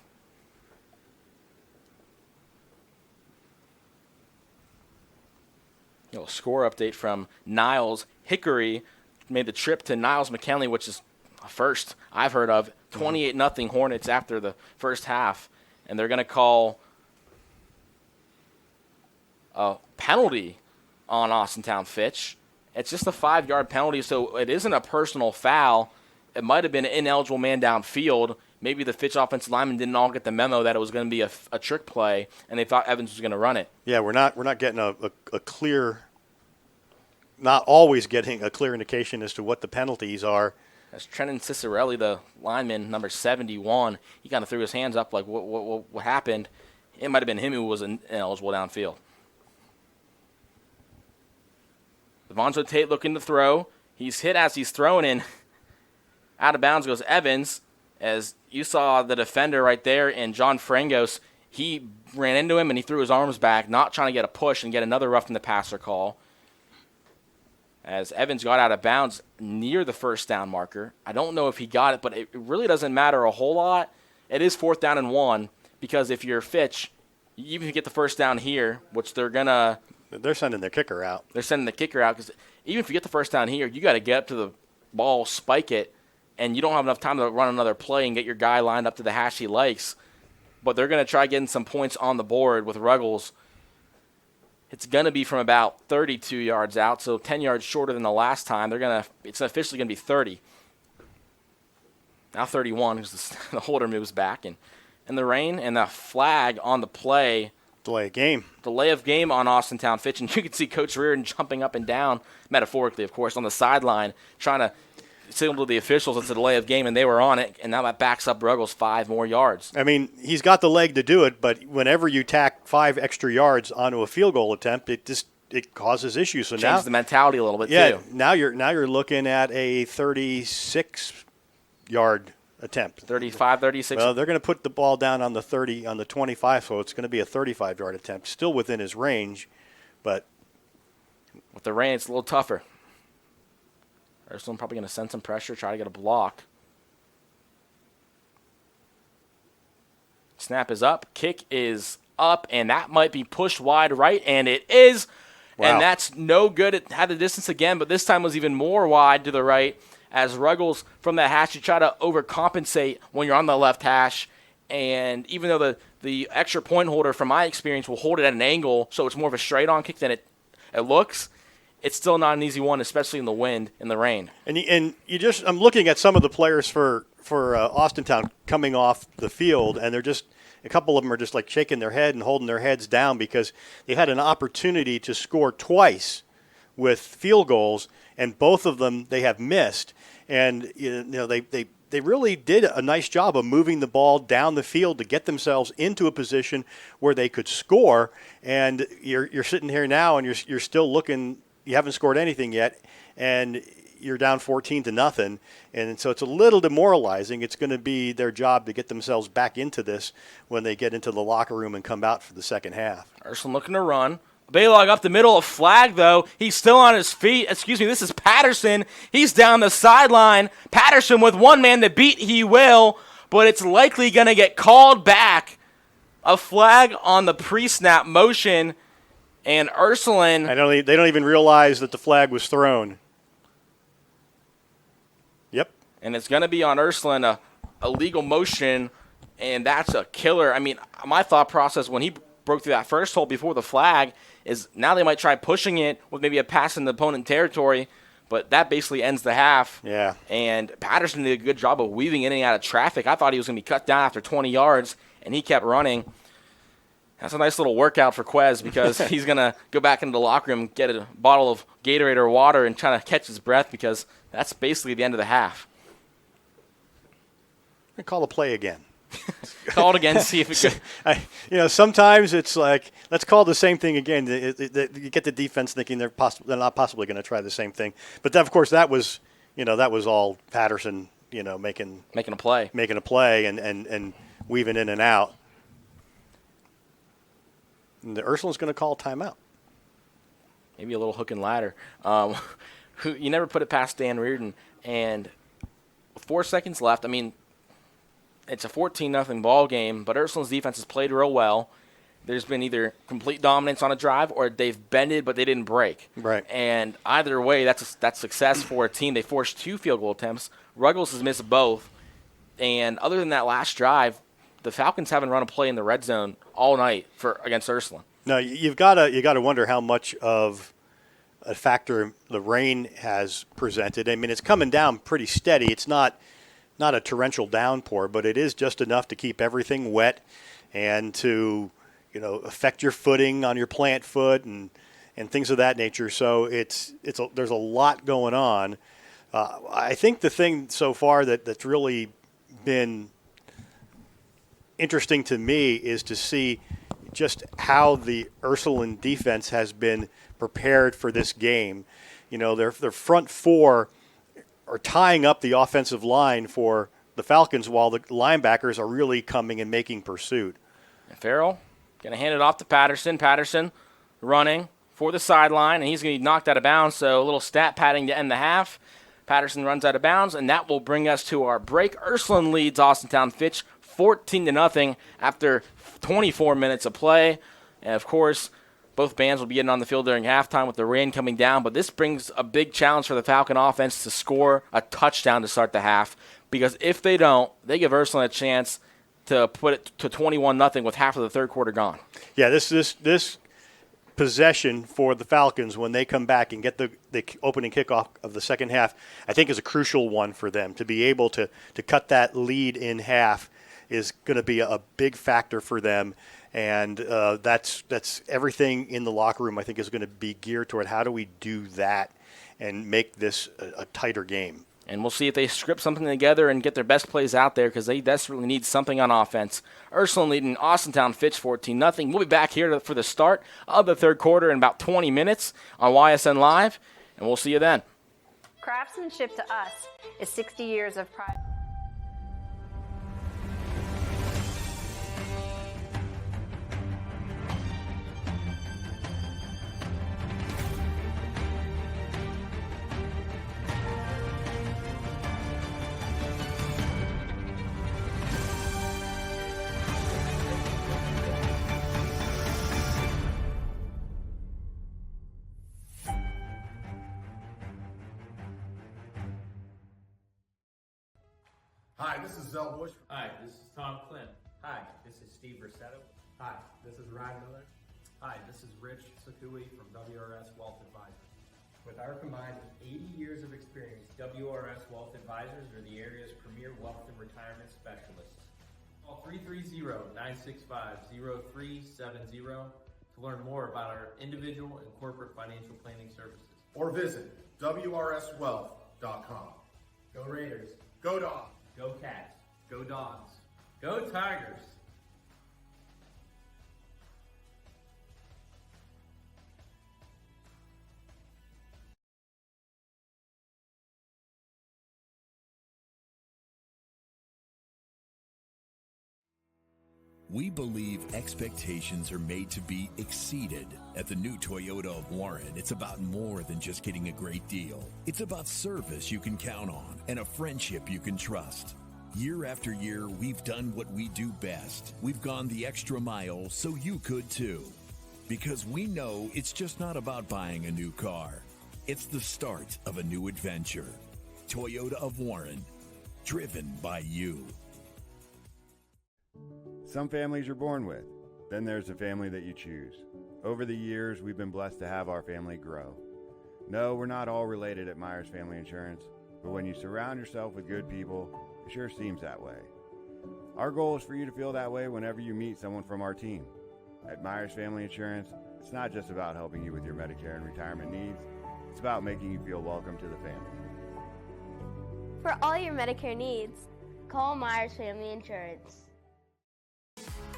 Score update from Niles Hickory. Made the trip to Niles McKinley, which is a first I've heard of 28-0 Hornets after the first half, and they're going to call a penalty on Austintown Fitch. It's just a 5-yard penalty, so it isn't a personal foul. It might have been an ineligible man downfield. Maybe the Fitch offensive linemen didn't all get the memo that it was going to be a trick play, and they thought Evans was going to run it. Yeah, we're not getting a clear, not always getting a clear indication as to what the penalties are. That's Trenton Cicerelli, the lineman, number 71. He kind of threw his hands up like, what happened? It might have been him who was ineligible downfield. Devonzo Tate looking to throw. He's hit as he's throwing in. Out of bounds goes Evans. As you saw the defender right there, and John Frangos, he ran into him and he threw his arms back, not trying to get a push and get another roughing the passer call. As Evans got out of bounds near the first down marker. I don't know if he got it, but it really doesn't matter a whole lot. It is 4th down and 1, because if you're Fitch, even if you get the first down here, which they're sending their kicker out. They're sending the kicker out, because even if you get the first down here, you got to get up to the ball, spike it, and you don't have enough time to run another play and get your guy lined up to the hash he likes. But they're going to try getting some points on the board with Ruggles. It's going to be from about 32 yards out, so 10 yards shorter than the last time. It's officially going to be 30. Now 31, because the holder moves back. And the rain and the flag on the play. Delay of game. Delay of game on Austintown Fitch. And you can see Coach Reardon jumping up and down, metaphorically, of course, on the sideline, trying to signal to the officials it's a delay of game, and they were on it, and now that backs up Ruggles 5 more yards. I mean, he's got the leg to do it, but whenever you tack 5 extra yards onto a field goal attempt, it causes issues. So changes the mentality a little bit too. Yeah, now you're looking at a 36-yard attempt. 35, 36. Well, they're going to put the ball down on the 25, so it's going to be a 35-yard attempt, still within his range, but with the rain, it's a little tougher. Ursuline probably going to send some pressure, try to get a block. Snap is up. Kick is up, and that might be pushed wide right, and it is. Wow. And that's no good. It had the distance again, but this time was even more wide to the right as Ruggles from that hash, you try to overcompensate when you're on the left hash. And even though the extra point holder, from my experience, will hold it at an angle, so it's more of a straight-on kick than it looks, it's still not an easy one, especially in the wind and the rain. And I'm looking at some of the players for Austintown coming off the field, and they're just a couple of them are just like shaking their head and holding their heads down because they had an opportunity to score twice with field goals, and both of them they have missed. And they really did a nice job of moving the ball down the field to get themselves into a position where they could score. And you're sitting here now, and you're still looking. You haven't scored anything yet, and you're down 14-0, and so it's a little demoralizing. It's going to be their job to get themselves back into this when they get into the locker room and come out for the second half. Ursuline looking to run. Baylog up the middle of flag, though. He's still on his feet. Excuse me, this is Patterson. He's down the sideline. Patterson with one man to beat, he will, but it's likely going to get called back. A flag on the pre-snap motion. And Ursuline, they don't even realize that the flag was thrown. Yep. And it's going to be on Ursuline, a legal motion, and that's a killer. I mean, my thought process when he broke through that first hole before the flag is now they might try pushing it with maybe a pass in the opponent territory, but that basically ends the half. Yeah. And Patterson did a good job of weaving in and out of traffic. I thought he was going to be cut down after 20 yards, and he kept running. That's a nice little workout for Quez because he's going to go back into the locker room, get a bottle of Gatorade or water, and try to catch his breath because that's basically the end of the half. Call the play again. Call it again, see if it could. Sometimes it's like, let's call the same thing again. You get the defense thinking they're not possibly going to try the same thing. But, of course, that was all Patterson, making a play. Making a play and weaving in and out. And the Ursuline's going to call a timeout. Maybe a little hook and ladder. You never put it past Dan Reardon. And with 4 seconds left, I mean, it's a 14-0 ball game, but Ursuline's defense has played real well. There's been either complete dominance on a drive or they've bended, but they didn't break. Right. And either way, that's success for a team. They forced 2 field goal attempts. Ruggles has missed both. And other than that last drive, the Falcons haven't run a play in the red zone all night against Ursuline. No, you gotta wonder how much of a factor the rain has presented. I mean, it's coming down pretty steady. It's not a torrential downpour, but it is just enough to keep everything wet and to, affect your footing on your plant foot and things of that nature. So there's a lot going on. I think the thing so far that's really been interesting to me is to see just how the Ursuline defense has been prepared for this game. Their front four are tying up the offensive line for the Falcons while the linebackers are really coming and making pursuit. And Farrell going to hand it off to Patterson. Patterson running for the sideline, and he's going to be knocked out of bounds, so a little stat padding to end the half. Patterson runs out of bounds, and that will bring us to our break. Ursuline leads Austintown Fitch 14-0 after 24 minutes of play. And, of course, both bands will be getting on the field during halftime with the rain coming down, but this brings a big challenge for the Falcon offense to score a touchdown to start the half, because if they don't, they give Ursuline a chance to put it to 21-0 with half of the third quarter gone. Yeah, this possession for the Falcons when they come back and get the opening kickoff of the second half, I think is a crucial one for them. To be able to cut that lead in half is going to be a big factor for them. And that's everything in the locker room, I think, is going to be geared toward how do we do that and make this a tighter game. And we'll see if they script something together and get their best plays out there, because they desperately need something on offense. Ursuline leading Austintown Fitch 14-0. We'll be back here for the start of the third quarter in about 20 minutes on YSN Live, and we'll see you then. Craftsmanship to us is 60 years of pride. Hi, this is Zell Bush. Hi, this is Tom Clint. Hi, this is Steve Rossetto. Hi, this is Ryan Miller. Hi, this is Rich Sakui from WRS Wealth Advisors. With our combined 80 years of experience, WRS Wealth Advisors are the area's premier wealth and retirement specialists. Call 330-965-0370 to learn more about our individual and corporate financial planning services. Or visit WRSwealth.com. Go Raiders. Go Dogs. Go Cats. Go Dogs. Go Tigers. We believe expectations are made to be exceeded. At the new Toyota of Warren, it's about more than just getting a great deal. It's about service you can count on and a friendship you can trust. Year after year, we've done what we do best. We've gone the extra mile so you could too. Because we know it's just not about buying a new car. It's the start of a new adventure. Toyota of Warren, driven by you. Some families you're born with. Then there's the family that you choose. Over the years, we've been blessed to have our family grow. No, we're not all related at Myers Family Insurance, but when you surround yourself with good people, it sure seems that way. Our goal is for you to feel that way whenever you meet someone from our team. At Myers Family Insurance, it's not just about helping you with your Medicare and retirement needs, it's about making you feel welcome to the family. For all your Medicare needs, call Myers Family Insurance.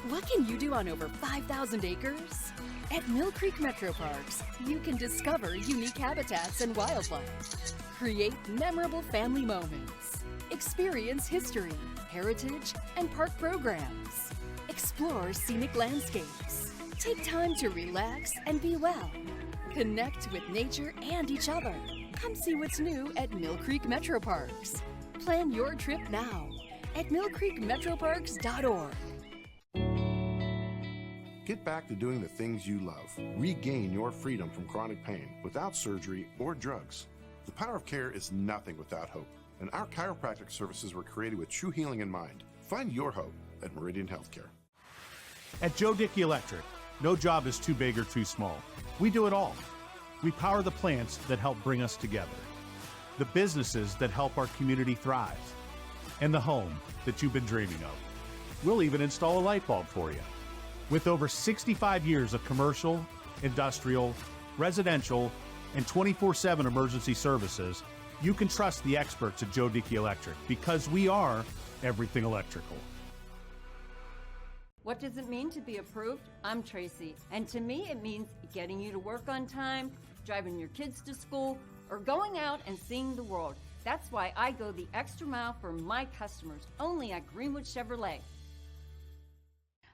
What can you do on over 5,000 acres? At Mill Creek Metro Parks, you can discover unique habitats and wildlife, create memorable family moments, experience history, heritage, and park programs, explore scenic landscapes, take time to relax and be well, connect with nature and each other. Come see what's new at Mill Creek Metro Parks. Plan your trip now at millcreekmetroparks.org. Get back to doing the things you love. Regain your freedom from chronic pain without surgery or drugs. The power of care is nothing without hope. And and our chiropractic services were created with true healing in mind. Find your hope at Meridian Healthcare. At Joe Dickey Electric, no job is too big or too small. We do it all. We power the plants that help bring us together, the businesses that help our community thrive, and the home that you've been dreaming of. We'll even install a light bulb for you. With over 65 years of commercial, industrial, residential, and 24/7 emergency services, you can trust the experts at Joe Dickey Electric because we are everything electrical. What does it mean to be approved? I'm Tracy, and to me it means getting you to work on time, driving your kids to school, or going out and seeing the world. That's why I go the extra mile for my customers, only at Greenwood Chevrolet.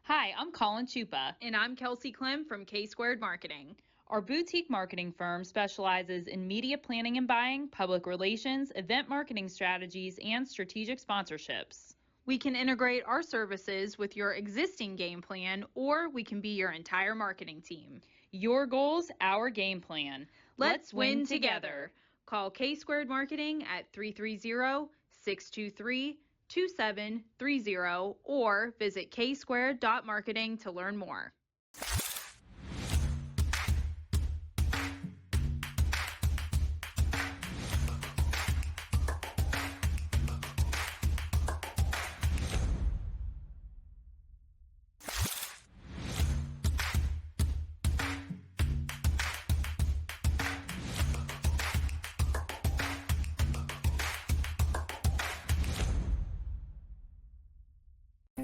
Hi, I'm Colin Chupa. And I'm Kelsey Clem from K-Squared Marketing. Our boutique marketing firm specializes in media planning and buying, public relations, event marketing strategies, and strategic sponsorships. We can integrate our services with your existing game plan, or we can be your entire marketing team. Your goals, our game plan. Let's win together. Call K-Squared Marketing at 330-623-2730 or visit ksquared.marketing to learn more.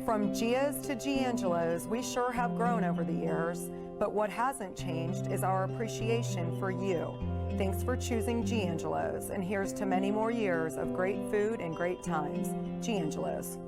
From Gia's to Giangelo's, we sure have grown over the years, but what hasn't changed is our appreciation for you. Thanks for choosing Giangelo's, and here's to many more years of great food and great times. Giangelo's.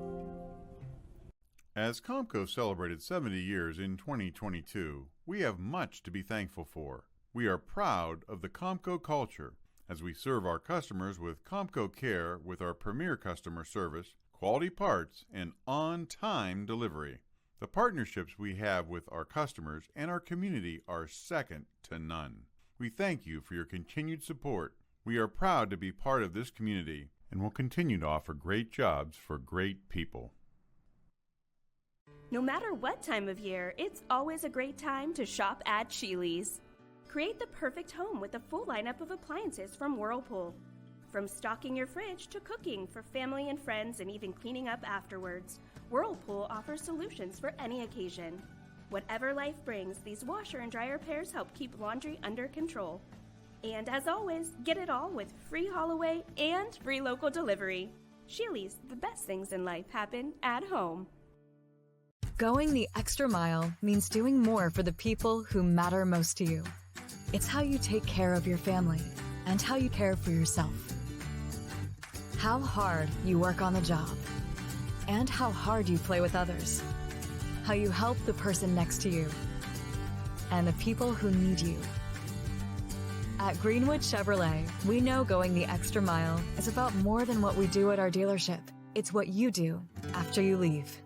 As Comco celebrated 70 years in 2022, we have much to be thankful for. We are proud of the Comco culture as we serve our customers with Comco Care with our premier customer service, quality parts, and on-time delivery. The partnerships we have with our customers and our community are second to none. We thank you for your continued support. We are proud to be part of this community and will continue to offer great jobs for great people. No matter what time of year, it's always a great time to shop at Sheely's. Create the perfect home with a full lineup of appliances from Whirlpool. From stocking your fridge to cooking for family and friends and even cleaning up afterwards, Whirlpool offers solutions for any occasion. Whatever life brings, these washer and dryer pairs help keep laundry under control. And as always, get it all with free haul away and free local delivery. Sheely's, the best things in life happen at home. Going the extra mile means doing more for the people who matter most to you. It's how you take care of your family and how you care for yourself. How hard you work on the job, and how hard you play with others. How you help the person next to you, and the people who need you. At Greenwood Chevrolet, we know going the extra mile is about more than what we do at our dealership. It's what you do after you leave.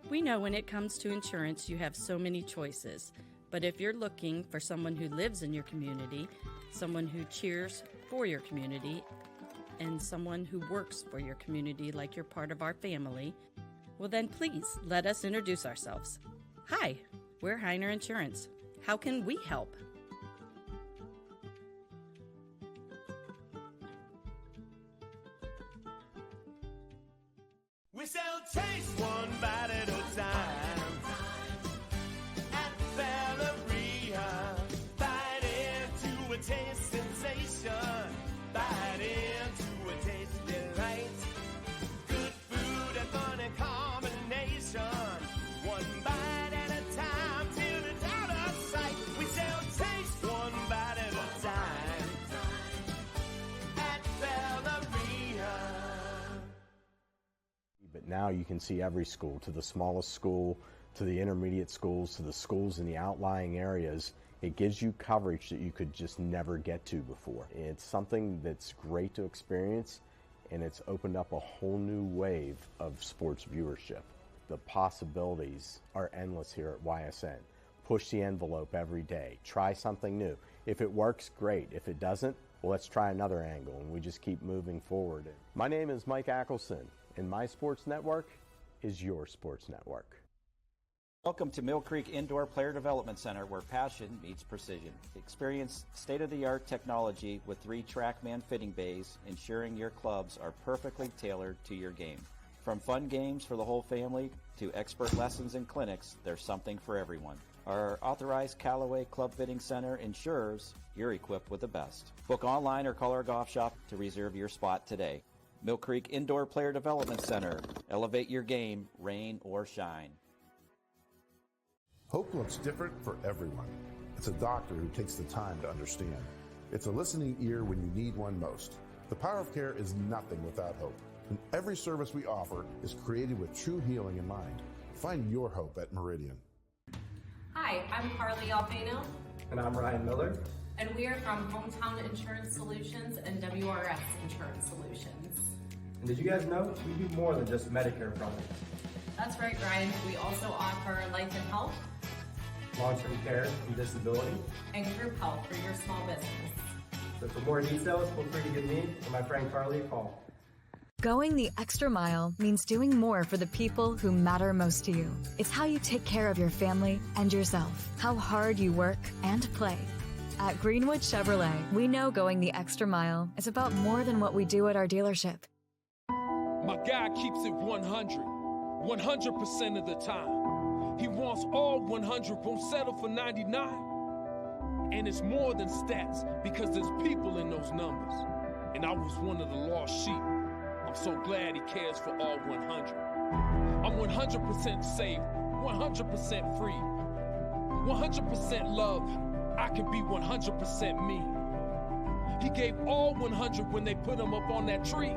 We know when it comes to insurance, you have so many choices. But if you're looking for someone who lives in your community, someone who cheers for your community, and someone who works for your community like you're part of our family, well then please let us introduce ourselves. Hi, we're Heiner Insurance. How can we help? We sell taste one bite at a time. At Valeria, bite into a taste sensation. Bite into a taste delight. Good food and fun and combination. One bite at a time till it's out of sight. We sell taste one bite at a time. At Valeria. But now you can see every school, to the smallest school, to the intermediate schools, to the schools in the outlying areas. It gives you coverage that you could just never get to before. It's something that's great to experience, and it's opened up a whole new wave of sports viewership. The possibilities are endless here at YSN. Push the envelope every day. Try something new. If it works, great. If it doesn't, Well, let's try another angle, and we just keep moving forward. My name is Mike Ackelson, and my sports network is your sports network. Welcome to Mill Creek Indoor Player Development Center, where passion meets precision. Experience state-of-the-art technology with 3 TrackMan fitting bays, ensuring your clubs are perfectly tailored to your game. From fun games for the whole family to expert lessons and clinics, there's something for everyone. Our authorized Callaway Club Fitting Center ensures you're equipped with the best. Book online or call our golf shop to reserve your spot today. Mill Creek Indoor Player Development Center. Elevate your game, rain or shine. Hope looks different for everyone. It's a doctor who takes the time to understand. It's a listening ear when you need one most. The power of care is nothing without hope. And every service we offer is created with true healing in mind. Find your hope at Meridian. Hi, I'm Carly Alfano. And I'm Ryan Miller. And we are from Hometown Insurance Solutions and WRS Insurance Solutions. And did you guys know we do more than just Medicare products? That's right, Ryan. We also offer life and health, long-term care and disability, and group health for your small business. So for more details, feel free to give me and my friend Carly a call. Going the extra mile means doing more for the people who matter most to you. It's how you take care of your family and yourself, how hard you work and play. At Greenwood Chevrolet, we know going the extra mile is about more than what we do at our dealership. My guy keeps it 100% of the time. He wants all 100, won't settle for 99. And it's more than stats, because there's people in those numbers. And I was one of the lost sheep. I'm so glad he cares for all 100. I'm 100% safe, 100% free, 100% love. I can be 100% me. He gave all 100 when they put him up on that tree.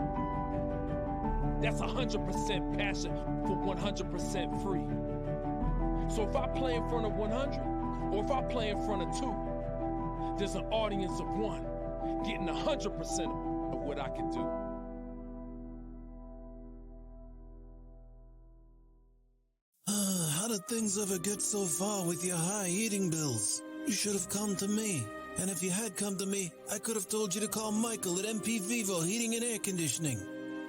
That's 100% passion for 100% free. So if I play in front of 100, or if I play in front of 2, there's an audience of 1 getting 100% of what I can do. How did things ever get so far with your high heating bills? You should have come to me. And if you had come to me, I could have told you to call Michael at MP Vivo Heating and Air Conditioning.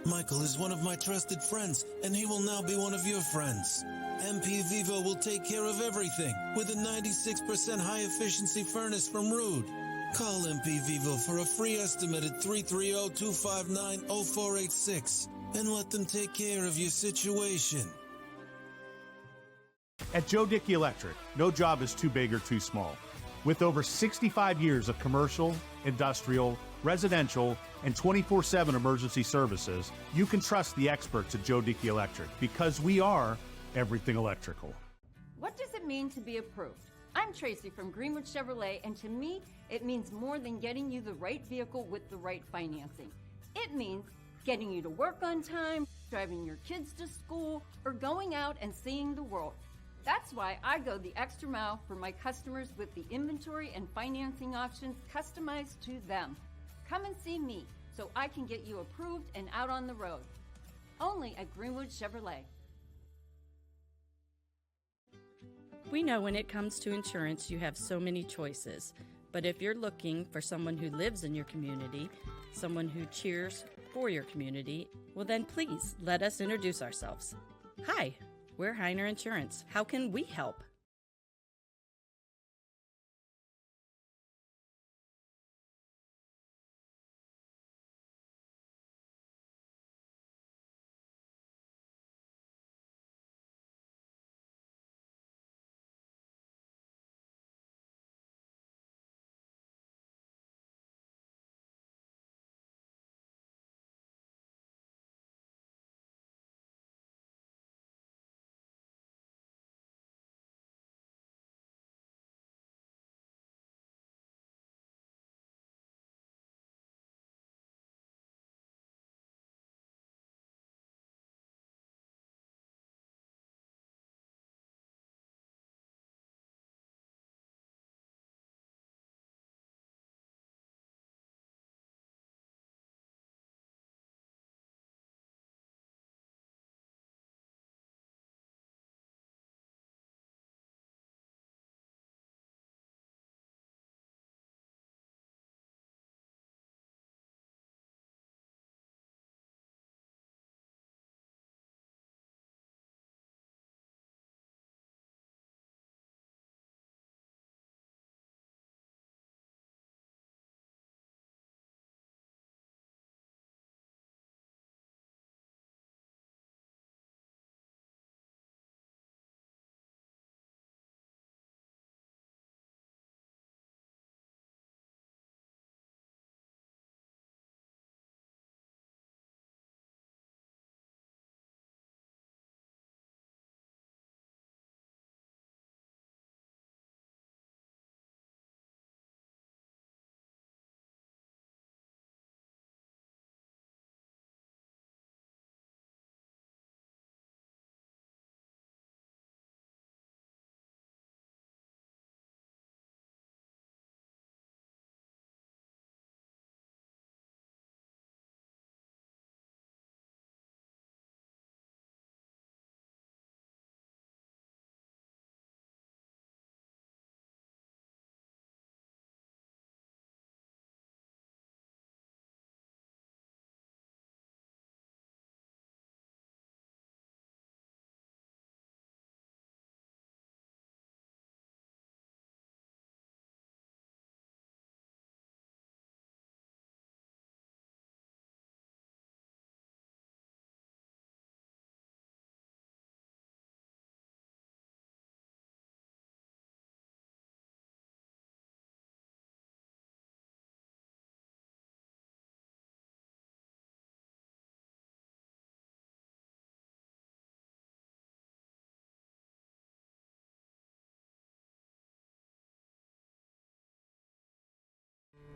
Michael is one of my trusted friends, and he will now be one of your friends. MP Vivo will take care of everything with a 96% high-efficiency furnace from Rude. Call MP Vivo for a free estimate at 330-259-0486 and let them take care of your situation. At Joe Dickey Electric, no job is too big or too small. With over 65 years of commercial, industrial, residential, and 24/7 emergency services, you can trust the experts at Joe Dickey Electric, because we are everything electrical. What does it mean to be approved? I'm Tracy from Greenwood Chevrolet, and to me, it means more than getting you the right vehicle with the right financing. It means getting you to work on time, driving your kids to school, or going out and seeing the world. That's why I go the extra mile for my customers with the inventory and financing options customized to them. Come and see me so I can get you approved and out on the road. Only at Greenwood Chevrolet. We know when it comes to insurance, you have so many choices. But if you're looking for someone who lives in your community, someone who cheers for your community, well then please let us introduce ourselves. Hi, we're Heiner Insurance. How can we help?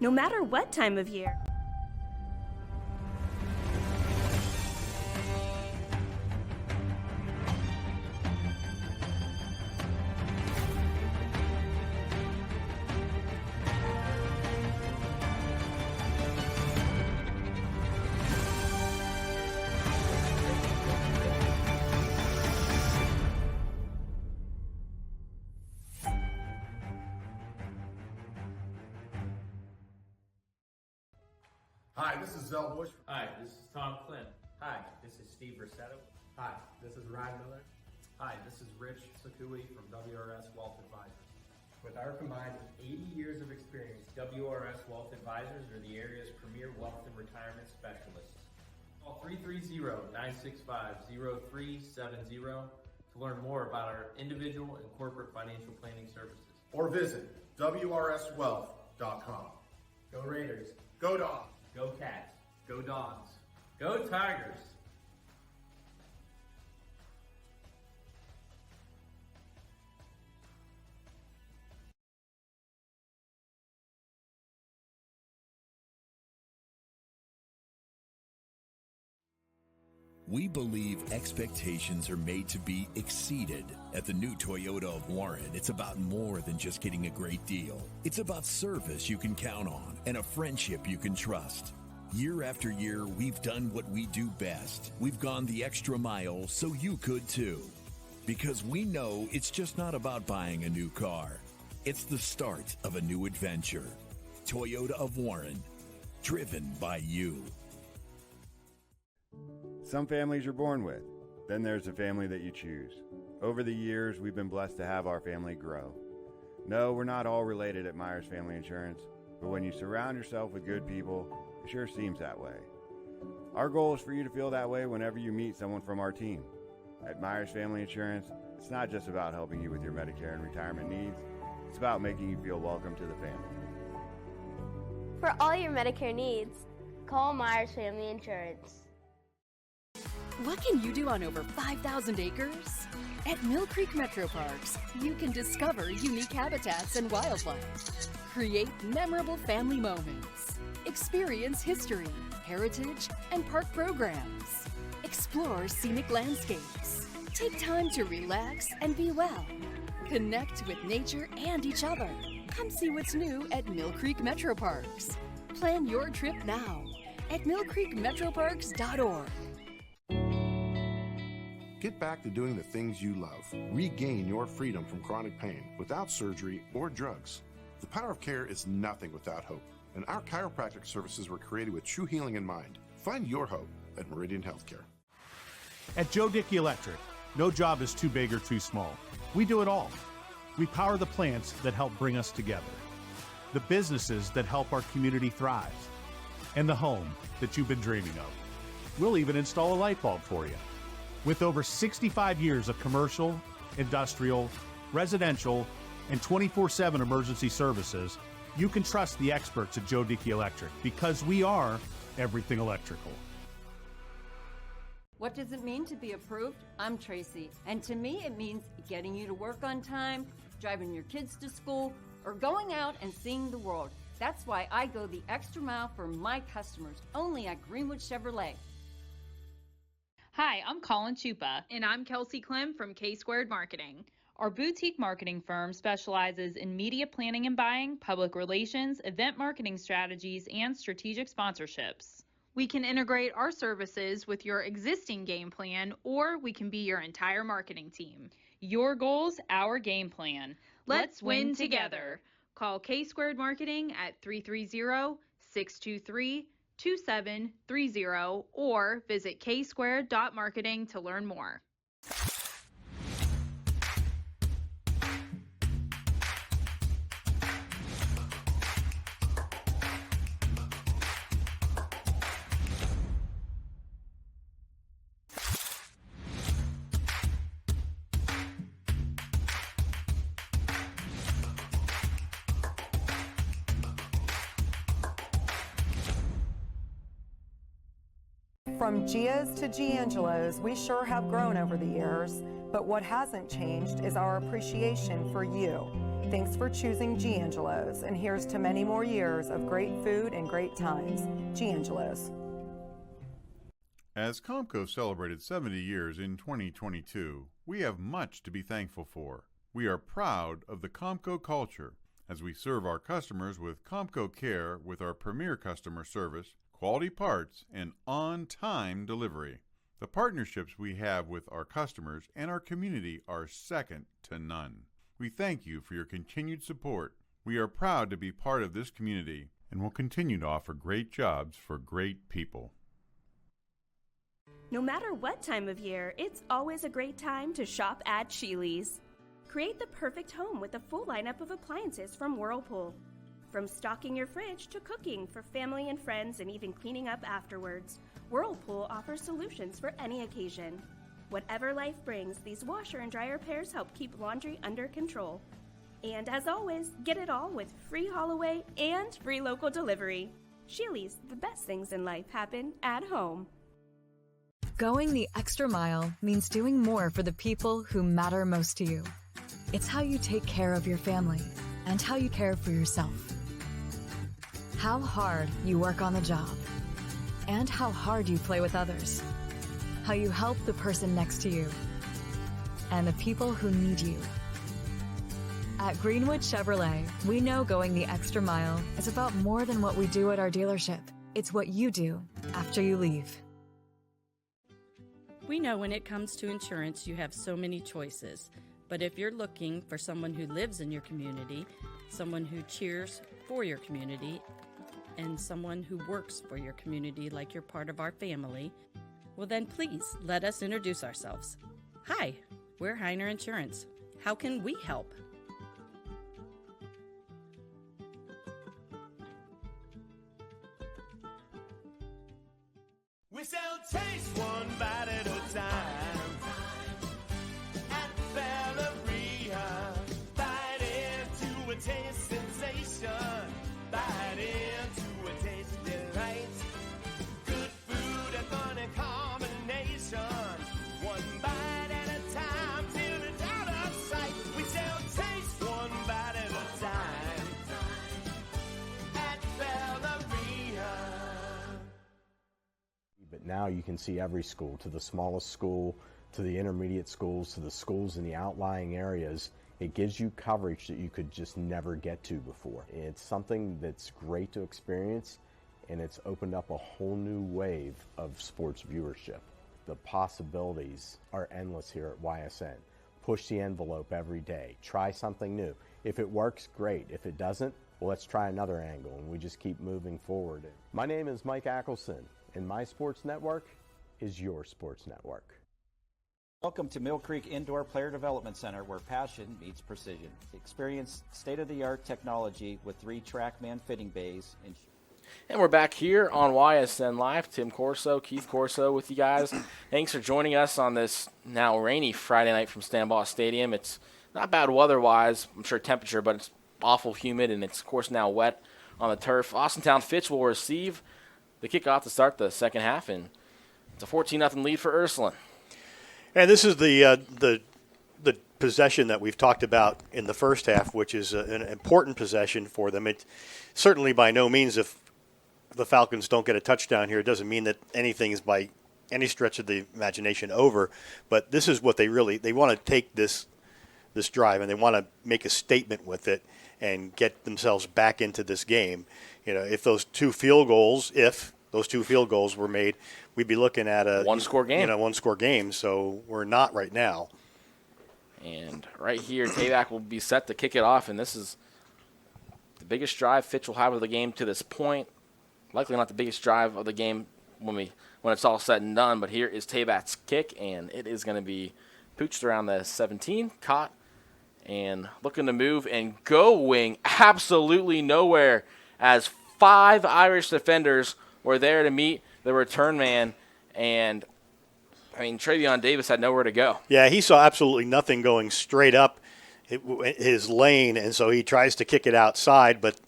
no matter what time of year. Hi, this is Zell Bush. Hi, this is Tom Clint. Hi, this is Steve Rossetto. Hi, this is Ryan Miller. Hi, this is Rich Sakui from WRS Wealth Advisors. With our combined 80 years of experience, WRS Wealth Advisors are the area's premier wealth and retirement specialists. Call 330-965-0370 to learn more about our individual and corporate financial planning services. Or visit WRSwealth.com. Go Raiders. Go Dogs. Go Cats. Go Dogs. Go Tigers. We believe expectations are made to be exceeded. At the new Toyota of Warren, it's about more than just getting a great deal. It's about service you can count on and a friendship you can trust. Year after year, we've done what we do best. We've gone the extra mile so you could too. Because we know it's just not about buying a new car. It's the start of a new adventure. Toyota of Warren, driven by you. Some families you're born with. Then there's the family that you choose. Over the years, we've been blessed to have our family grow. No, we're not all related at Myers Family Insurance, but when you surround yourself with good people, it sure seems that way. Our goal is for you to feel that way whenever you meet someone from our team. At Myers Family Insurance, it's not just about helping you with your Medicare and retirement needs, it's about making you feel welcome to the family. For all your Medicare needs, call Myers Family Insurance. What can you do on over 5,000 acres? At Mill Creek Metro Parks, you can discover unique habitats and wildlife, create memorable family moments, experience history, heritage, and park programs, explore scenic landscapes, take time to relax and be well, connect with nature and each other. Come see what's new at Mill Creek Metro Parks. Plan your trip now at millcreekmetroparks.org. Get back to doing the things you love. Regain your freedom from chronic pain without surgery or drugs. The power of care is nothing without hope, and our chiropractic services were created with true healing in mind. Find your hope at Meridian Healthcare. At Joe Dickey Electric, no job is too big or too small. We do it all. We power the plants that help bring us together, the businesses that help our community thrive, and the home that you've been dreaming of. We'll even install a light bulb for you. With over 65 years of commercial, industrial, residential, and 24/7 emergency services, you can trust the experts at Joe Dickey Electric because we are everything electrical. What does it mean to be approved? I'm Tracy, and to me it means getting you to work on time, driving your kids to school, or going out and seeing the world. That's why I go the extra mile for my customers, only at Greenwood Chevrolet. Hi, I'm Colin Chupa. And I'm Kelsey Clem from K-Squared Marketing. Our boutique marketing firm specializes in media planning and buying, public relations, event marketing strategies, and strategic sponsorships. We can integrate our services with your existing game plan, or we can be your entire marketing team. Your goals, our game plan. Let's win together. Call K-Squared Marketing at 330-623-2730 or visit ksquared.marketing to learn more. From Gia's to Giangelo's, we sure have grown over the years, but what hasn't changed is our appreciation for you. Thanks for choosing Giangelo's, and here's to many more years of great food and great times. Giangelo's. As Comco celebrated 70 years in 2022, we have much to be thankful for. We are proud of the Comco culture as we serve our customers with Comco Care with our premier customer service, quality parts, and on-time delivery. The partnerships we have with our customers and our community are second to none. We thank you for your continued support. We are proud to be part of this community and will continue to offer great jobs for great people. No matter what time of year, it's always a great time to shop at Sheely's. Create the perfect home with a full lineup of appliances from Whirlpool. From stocking your fridge to cooking for family and friends and even cleaning up afterwards, Whirlpool offers solutions for any occasion. Whatever life brings, these washer and dryer pairs help keep laundry under control. And as always, get it all with free haul away and free local delivery. Sheely's, the best things in life happen at home. Going the extra mile means doing more for the people who matter most to you. It's how you take care of your family and how you care for yourself. How hard you work on the job and how hard you play with others. How you help the person next to you and the people who need you. At Greenwood Chevrolet, we know going the extra mile is about more than what we do at our dealership. It's what you do after you leave. We know when it comes to insurance, you have so many choices. But if you're looking for someone who lives in your community, someone who cheers for your community, and someone who works for your community like you're part of our family, well then please let us introduce ourselves. Hi, we're Heiner Insurance. How can we help? We sell taste one bite at a time. At Valeria, bite into a taste sensation. Bite into a taste delight. Good food, a funny combination. One bite at a time till it's out of sight. We sell taste one bite at a time. At Valeria. But now you can see every school, to the smallest school, to the intermediate schools, to the schools in the outlying areas. It gives you coverage that you could just never get to before. It's something that's great to experience, and it's opened up a whole new wave of sports viewership. The possibilities are endless here at YSN. Push the envelope every day. Try something new. If it works, great. If it doesn't, well, let's try another angle, and we just keep moving forward. My name is Mike Ackelson, and my sports network is your sports network. Welcome to Mill Creek Indoor Player Development Center, where passion meets precision. Experience state-of-the-art technology with 3 TrackMan fitting bays. And we're back here on YSN Live. Tim Corso, Keith Corso with you guys. Thanks for joining us on this now rainy Friday night from Stambaugh Stadium. It's not bad weather-wise, I'm sure temperature, but it's awful humid, and it's, of course, now wet on the turf. Austintown Fitch will receive the kickoff to start the second half, and it's a 14-0 lead for Ursuline. And this is the possession that we've talked about in the first half, which is an important possession for them. It certainly by no means, if the Falcons don't get a touchdown here, it doesn't mean that anything is by any stretch of the imagination over. But this is what they want to take this drive, and they want to make a statement with it and get themselves back into this game. You know, if those two field goals were made, we'd be looking at a one-score game. So we're not right now. And right here, Tayback will be set to kick it off, and this is the biggest drive Fitch will have of the game to this point. Likely not the biggest drive of the game when it's all said and done, but here is Tayback's kick, and it is going to be pooched around the 17, caught, and looking to move and going absolutely nowhere as 5 Irish defenders were there to meet the return man, and Travion Davis had nowhere to go. Yeah, he saw absolutely nothing going straight up his lane, and so he tries to kick it outside, but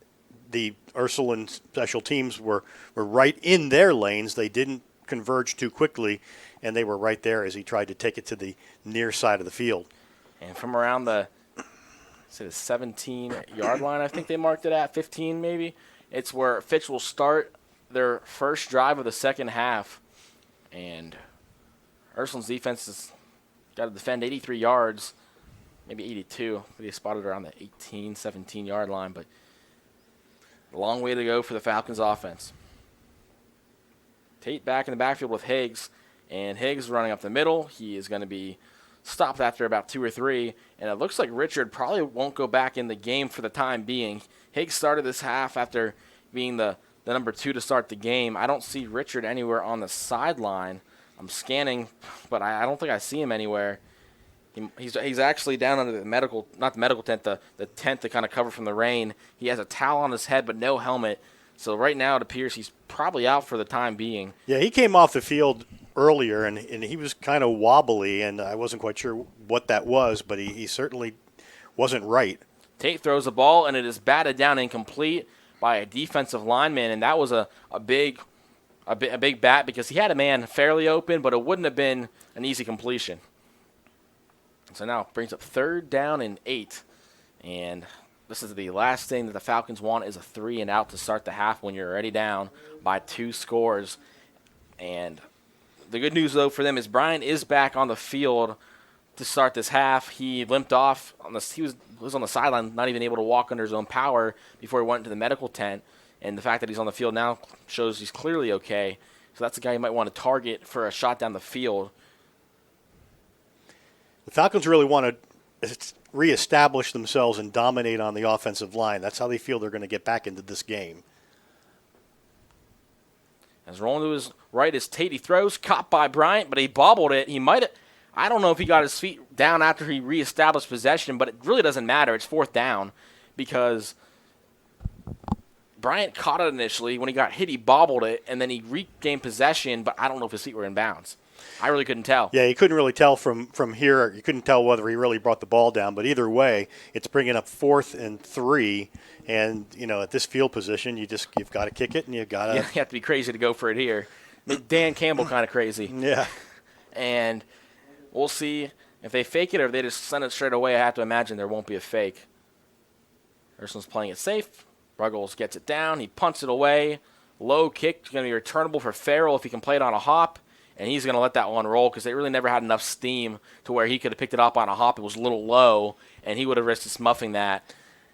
the Ursuline special teams were right in their lanes. They didn't converge too quickly, and they were right there as he tried to take it to the near side of the field. And from around the the 17-yard line, I think they marked it at, 15 maybe. It's where Fitch will start their first drive of the second half. And Ursuline's defense has got to defend 83 yards, maybe 82. They spotted around the 18, 17-yard line, but a long way to go for the Falcons offense. Tate back in the backfield with Higgs, and Higgs running up the middle. He is going to be stopped after about 2 or 3, and it looks like Richard probably won't go back in the game for the time being. Higgs started this half after being the number 2 to start the game. I don't see Richard anywhere on the sideline. I'm scanning, but I don't think I see him anywhere. He's actually down under the medical, not the medical tent, the tent to kind of cover from the rain. He has a towel on his head but no helmet. So right now it appears he's probably out for the time being. Yeah, he came off the field earlier, and he was kind of wobbly, and I wasn't quite sure what that was, but he certainly wasn't right. Tate throws the ball, and it is batted down incomplete by a defensive lineman, and that was a big bat because he had a man fairly open, but it wouldn't have been an easy completion. So now it brings up 3rd down and 8, and this is the last thing that the Falcons want is a 3 and out to start the half when you're already down by 2 scores. And the good news, though, for them is Brian is back on the field to start this half. He limped off. He was on the sideline, not even able to walk under his own power before he went into the medical tent. And the fact that he's on the field now shows he's clearly okay. So that's a guy you might want to target for a shot down the field. The Falcons really want to reestablish themselves and dominate on the offensive line. That's how they feel they're going to get back into this game. As rolling to his right is Tate. He throws, caught by Bryant, but he bobbled it. He might have, I don't know if he got his feet down after he reestablished possession, but it really doesn't matter. It's 4th down because Bryant caught it initially. When he got hit, he bobbled it, and then he regained possession, but I don't know if his feet were in bounds. I really couldn't tell. Yeah, you couldn't really tell from here. You couldn't tell whether he really brought the ball down. But either way, it's bringing up 4th and 3. And, at this field position, you've got to kick it, and you've got to. Yeah, you have to be crazy to go for it here. Dan Campbell kind of crazy. Yeah. And we'll see if they fake it or if they just send it straight away. I have to imagine there won't be a fake. Ursula's playing it safe. Ruggles gets it down. He punts it away. Low kick. Going to be returnable for Farrell if he can play it on a hop. And he's going to let that one roll because they really never had enough steam to where he could have picked it up on a hop. It was a little low, and he would have risked muffing that.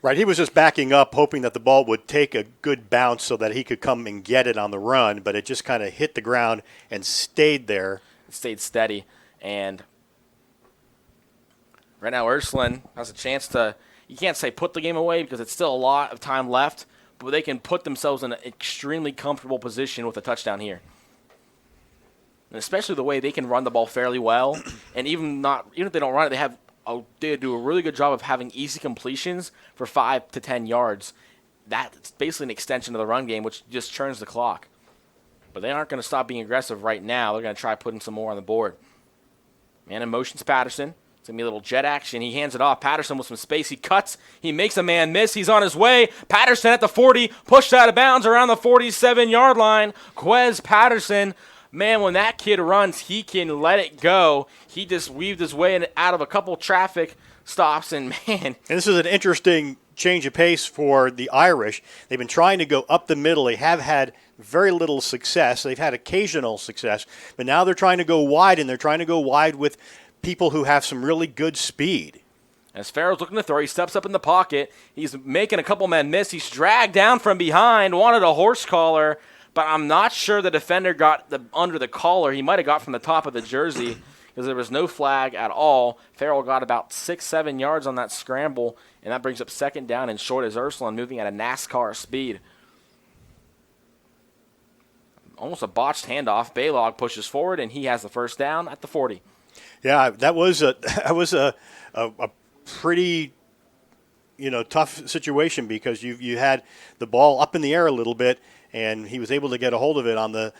Right, he was just backing up, hoping that the ball would take a good bounce so that he could come and get it on the run, but it just kind of hit the ground and stayed there. It stayed steady. And right now Ursuline has a chance to, you can't say put the game away because it's still a lot of time left, but they can put themselves in an extremely comfortable position with a touchdown here. And especially the way they can run the ball fairly well, and even if they don't run it, they do a really good job of having easy completions for 5 to 10 yards. That's basically an extension of the run game, which just churns the clock. But they aren't going to stop being aggressive right now. They're going to try putting some more on the board. Man in motion's Patterson. It's going to be a little jet action. He hands it off. Patterson with some space. He cuts. He makes a man miss. He's on his way. Patterson at the 40, pushed out of bounds around the 47-yard line. Quez Patterson. Man, when that kid runs, he can let it go. He just weaved his way out of a couple traffic stops, and man. And this is an interesting change of pace for the Irish. They've been trying to go up the middle. They have had very little success. They've had occasional success, but now they're trying to go wide, and they're trying to go wide with people who have some really good speed. As Farrell's looking to throw, he steps up in the pocket. He's making a couple men miss. He's dragged down from behind, wanted a horse collar, but I'm not sure the defender got under the collar. He might have got from the top of the jersey because there was no flag at all. Farrell got about 6-7 yards on that scramble, and that brings up 2nd down and short as Ursuline moving at a NASCAR speed. Almost a botched handoff. Baylog pushes forward, and he has the 1st down at the 40. Yeah, that was a pretty tough situation because you had the ball up in the air a little bit, and he was able to get a hold of it on the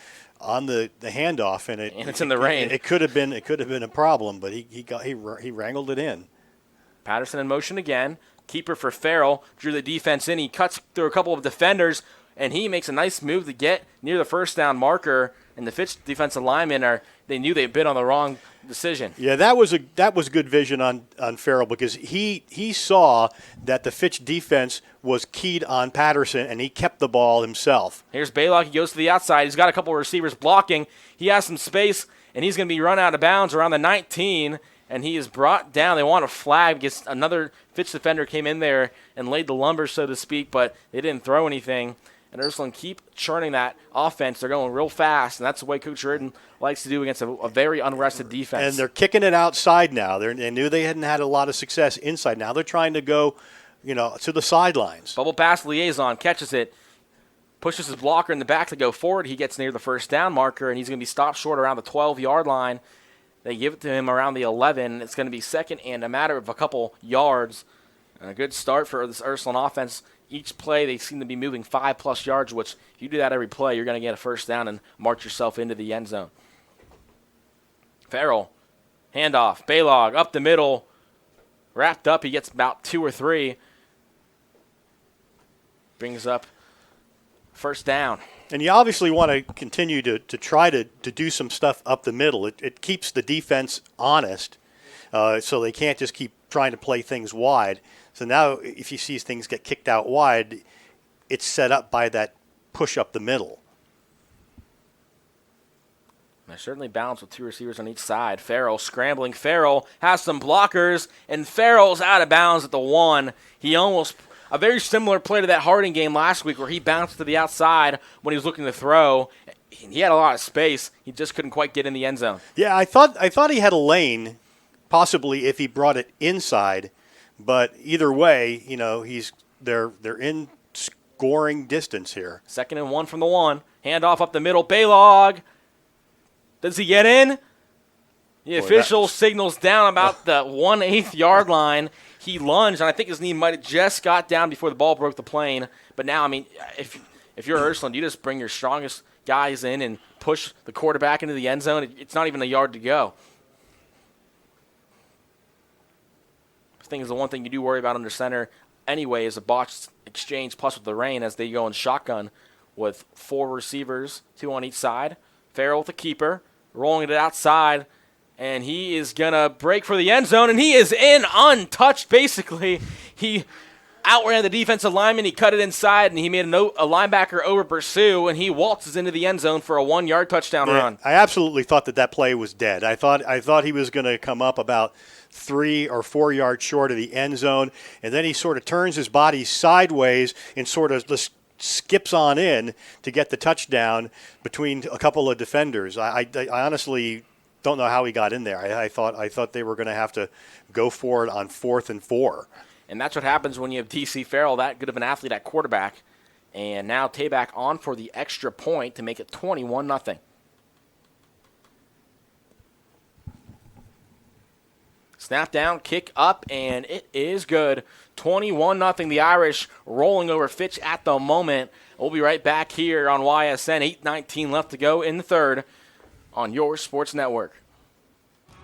handoff, and it's in the rain. It could have been a problem, but he wrangled it in. Patterson in motion again. Keeper for Farrell drew the defense in. He cuts through a couple of defenders, and he makes a nice move to get near the 1st down marker. and the Fitch defensive linemen they knew they'd been on the wrong decision. Yeah, that was good vision on Farrell, because he saw that the Fitch defense was keyed on Patterson, and he kept the ball himself. Here's Baylock. He goes to the outside. He's got a couple of receivers blocking. He has some space, and he's going to be run out of bounds around the 19, and he is brought down. They want a flag because another Fitch defender came in there and laid the lumber, so to speak, but they didn't throw anything. And Ursuline keep churning that offense. They're going real fast, and that's the way Coach Ridden likes to do against a very unrested defense. And they're kicking it outside now. They knew they hadn't had a lot of success inside. Now they're trying to go, to the sidelines. Bubble pass liaison, catches it, pushes his blocker in the back to go forward. He gets near the first down marker, and he's going to be stopped short around the 12-yard line. They give it to him around the 11. It's going to be second and a matter of a couple yards. And a good start for this Ursuline offense. Each play, they seem to be moving 5+ yards, which if you do that every play, you're going to get a first down and march yourself into the end zone. Farrell, handoff, Baylog up the middle, wrapped up. He gets about 2 or 3. Brings up first down. And you obviously want to continue to try to do some stuff up the middle. It keeps the defense honest, so they can't just keep trying to play things wide. So now if you see things get kicked out wide, it's set up by that push up the middle. They're certainly balanced with 2 receivers on each side. Farrell scrambling. Farrell has some blockers, and Farrell's out of bounds at the 1. He almost – a very similar play to that Harding game last week where he bounced to the outside when he was looking to throw. He had a lot of space. He just couldn't quite get in the end zone. Yeah, I thought he had a lane, possibly if he brought it inside. But either way, they're in scoring distance here. 2nd and 1 from the 1. Handoff up the middle. Baylog. Does he get in? The official signals down about the 1/8 yard line. He lunged, and I think his knee might have just got down before the ball broke the plane. But now, if you're Ursuline, you just bring your strongest guys in and push the quarterback into the end zone. It's not even a yard to go. I think is the one thing you do worry about under center anyway is a botched exchange plus with the rain as they go in shotgun with 4 receivers, 2 on each side. Farrell with the keeper, rolling it outside, and he is going to break for the end zone, and he is in untouched basically. He outran the defensive lineman, he cut it inside, and he made a linebacker over pursue, and he waltzes into the end zone for a 1-yard touchdown run. I absolutely thought that play was dead. I thought he was going to come up about 3 or 4 yards short of the end zone, and then he sort of turns his body sideways and sort of just skips on in to get the touchdown between a couple of defenders. I honestly don't know how he got in there. I thought they were going to have to go for it on 4th and 4. And that's what happens when you have DC Farrell, that good of an athlete at quarterback. And now Tabak on for the extra point to make it 21-0. Snap down, kick up, and it is good. 21-0. The Irish rolling over Fitch at the moment. We'll be right back here on YSN. 8:19 left to go in the third on your sports network.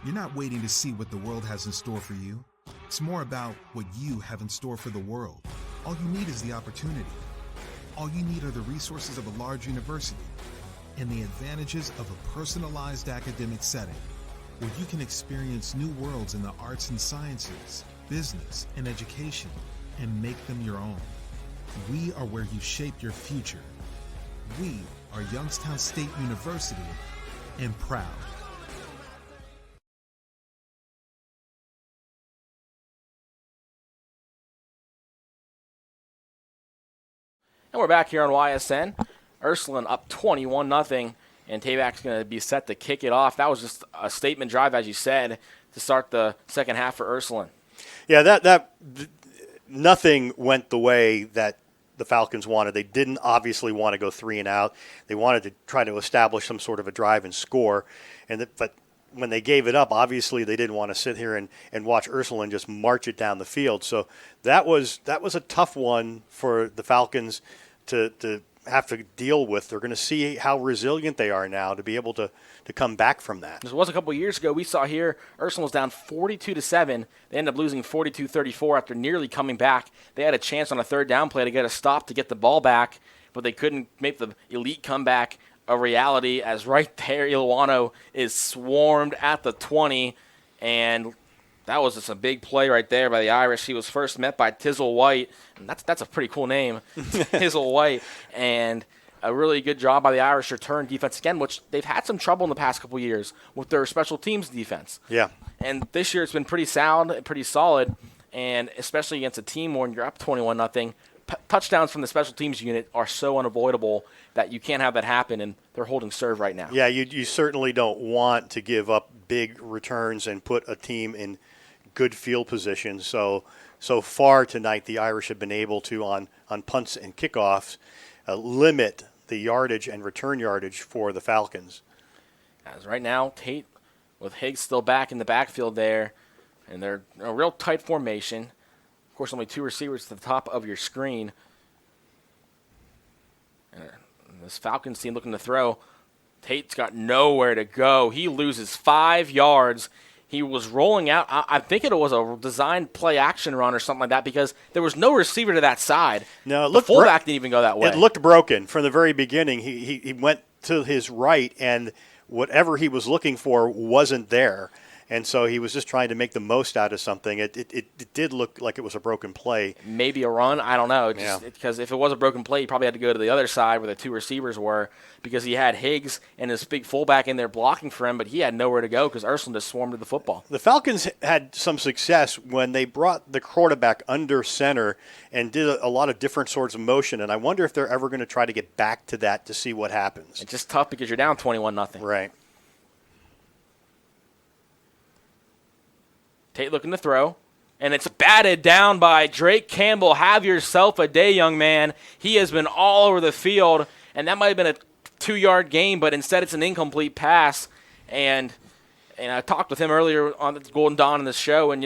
You're not waiting to see what the world has in store for you. It's more about what you have in store for the world. All you need is the opportunity. All you need are the resources of a large university and the advantages of a personalized academic setting where you can experience new worlds in the arts and sciences, business, and education, and make them your own. We are where you shape your future. We are Youngstown State University, and proud. And we're back here on YSN. Ursuline up 21-0. And Tabak's going to be set to kick it off. That was just a statement drive, as you said, to start the second half for Ursuline. Yeah, nothing went the way that the Falcons wanted. They didn't obviously want to go 3 and out. They wanted to try to establish some sort of a drive and score. But when they gave it up, obviously they didn't want to sit here and watch Ursuline just march it down the field. So that was a tough one for the Falcons to have to deal with. They're going to see how resilient they are now to be able to come back from that. This was a couple of years ago. We saw here Ursuline was down 42-7. They ended up losing 42-34 after nearly coming back. They had a chance on a third down play to get a stop to get the ball back, but they couldn't make the elite comeback a reality, as right there, Iluano is swarmed at the 20, and that was just a big play right there by the Irish. He was first met by Tizzle White, and that's a pretty cool name, Tizzle White, and a really good job by the Irish return defense again, which they've had some trouble in the past couple years with their special teams defense. Yeah. And this year it's been pretty sound, pretty solid, and especially against a team when you're up 21-0, touchdowns from the special teams unit are so unavoidable that you can't have that happen, and they're holding serve right now. Yeah, you certainly don't want to give up big returns and put a team in good field position. So far tonight, the Irish have been able to, on punts and kickoffs, limit the yardage and return yardage for the Falcons. As right now, Tate with Higgs still back in the backfield there, and they're in a real tight formation. Of course, only two receivers to the top of your screen. And this Falcons team looking to throw. Tate's got nowhere to go. He loses 5 yards. He was rolling out. I think it was a designed play action run or something like that because there was no receiver to that side. No, the fullback didn't even go that way. It looked broken from the very beginning. He went to his right, and whatever he was looking for wasn't there. And so he was just trying to make the most out of something. It did look like it was a broken play. Maybe a run. I don't know. Because if it was a broken play, he probably had to go to the other side where the two receivers were because he had Higgs and his big fullback in there blocking for him, but he had nowhere to go because Ursuline just swarmed to the football. The Falcons had some success when they brought the quarterback under center and did a lot of different sorts of motion, and I wonder if they're ever going to try to get back to that to see what happens. It's just tough because you're down 21-0. Right. Tate looking to throw, and it's batted down by Drake Campbell. Have yourself a day, young man. He has been all over the field, and that might have been a 2-yard gain, but instead it's an incomplete pass. And I talked with him earlier on the Golden Dawn in the show, and,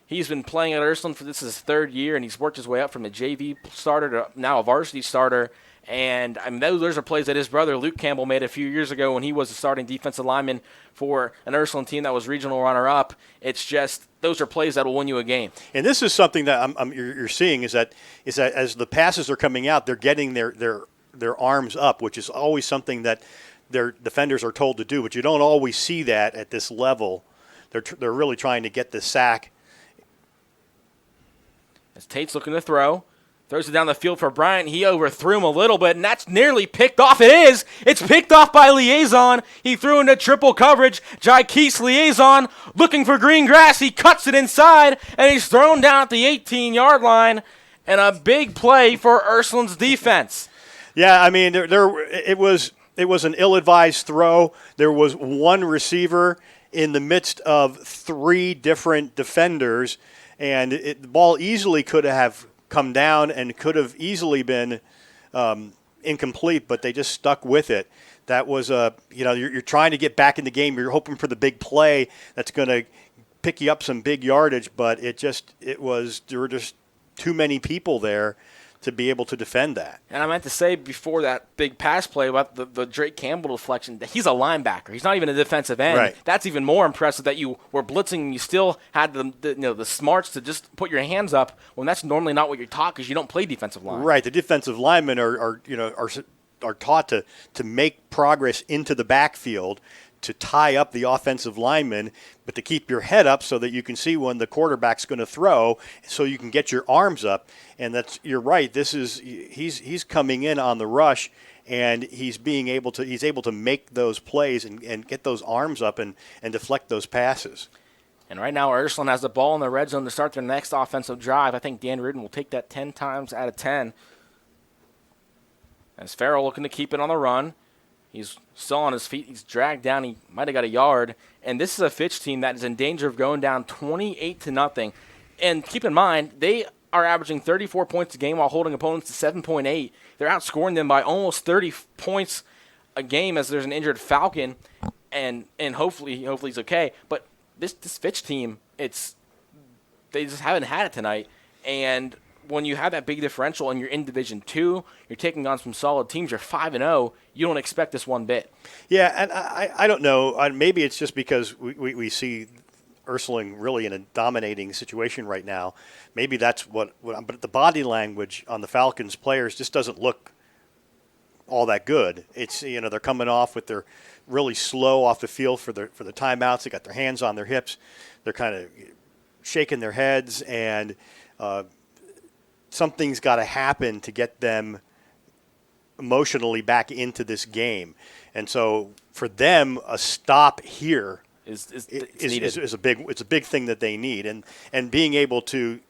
he's been playing at Ursuline for this is his 3rd year, and he's worked his way up from a JV starter to now a varsity starter. And I mean, those are plays that his brother Luke Campbell made a few years ago when he was a starting defensive lineman for an Ursuline team that was regional runner-up. It's just those are plays that will win you a game. And this is something that you're seeing is that as the passes are coming out, they're getting their arms up, which is always something that their defenders are told to do. But you don't always see that at this level. They're really trying to get the sack. As Tate's looking to throw. Throws it down the field for Bryant. He overthrew him a little bit, and that's nearly picked off. It is. It's picked off by Liaison. He threw into triple coverage. Jaikees Liaison looking for green grass. He cuts it inside, and he's thrown down at the 18-yard line. And a big play for Ursuline's defense. Yeah, I mean, it was an ill-advised throw. There was one receiver in the midst of 3 different defenders, and the ball easily could have come down and could have easily been incomplete, but they just stuck with it. That was you're trying to get back in the game. You're hoping for the big play that's going to pick you up some big yardage, but there were just too many people there to be able to defend that. And I meant to say before that big pass play about the Drake Campbell deflection, that he's a linebacker. He's not even a defensive end. Right. That's even more impressive that you were blitzing and you still had the smarts to just put your hands up when that's normally not what you're taught because you don't play defensive line. Right. The defensive linemen are taught to make progress into the backfield to tie up the offensive lineman, but to keep your head up so that you can see when the quarterback's going to throw, so you can get your arms up. And you're right. He's coming in on the rush, and he's able to make those plays and get those arms up and deflect those passes. And right now, Ursuline has the ball in the red zone to start their next offensive drive. I think Dan Rudin will take that 10 times out of 10. As Farrell looking to keep it on the run. He's still on his feet. He's dragged down. He might have got a yard. And this is a Fitch team that is in danger of going down 28-0. And keep in mind, they are averaging 34 points a game while holding opponents to 7.8. They're outscoring them by almost 30 points a game as there's an injured Falcon. And hopefully he's okay. But this Fitch team, they just haven't had it tonight. And when you have that big differential and you're in Division II, you're taking on some solid teams, you're 5-0, you don't expect this one bit. Yeah, and I don't know. Maybe it's just because we see Ursuline really in a dominating situation right now. Maybe that's but the body language on the Falcons players just doesn't look all that good. It's they're coming off with their really slow off the field for the timeouts. They got their hands on their hips. They're kind of shaking their heads, and something's got to happen to get them emotionally back into this game. And so for them, a stop here is a big thing that they need, and being able to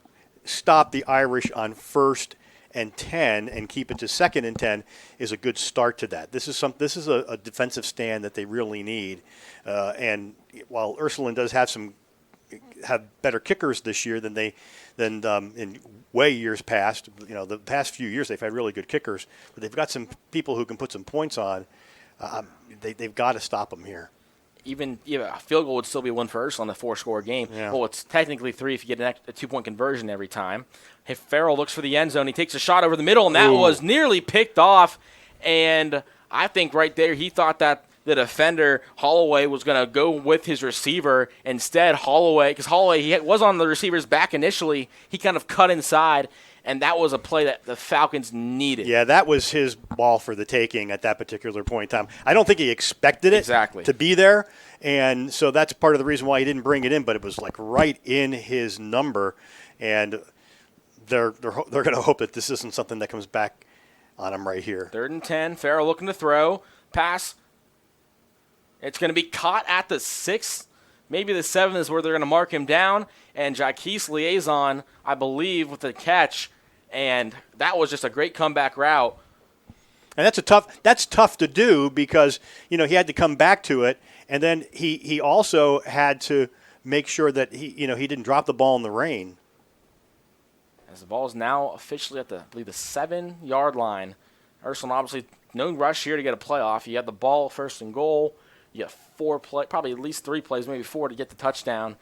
stop the Irish on 1st and 10 and keep it to 2nd and 10 is a good start to that. This is a defensive stand that they really need. And while Ursuline does have better kickers this year than in way years past, the past few years they've had really good kickers, but they've got some people who can put some points on. They've got to stop them here. Even a field goal would still be a win for Ursuline, a 4-score game. Yeah. Well, it's technically 3 if you get a 2-point conversion every time. If Farrell looks for the end zone, he takes a shot over the middle, and that was nearly picked off. And I think right there he thought that the defender, Holloway, was going to go with his receiver. Instead, because Holloway, he was on the receiver's back initially, he kind of cut inside, and that was a play that the Falcons needed. Yeah, that was his ball for the taking at that particular point in time. I don't think he expected it to be there, and so that's part of the reason why he didn't bring it in, but it was like right in his number, and they're going to hope that this isn't something that comes back on him right here. 3rd and 10, Farrell looking to throw, pass. It's going to be caught at the 6th. Maybe the 7th is where they're going to mark him down. And Jaquez Liaison, I believe, with the catch. And that was just a great comeback route. And that's tough to do because, he had to come back to it. And then he also had to make sure that he didn't drop the ball in the rain. As the ball is now officially at the 7-yard line. Ursuline obviously no rush here to get a playoff. You have the ball 1st and goal. You have probably at least 3 plays, maybe 4 to get the touchdown,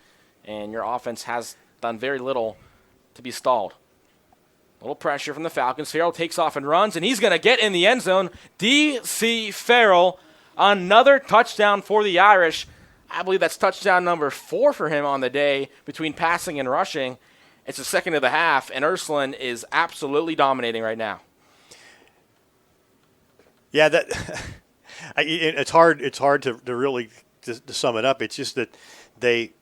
and your offense has done very little to be stalled. A little pressure from the Falcons. Farrell takes off and runs, and he's going to get in the end zone. D.C. Farrell, another touchdown for the Irish. I believe that's touchdown number 4 for him on the day between passing and rushing. It's the 2nd of the half, and Ursuline is absolutely dominating right now. Yeah, it's hard to really to sum it up. It's just that they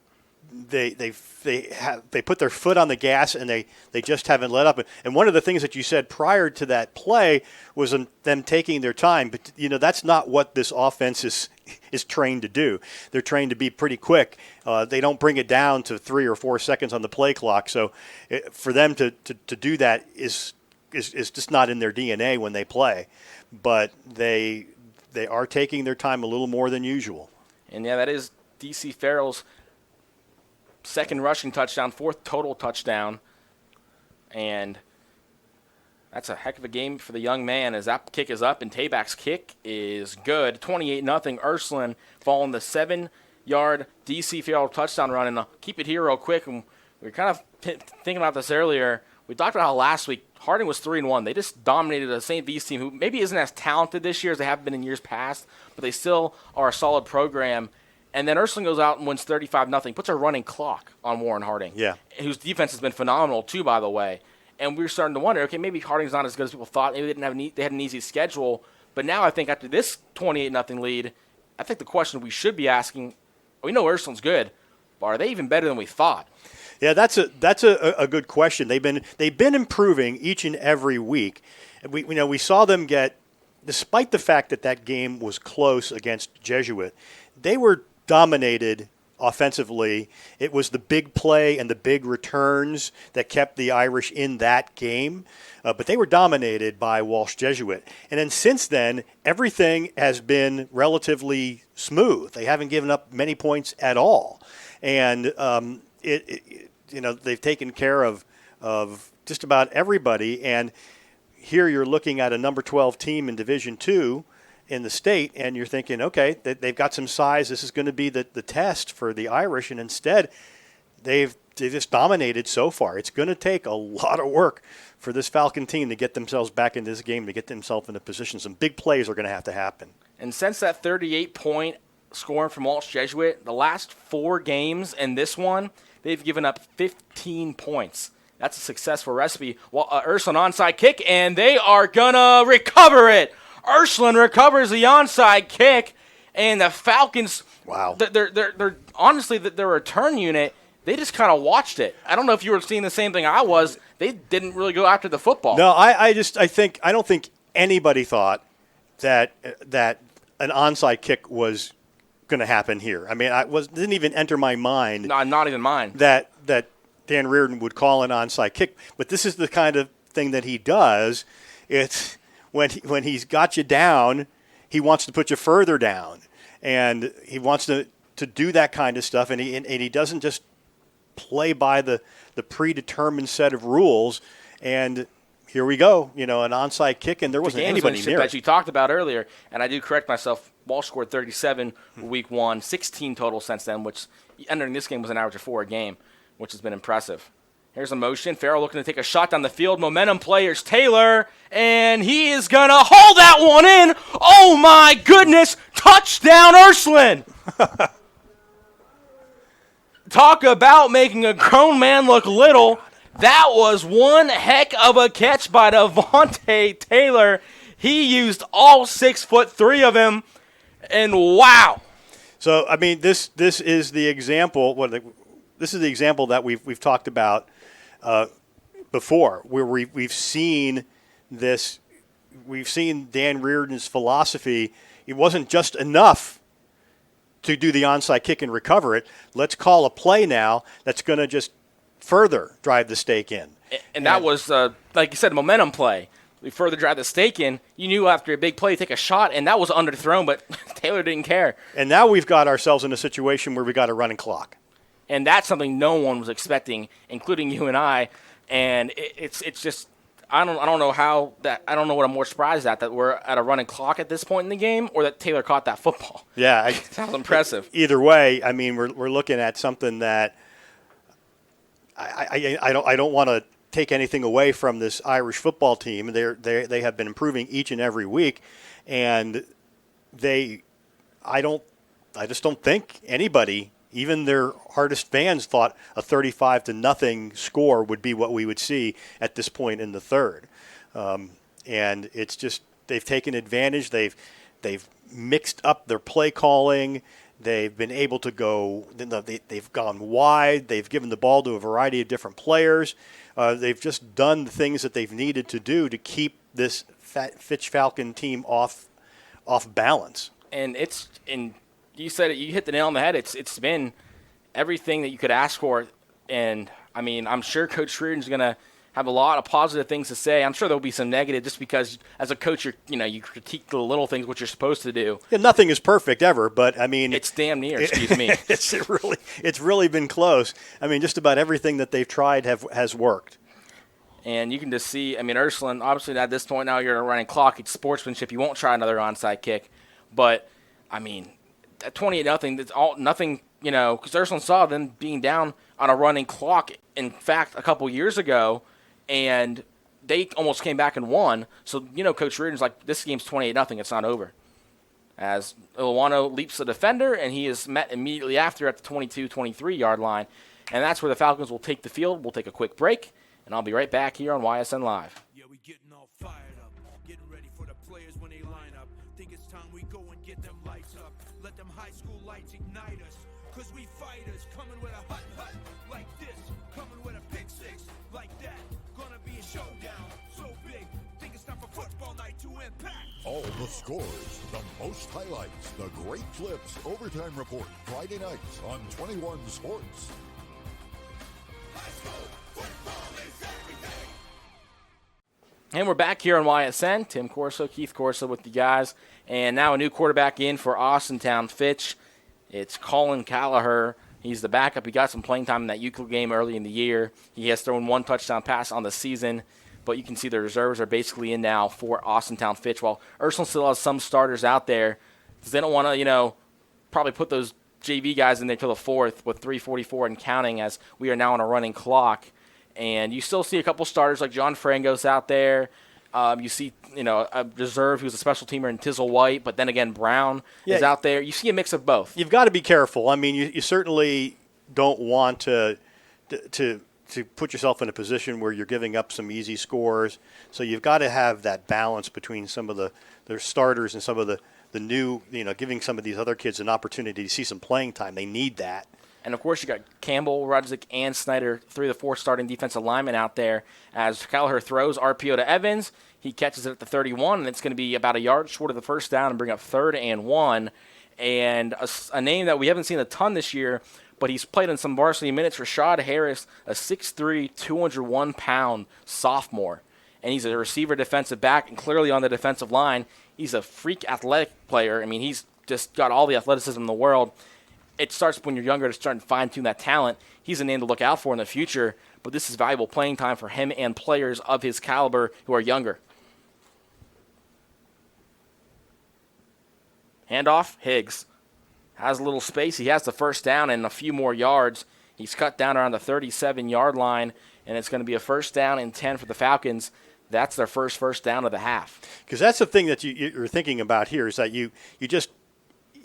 put their foot on the gas and they just haven't let up. And one of the things that you said prior to that play was them taking their time. But that's not what this offense is trained to do. They're trained to be pretty quick. They don't bring it down to 3 or 4 seconds on the play clock. So for them to do that is just not in their DNA when they play. But they are taking their time a little more than usual. And, yeah, that is D.C. Farrell's 2nd rushing touchdown, 4th total touchdown. And that's a heck of a game for the young man as that kick is up, and Tabak's kick is good. 28-0 Ursuline following the 7-yard D.C. Farrell touchdown run. And I'll keep it here real quick. And we were kind of thinking about this earlier. We talked about how last week Harding was 3-1. They just dominated a St. V's team who maybe isn't as talented this year as they have been in years past, but they still are a solid program. And then Ursuline goes out and wins 35-0, puts a running clock on Warren Harding, whose defense has been phenomenal too, by the way. And we were starting to wonder, okay, maybe Harding's not as good as people thought. Maybe they had an easy schedule. But now I think after this 28-0 lead, I think the question we should be asking, we know Ursuline's good, but are they even better than we thought? Yeah, that's a good question. They've been improving each and every week. We saw them get, despite the fact that game was close against Jesuit, they were dominated offensively. It was the big play and the big returns that kept the Irish in that game. But they were dominated by Walsh Jesuit. And then since then, everything has been relatively smooth. They haven't given up many points at all. And they've taken care of just about everybody. And here you're looking at a number 12 team in Division II in the state, and you're thinking, okay, they've got some size. This is going to be the test for the Irish. And instead, they've just dominated so far. It's going to take a lot of work for this Falcon team to get themselves back in this game, to get themselves in a position. Some big plays are going to have to happen. And since that 38-point scoring from Walsh Jesuit, the last 4 games and this one, they've given up 15 points. That's a successful recipe. Well, Ursuline onside kick, and they are going to recover it. Ursuline recovers the onside kick, and the Falcons. Wow. They're honestly their return unit. They just kind of watched it. I don't know if you were seeing the same thing I was. They didn't really go after the football. No, I don't think anybody thought that an onside kick was going to happen here. I mean, didn't even enter my mind. No, not even mine. That Dan Reardon would call an onside kick, but this is the kind of thing that he does. It's when he's got you down, he wants to put you further down, and he wants to do that kind of stuff, and he doesn't just play by the predetermined set of rules. And here we go, an onside kick, and there wasn't anybody near it. As you talked about earlier, and I do correct myself, Walsh scored 37 week 1, 16 total since then, which entering this game was an average of 4 a game, which has been impressive. Here's a motion. Farrell looking to take a shot down the field. Momentum players Taylor, and he is going to hold that one in. Oh, my goodness. Touchdown, Ursuline. Talk about making a grown man look little. That was one heck of a catch by Devontae Taylor. He used all 6'3" of him, and wow. So, I mean, this is the example. This is the example that we've talked about before, where we've seen this. We've seen Dan Reardon's philosophy. It wasn't just enough to do the onside kick and recover it. Let's call a play now that's going to just further drive the stake in. And that was, like you said, momentum play. We further drive the stake in. You knew after a big play, take a shot, and that was underthrown, but Taylor didn't care. And now we've got ourselves in a situation where we got a running clock. And that's something no one was expecting, including you and I. And it's just I don't know how that. I don't know what I'm more surprised that we're at a running clock at this point in the game, or that Taylor caught that football. Yeah, it sounds impressive. Either way, I mean, we're looking at something that I don't want to take anything away from this Irish football team. They have been improving each and every week, and I just don't think anybody, even their hardest fans, thought a 35-0 score would be what we would see at this point in the third. And it's just they've taken advantage. They've mixed up their play calling. They've been able to go. They've gone wide. They've given the ball to a variety of different players. They've just done the things that they've needed to do to keep this Fitch Falcon team off balance. And you said it. You hit the nail on the head. It's been everything that you could ask for. And I mean, I'm sure Coach Reardon's going to have a lot of positive things to say. I'm sure there'll be some negative, just because as a coach, you critique the little things, what you're supposed to do. Yeah, nothing is perfect ever, but I mean, it's damn near. Excuse me. It's really been close. I mean, just about everything that they've tried has worked. And you can just see. I mean, Ursuline, obviously at this point now you're in a running clock. It's sportsmanship. You won't try another onside kick, but I mean, at 28-0, it's all nothing. Because Ursuline saw them being down on a running clock. In fact, a couple years ago. And they almost came back and won. So, Coach Reardon's like, this game's 28-0. It's not over. As Iwano leaps the defender, and he is met immediately after at the 22-23-yard line. And that's where the Falcons will take the field. We'll take a quick break, and I'll be right back here on YSN Live. Yeah, we getting all fired up. Getting ready for the players when they line up. Think it's time we go and get them lights up. Let them high school lights ignite us. Because we fighters coming with a hut like this. Coming with a pick six like that. Gonna be a showdown so big. Think it's time for football night to impact. All the scores, the most highlights, the great clips, overtime report, Friday nights on 21 Sports. High school football is everything. And we're back here on YSN. Tim Corso, Keith Corso with the guys. And now a new quarterback in for Austintown Fitch. It's Colin Callagher. He's the backup. He got some playing time in that Euclid game early in the year. He has thrown one touchdown pass on the season, but you can see the reserves are basically in now for Austintown Fitch. While Ursuline still has some starters out there, because they don't want to, probably put those JV guys in there till the fourth with 3:44 and counting, as we are now on a running clock. And you still see a couple starters like John Frangos out there. You see, a reserve who's a special teamer in Tizzle White, but then again, Brown is out there. You see a mix of both. You've got to be careful. I mean, you certainly don't want to to put yourself in a position where you're giving up some easy scores. So you've got to have that balance between some of their starters and some of the new, giving some of these other kids an opportunity to see some playing time. They need that. And, of course, you got Campbell, Rudzik, and Snyder, 3 of the 4 starting defensive linemen out there. As Callagher throws RPO to Evans, he catches it at the 31, and it's going to be about a yard short of the first down and bring up 3rd and 1. And a name that we haven't seen a ton this year, but he's played in some varsity minutes, Rashad Harris, a 6'3", 201-pound sophomore. And he's a receiver defensive back, and clearly on the defensive line, he's a freak athletic player. I mean, he's just got all the athleticism in the world. It starts when you're younger to start to fine-tune that talent. He's a name to look out for in the future, but this is valuable playing time for him and players of his caliber who are younger. Handoff, Higgs has a little space. He has the first down and a few more yards. He's cut down around the 37-yard line, and it's going to be a first down and 10 for the Falcons. That's their first down of the half. Because that's the thing that you're thinking about here is that you just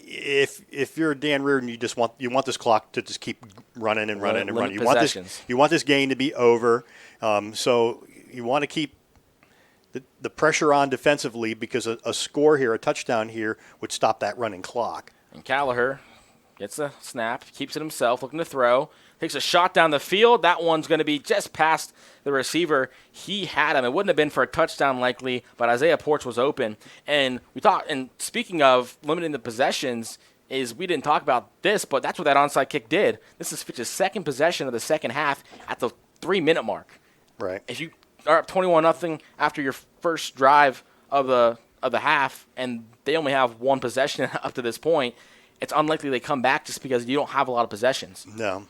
if you're Dan Reardon, you want this clock to just keep running and running and running. You want this game to be over. So you want to keep the pressure on defensively because a score here, a touchdown here, would stop that running clock. And Callagher gets a snap, keeps it himself, looking to throw, takes a shot down the field. That one's going to be just past the receiver. He had him. It wouldn't have been for a touchdown likely, but Isaiah Porch was open. And we thought, and speaking of limiting the possessions, is we didn't talk about this, but that's what that onside kick did. This is Fitch's second possession of the second half at the 3-minute mark. Right. If you are up 21-0 after your first drive of the half, and they only have one possession up to this point, it's unlikely they come back just because you don't have a lot of possessions. No.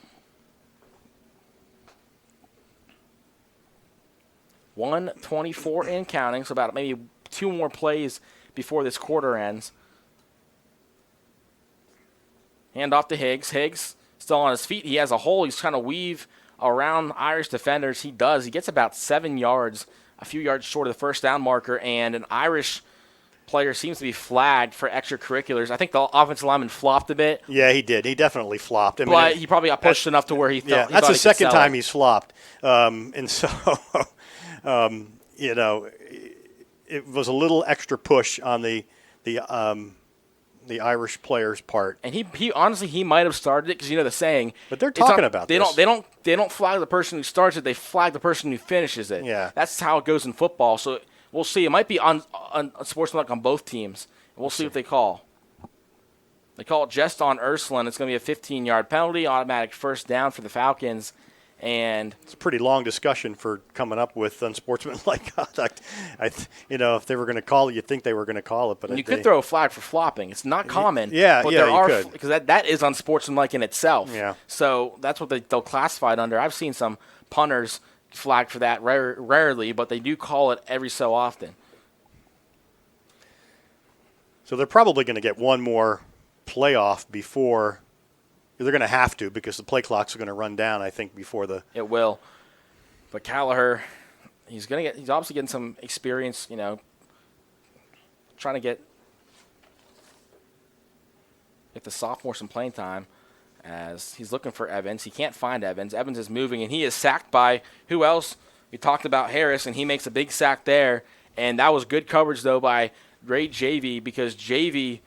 1:24 in counting, so about maybe 2 more plays before this quarter ends. Hand off to Higgs. Higgs still on his feet. He has a hole. He's trying to weave around Irish defenders. He does. He gets about 7 yards, a few yards short of the first down marker, and an Irish player seems to be flagged for extracurriculars. I think the offensive lineman flopped a bit. Yeah, he did. He definitely flopped. I mean, but he probably got pushed enough to where he thought that's the second time it. he's flopped. And so, it was a little extra push on the Irish player's part. And he honestly, he might have started it because the saying. But they're talking about this. They don't flag the person who starts it. They flag the person who finishes it. Yeah. That's how it goes in football. So we'll see. It might be on sportsmanlike on both teams. We'll see what they call. They call it just on Ursuline. It's going to be a 15-yard penalty, automatic first down for the Falcons. And it's a pretty long discussion for coming up with unsportsmanlike conduct. If they were going to call it, you'd think they were going to call it. But you could throw a flag for flopping. It's not common. But there are, could. Because that is unsportsmanlike in itself. Yeah. So that's what they'll classify it under. I've seen some punters flagged for that rarely, but they do call it every so often. So they're probably going to get one more playoff before. They're going to have to because the play clocks are going to run down, I think, before the. It will. But Callagher, he's obviously getting some experience, trying to get the sophomore some playing time as he's looking for Evans. He can't find Evans. Evans is moving, and he is sacked by who else? We talked about Harris, and he makes a big sack there. And that was good coverage, though, by Ray Javy because Javy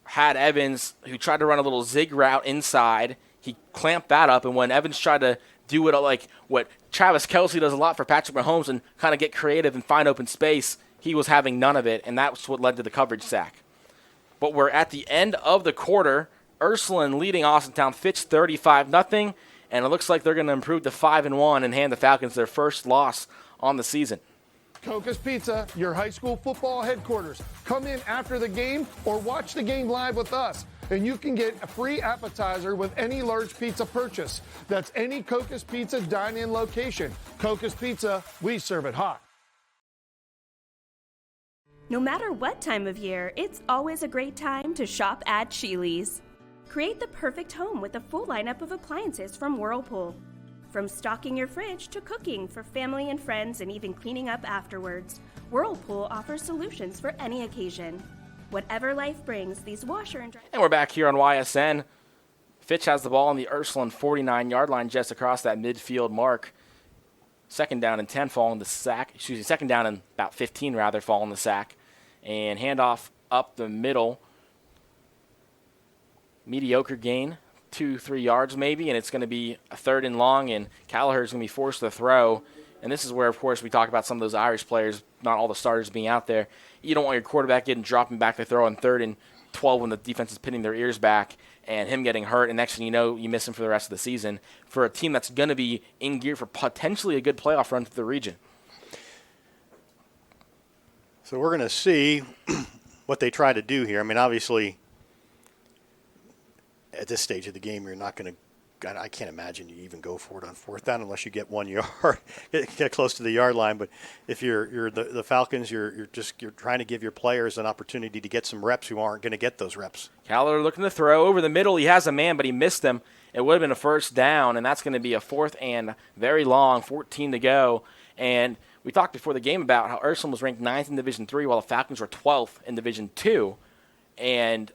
had Evans, who tried to run a little zig route inside. He clamped that up, and when Evans tried to do it like what Travis Kelce does a lot for Patrick Mahomes and kind of get creative and find open space, he was having none of it, and that's what led to the coverage sack. But we're at the end of the quarter. Ursuline leading Austintown Fitch 35-0, and it looks like they're going to improve to 5-1 and hand the Falcons their first loss on the season. Coca's Pizza, your high school football headquarters. Come in after the game or watch the game live with us, and you can get a free appetizer with any large pizza purchase. That's any Coca's Pizza dine-in location. Coca's Pizza, we serve it hot. No matter what time of year, it's always a great time to shop at Sheely's. Create the perfect home with a full lineup of appliances from Whirlpool. From stocking your fridge to cooking for family and friends and even cleaning up afterwards, Whirlpool offers solutions for any occasion. Whatever life brings, these washer and dryer... And we're back here on YSN. Fitch has the ball on the Ursuline 49-yard line just across that midfield mark. second down and 10, fall in the sack. Excuse me, second down and about 15 rather, fall in the sack. And handoff up the middle. Mediocre gain, 2-3 yards maybe, and it's going to be a 3rd and long, and Callagher's going to be forced to throw. And this is where, of course, we talk about some of those Irish players, not all the starters being out there. You don't want your quarterback dropping back to throw on 3rd and 12 when the defense is pinning their ears back and him getting hurt, and next thing you know, you miss him for the rest of the season for a team that's going to be in gear for potentially a good playoff run through the region. So we're going to see what they try to do here. I mean, obviously, at this stage of the game, you're not going to – I can't imagine you even go for it on 4th down unless you get 1 yard, get close to the yard line. But if you're the Falcons, you're trying to give your players an opportunity to get some reps who aren't going to get those reps. Callagher looking to throw over the middle. He has a man, but he missed him. It would have been a 1st down, and that's going to be a 4th and very long, 14 to go. And we talked before the game about how Ursuline was ranked 9th in Division III while the Falcons were 12th in Division II. And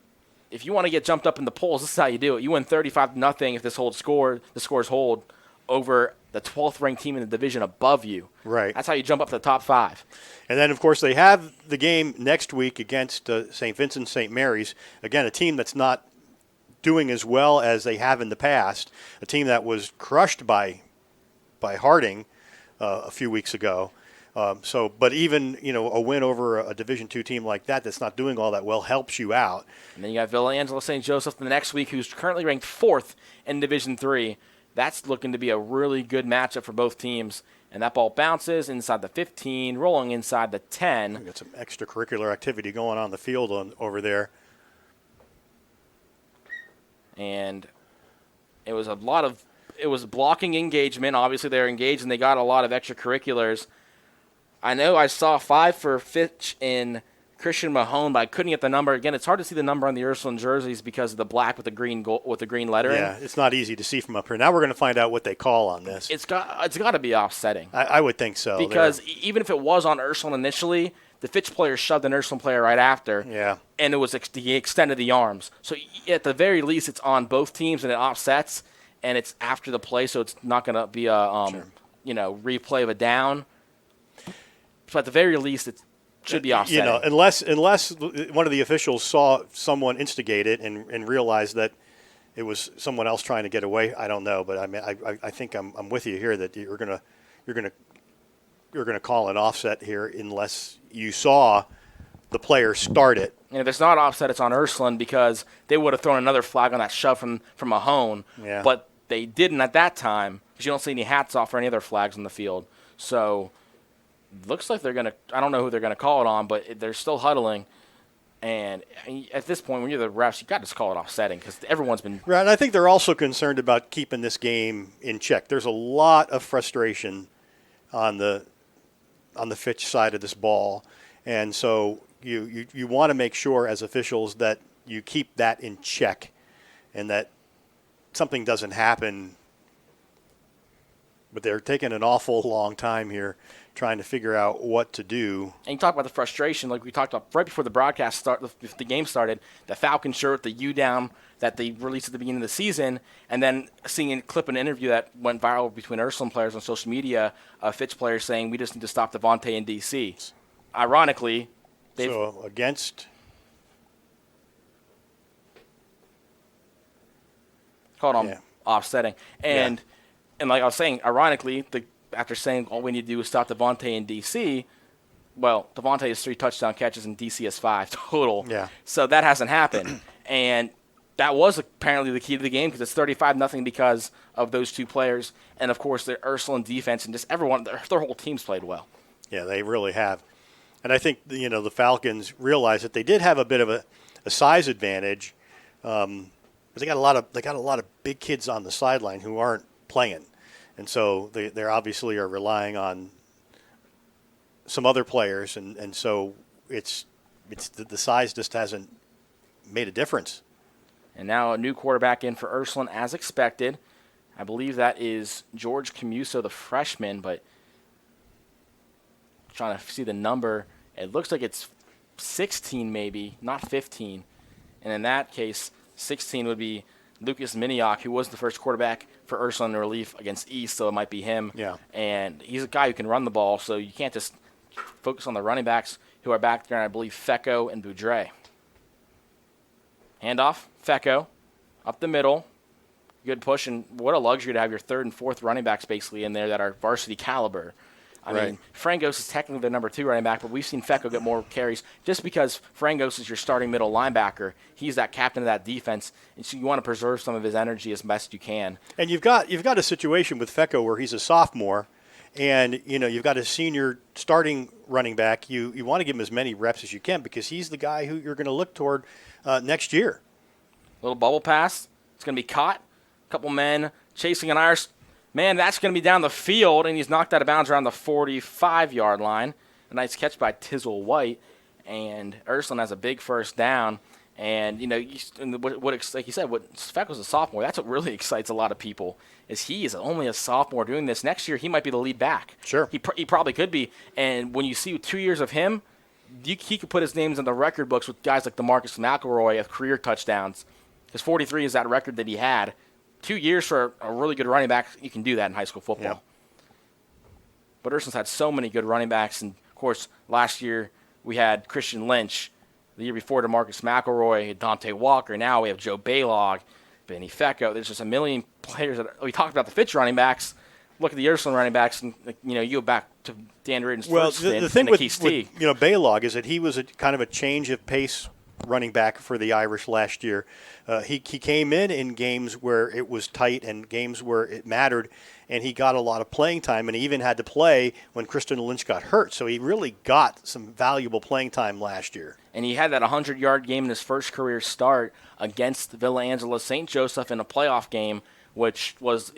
if you want to get jumped up in the polls, this is how you do it. You win 35-0 if the scores hold over the 12th ranked team in the division above you. Right. That's how you jump up to the top 5. And then, of course, they have the game next week against St. Vincent St. Mary's. Again, a team that's not doing as well as they have in the past. A team that was crushed by Harding a few weeks ago. But even, a win over a Division II team like that that's not doing all that well helps you out. And then you got Villa St. Joseph the next week, who's currently ranked 4th in Division III. That's looking to be a really good matchup for both teams. And that ball bounces inside the 15, rolling inside the 10. We got some extracurricular activity going on the field over there. And it was blocking engagement. Obviously, they're engaged, and they got a lot of extracurriculars. I know I saw 5 for Fitch in Christian Mahone, but I couldn't get the number. Again, it's hard to see the number on the Ursuline jerseys because of the black with the green lettering. Yeah, it's not easy to see from up here. Now we're going to find out what they call on this. It's got to be offsetting. I would think so. Because even if it was on Ursuline initially, the Fitch player shoved an Ursuline player right after. Yeah. And it was the extent of the arms. So at the very least, it's on both teams and it offsets, and it's after the play, so it's not going to be a replay of a down. So at the very least, it should be offsetting. Unless one of the officials saw someone instigate it and realized that it was someone else trying to get away. I don't know, but I mean, I think I'm with you here that you're gonna call an offset here unless you saw the player start it. And if it's not offset, it's on Ursuline because they would have thrown another flag on that shove from Mahone. Yeah. But they didn't at that time because you don't see any hats off or any other flags on the field. So looks like they're going to – I don't know who they're going to call it on, but they're still huddling. And at this point, when you're the refs, you got to just call it offsetting because everyone's been – Right, and I think they're also concerned about keeping this game in check. There's a lot of frustration on the Fitch side of this ball. And so you want to make sure as officials that you keep that in check and that something doesn't happen. But they're taking an awful long time here trying to figure out what to do. And you talk about the frustration, like we talked about right before the game started, the Falcon shirt, the U down that they released at the beginning of the season, and then seeing a clip in an interview that went viral between Ursuline players on social media, Fitch players saying, we just need to stop Devontae in D.C. Ironically, they've... So against... Called on offsetting. And like I was saying, ironically, after saying all we need to do is stop Devontae in D.C., well, Devontae has 3 touchdown catches and D.C. has 5 total. Yeah. So that hasn't happened. And that was apparently the key to the game because it's 35-0 because of those 2 players. And, of course, the Ursuline defense and just everyone, their whole team's played well. Yeah, they really have. And I think, the Falcons realized that they did have a bit of a size advantage. They got a lot of big kids on the sideline who aren't playing. And so they obviously are relying on some other players, and so it's the size just hasn't made a difference. And now a new quarterback in for Ursuline as expected. I believe that is George Camuso, the freshman, but trying to see the number. It looks like it's 16 maybe, not 15. And in that case, 16 would be Lucas Miniok, who was the first quarterback for Ursuline in relief against East, so it might be him. Yeah. And he's a guy who can run the ball, so you can't just focus on the running backs who are back there, and I believe Fecco and Boudre. Handoff, Fecco, up the middle. Good push, and what a luxury to have your third and fourth running backs basically in there that are varsity caliber. I mean, Frangos is technically the number 2 running back, but we've seen Fecco get more carries just because Frangos is your starting middle linebacker. He's that captain of that defense, and so you want to preserve some of his energy as best you can. And you've got a situation with Fecco where he's a sophomore, and you've got a senior starting running back. You want to give him as many reps as you can because he's the guy who you're going to look toward next year. Little bubble pass. It's going to be caught. A couple men chasing an Irish. Man, that's going to be down the field, and he's knocked out of bounds around the 45-yard line. A nice catch by Tizzle White, and Ursuline has a big first down. And, like you said, what Fecco's a sophomore, that's what really excites a lot of people, is he is only a sophomore doing this. Next year, he might be the lead back. Sure. He probably could be. And when you see 2 years of him, he could put his names in the record books with guys like DeMarcus McElroy of career touchdowns, because 43 is that record that he had. 2 years for a really good running back, you can do that in high school football. Yep. But Ursuline's had so many good running backs, and of course, last year we had Christian Lynch. The year before, DeMarcus McElroy, Dante Walker. Now we have Joe Baylog, Benny Fecco. There's just a million players. We talked about the Fitch running backs. Look at the Ursuline running backs, and you go back to Dan Ridden's first stint the thing in with Baylog is that he was kind of a change of pace running back for the Irish last year. He came in games where it was tight and games where it mattered, and he got a lot of playing time, and he even had to play when Kristen Lynch got hurt. So he really got some valuable playing time last year. And he had that 100-yard game in his first career start against Villa Angela St. Joseph in a playoff game, which was,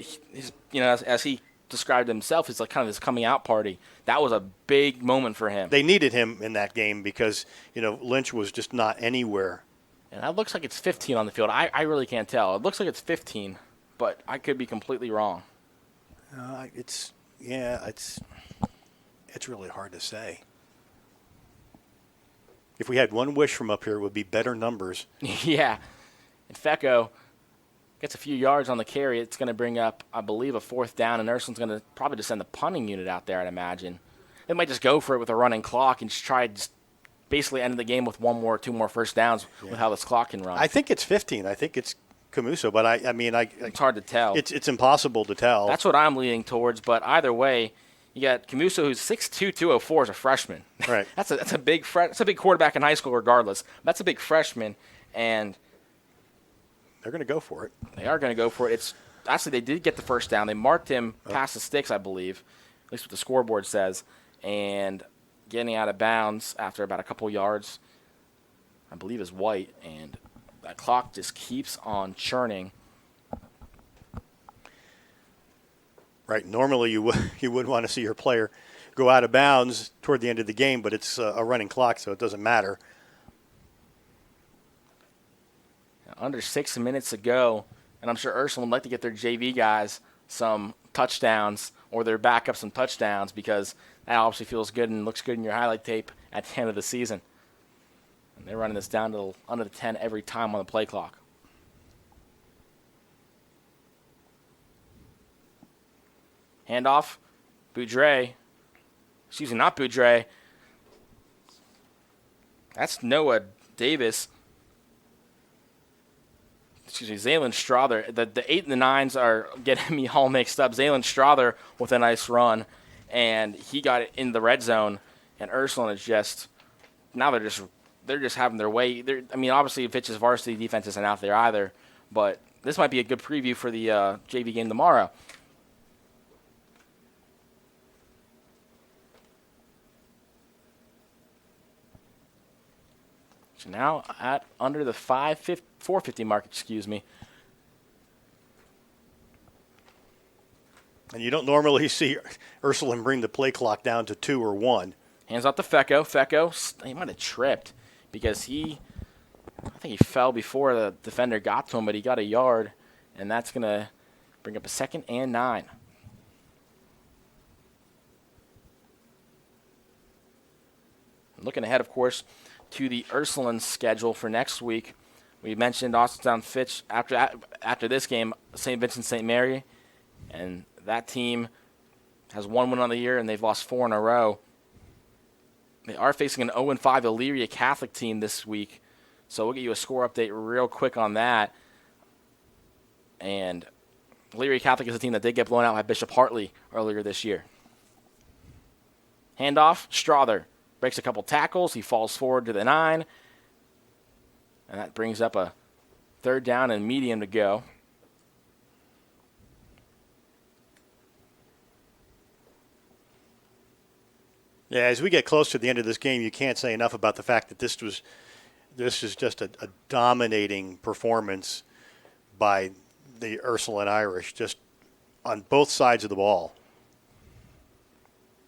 as he described himself, it's like kind of his coming out party. That was a big moment for him. They needed him in that game because, Lynch was just not anywhere. And that looks like it's 15 on the field. I really can't tell. It looks like it's 15, but I could be completely wrong. It's really hard to say. If we had one wish from up here, it would be better numbers. Yeah. And Fecco gets a few yards on the carry. It's going to bring up, I believe, a fourth down, and Ursuline's going to probably just send the punting unit out there, I'd imagine. They might just go for it with a running clock and just try to basically end the game with 2 more first downs with how this clock can run. I think it's 15. I think it's Camuso, but it's hard to tell. It's impossible to tell. That's what I'm leaning towards, but either way, you got Camuso, who's 6'2", 204 as a freshman. Right. that's a big quarterback in high school regardless. That's a big freshman, and they're going to go for it. They are going to go for it. Actually, they did get the first down. They marked him past the sticks, I believe, at least what the scoreboard says, and getting out of bounds after about a couple yards, I believe, is White, and that clock just keeps on churning. Right. Normally, you would want to see your player go out of bounds toward the end of the game, but it's a running clock, so it doesn't matter. Under 6 minutes to go, and I'm sure Ursuline would like to get their JV guys some touchdowns or their backup some touchdowns, because that obviously feels good and looks good in your highlight tape at the end of the season. And they're running this down to under the 10 every time on the play clock. Handoff, Boudre. Excuse me, not Boudre. That's Noah Davis. Excuse me, Zaylen Strother. The 8 and the 9s are getting me all mixed up. Zaylen Strother with a nice run, and he got it in the red zone. And Ursuline is just now they're just having their way. Obviously Fitch's varsity defense isn't out there either, but this might be a good preview for the JV game tomorrow. So now at under the 450 mark, excuse me. And you don't normally see Ursuline bring the play clock down to 2 or 1. Hands off to Fecco. Fecco, he might have tripped because I think he fell before the defender got to him, but he got a yard, and that's going to bring up a 2nd and 9. Looking ahead, of course, to the Ursuline schedule for next week. We mentioned Austintown Fitch after this game, St. Vincent St. Mary, and that team has 1 win on the year, and they've lost 4 in a row. They are facing an 0-5 Elyria Catholic team this week, so we'll get you a score update real quick on that. And Elyria Catholic is a team that did get blown out by Bishop Hartley earlier this year. Handoff, Strother breaks a couple tackles. He falls forward to the 9, and that brings up a 3rd down and medium to go. Yeah, as we get close to the end of this game, you can't say enough about the fact that this is just a dominating performance by the Ursuline Irish, just on both sides of the ball.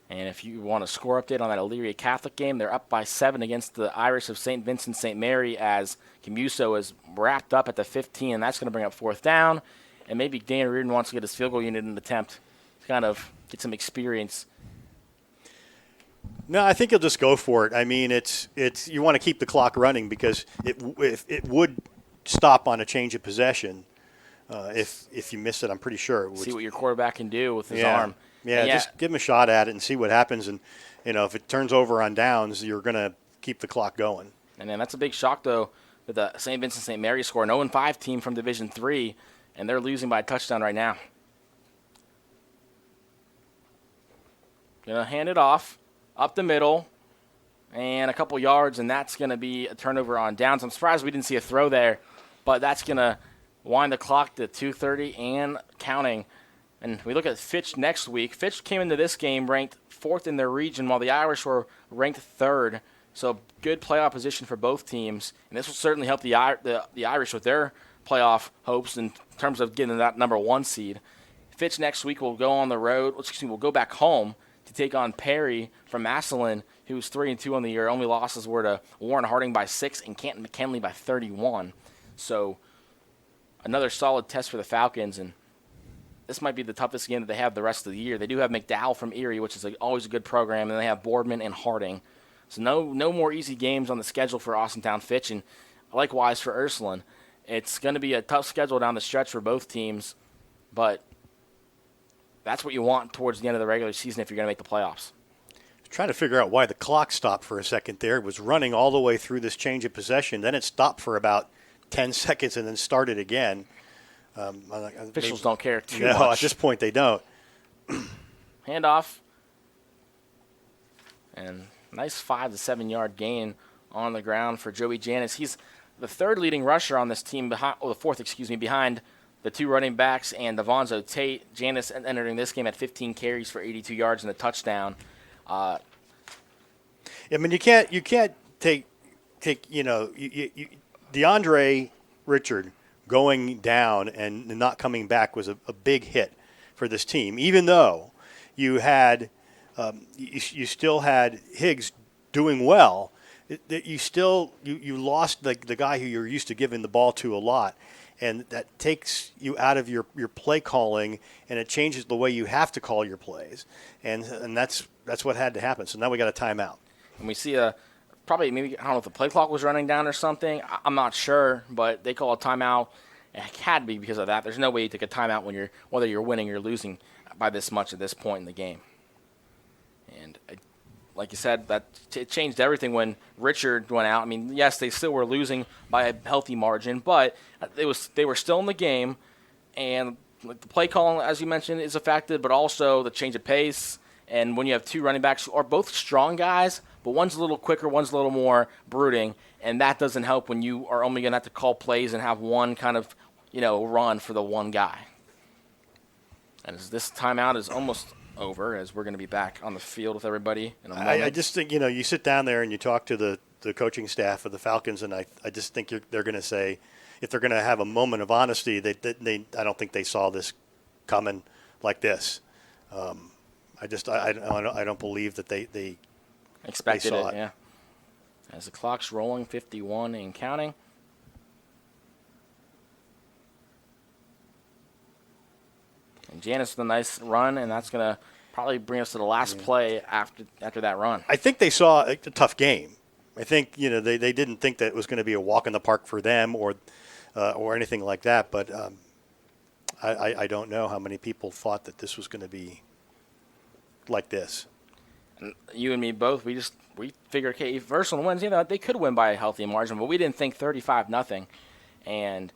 And if you want a score update on that Elyria Catholic game, they're up by 7 against the Irish of St. Vincent St. Mary as Camuso is wrapped up at the 15, and that's going to bring up 4th down. And maybe Dan Reardon wants to get his field goal unit in the attempt to kind of get some experience. No, I think he'll just go for it. I mean, it's you want to keep the clock running because it would stop on a change of possession. If you miss it, I'm pretty sure it would. See what your quarterback can do with his arm. Yeah, just give him a shot at it and see what happens. And, if it turns over on downs, you're going to keep the clock going. And then that's a big shock, though, that the St. Vincent St. Mary score an 0-5 team from Division III, and they're losing by a touchdown right now. Going to hand it off, up the middle, and a couple yards, and that's going to be a turnover on downs. I'm surprised we didn't see a throw there, but that's going to wind the clock to 2:30 and counting. And we look at Fitch next week. Fitch came into this game ranked 4th in their region, while the Irish were ranked 3rd. So good playoff position for both teams, and this will certainly help the Irish with their playoff hopes in terms of getting that number 1 seed. Fitch next week will go on the road. We'll go back home to take on Perry from Massillon, who's 3-2 on the year. Only losses were to Warren Harding by 6 and Canton McKinley by 31. So another solid test for the Falcons, and this might be the toughest game that they have the rest of the year. They do have McDowell from Erie, which is always a good program, and they have Boardman and Harding. So no more easy games on the schedule for Austintown Fitch, and likewise for Ursuline. It's going to be a tough schedule down the stretch for both teams, but that's what you want towards the end of the regular season if you're going to make the playoffs. Trying to figure out why the clock stopped for a second there. It was running all the way through this change of possession. Then it stopped for about 10 seconds and then started again. Officials don't care too much. No, at this point they don't. Handoff. And nice 5 to 7 yard gain on the ground for Joey Janis. He's the 3rd leading rusher on this team, the 4th, behind the 2 running backs and Devonzo Tate. Janis entering this game at 15 carries for 82 yards and a touchdown. I mean, you can't take DeAndre Richard going down and not coming back was a big hit for this team. Even though you had you still had Higgs doing well, you lost the guy who you're used to giving the ball to a lot, and that takes you out of your play calling, and it changes the way you have to call your plays, and that's what had to happen. So now we got a timeout. And we see probably maybe, I don't know if the play clock was running down or something. I'm not sure, but they call a timeout. It had to be because of that. There's no way you take a timeout when whether you're winning or losing by this much at this point in the game. And like you said, it changed everything when Richard went out. I mean, yes, they still were losing by a healthy margin, but they were still in the game, and the play calling, as you mentioned, is affected, but also the change of pace. And when you have 2 running backs who are both strong guys, but one's a little quicker, one's a little more brooding, and that doesn't help when you are only going to have to call plays and have one kind of, run for the one guy. And as this timeout is almost over, as we're going to be back on the field with everybody in a moment. I just think, you sit down there and you talk to the coaching staff of the Falcons, and I just think they're going to say, if they're going to have a moment of honesty, I don't think they saw this coming like this. I don't believe that they expected it. Yeah. As the clock's rolling, 51 and counting. And Janis with a nice run, and that's going to probably bring us to the last play after that run. I think they saw a tough game. I think they didn't think that it was going to be a walk in the park for them or anything like that. But I don't know how many people thought that this was going to be like this. And you and me both. We figured, okay, if Ursuline wins, they could win by a healthy margin, but we didn't think 35-0. And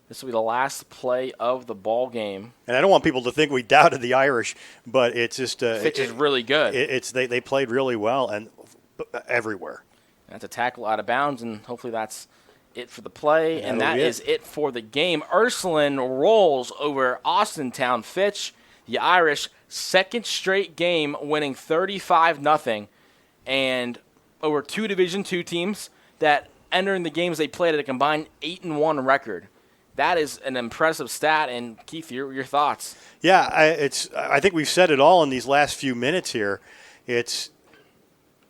this will be the last play of the ball game. And I don't want people to think we doubted the Irish, but it's just Fitch is really good. They played really well and everywhere. That's a tackle out of bounds, and hopefully that's it for the play, and that is it for the game. Ursuline rolls over Austintown Fitch. The Irish, second straight game, winning 35-0, and over two Division II teams that entering the games they played at a combined 8-1 record. That is an impressive stat. And Keith, your thoughts? Yeah, I think we've said it all in these last few minutes here. It's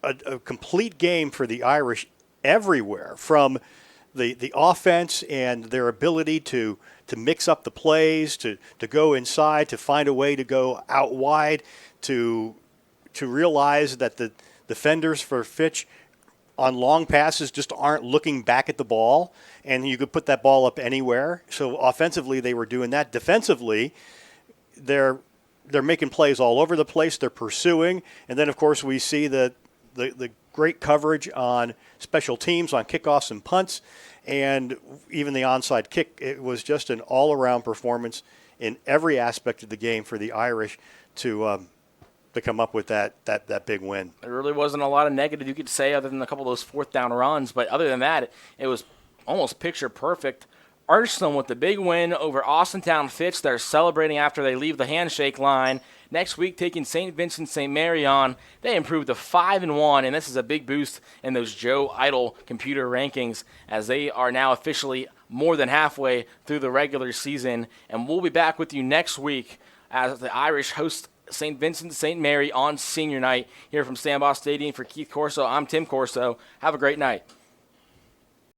a complete game for the Irish everywhere, from the offense and their ability to mix up the plays, to go inside, to find a way to go out wide, to realize that the defenders for Fitch on long passes just aren't looking back at the ball, and you could put that ball up anywhere. So offensively, they were doing that. Defensively, they're making plays all over the place. They're pursuing, and then of course we see the great coverage on special teams, on kickoffs and punts, and even the onside kick. It was just an all-around performance in every aspect of the game for the Irish to come up with that big win. There really wasn't a lot of negative you could say other than a couple of those fourth down runs, but other than that, it was almost picture perfect. Ursuline with the big win over Austintown Fitch. They're celebrating after they leave the handshake line. Next week, taking St. Vincent St. Mary on. They improved to 5-1, and this is a big boost in those Joe Idle computer rankings, as they are now officially more than halfway through the regular season. And we'll be back with you next week as the Irish host St. Vincent St. Mary on senior night here from Sandbox Stadium. For Keith Corso, I'm Tim Corso. Have a great night.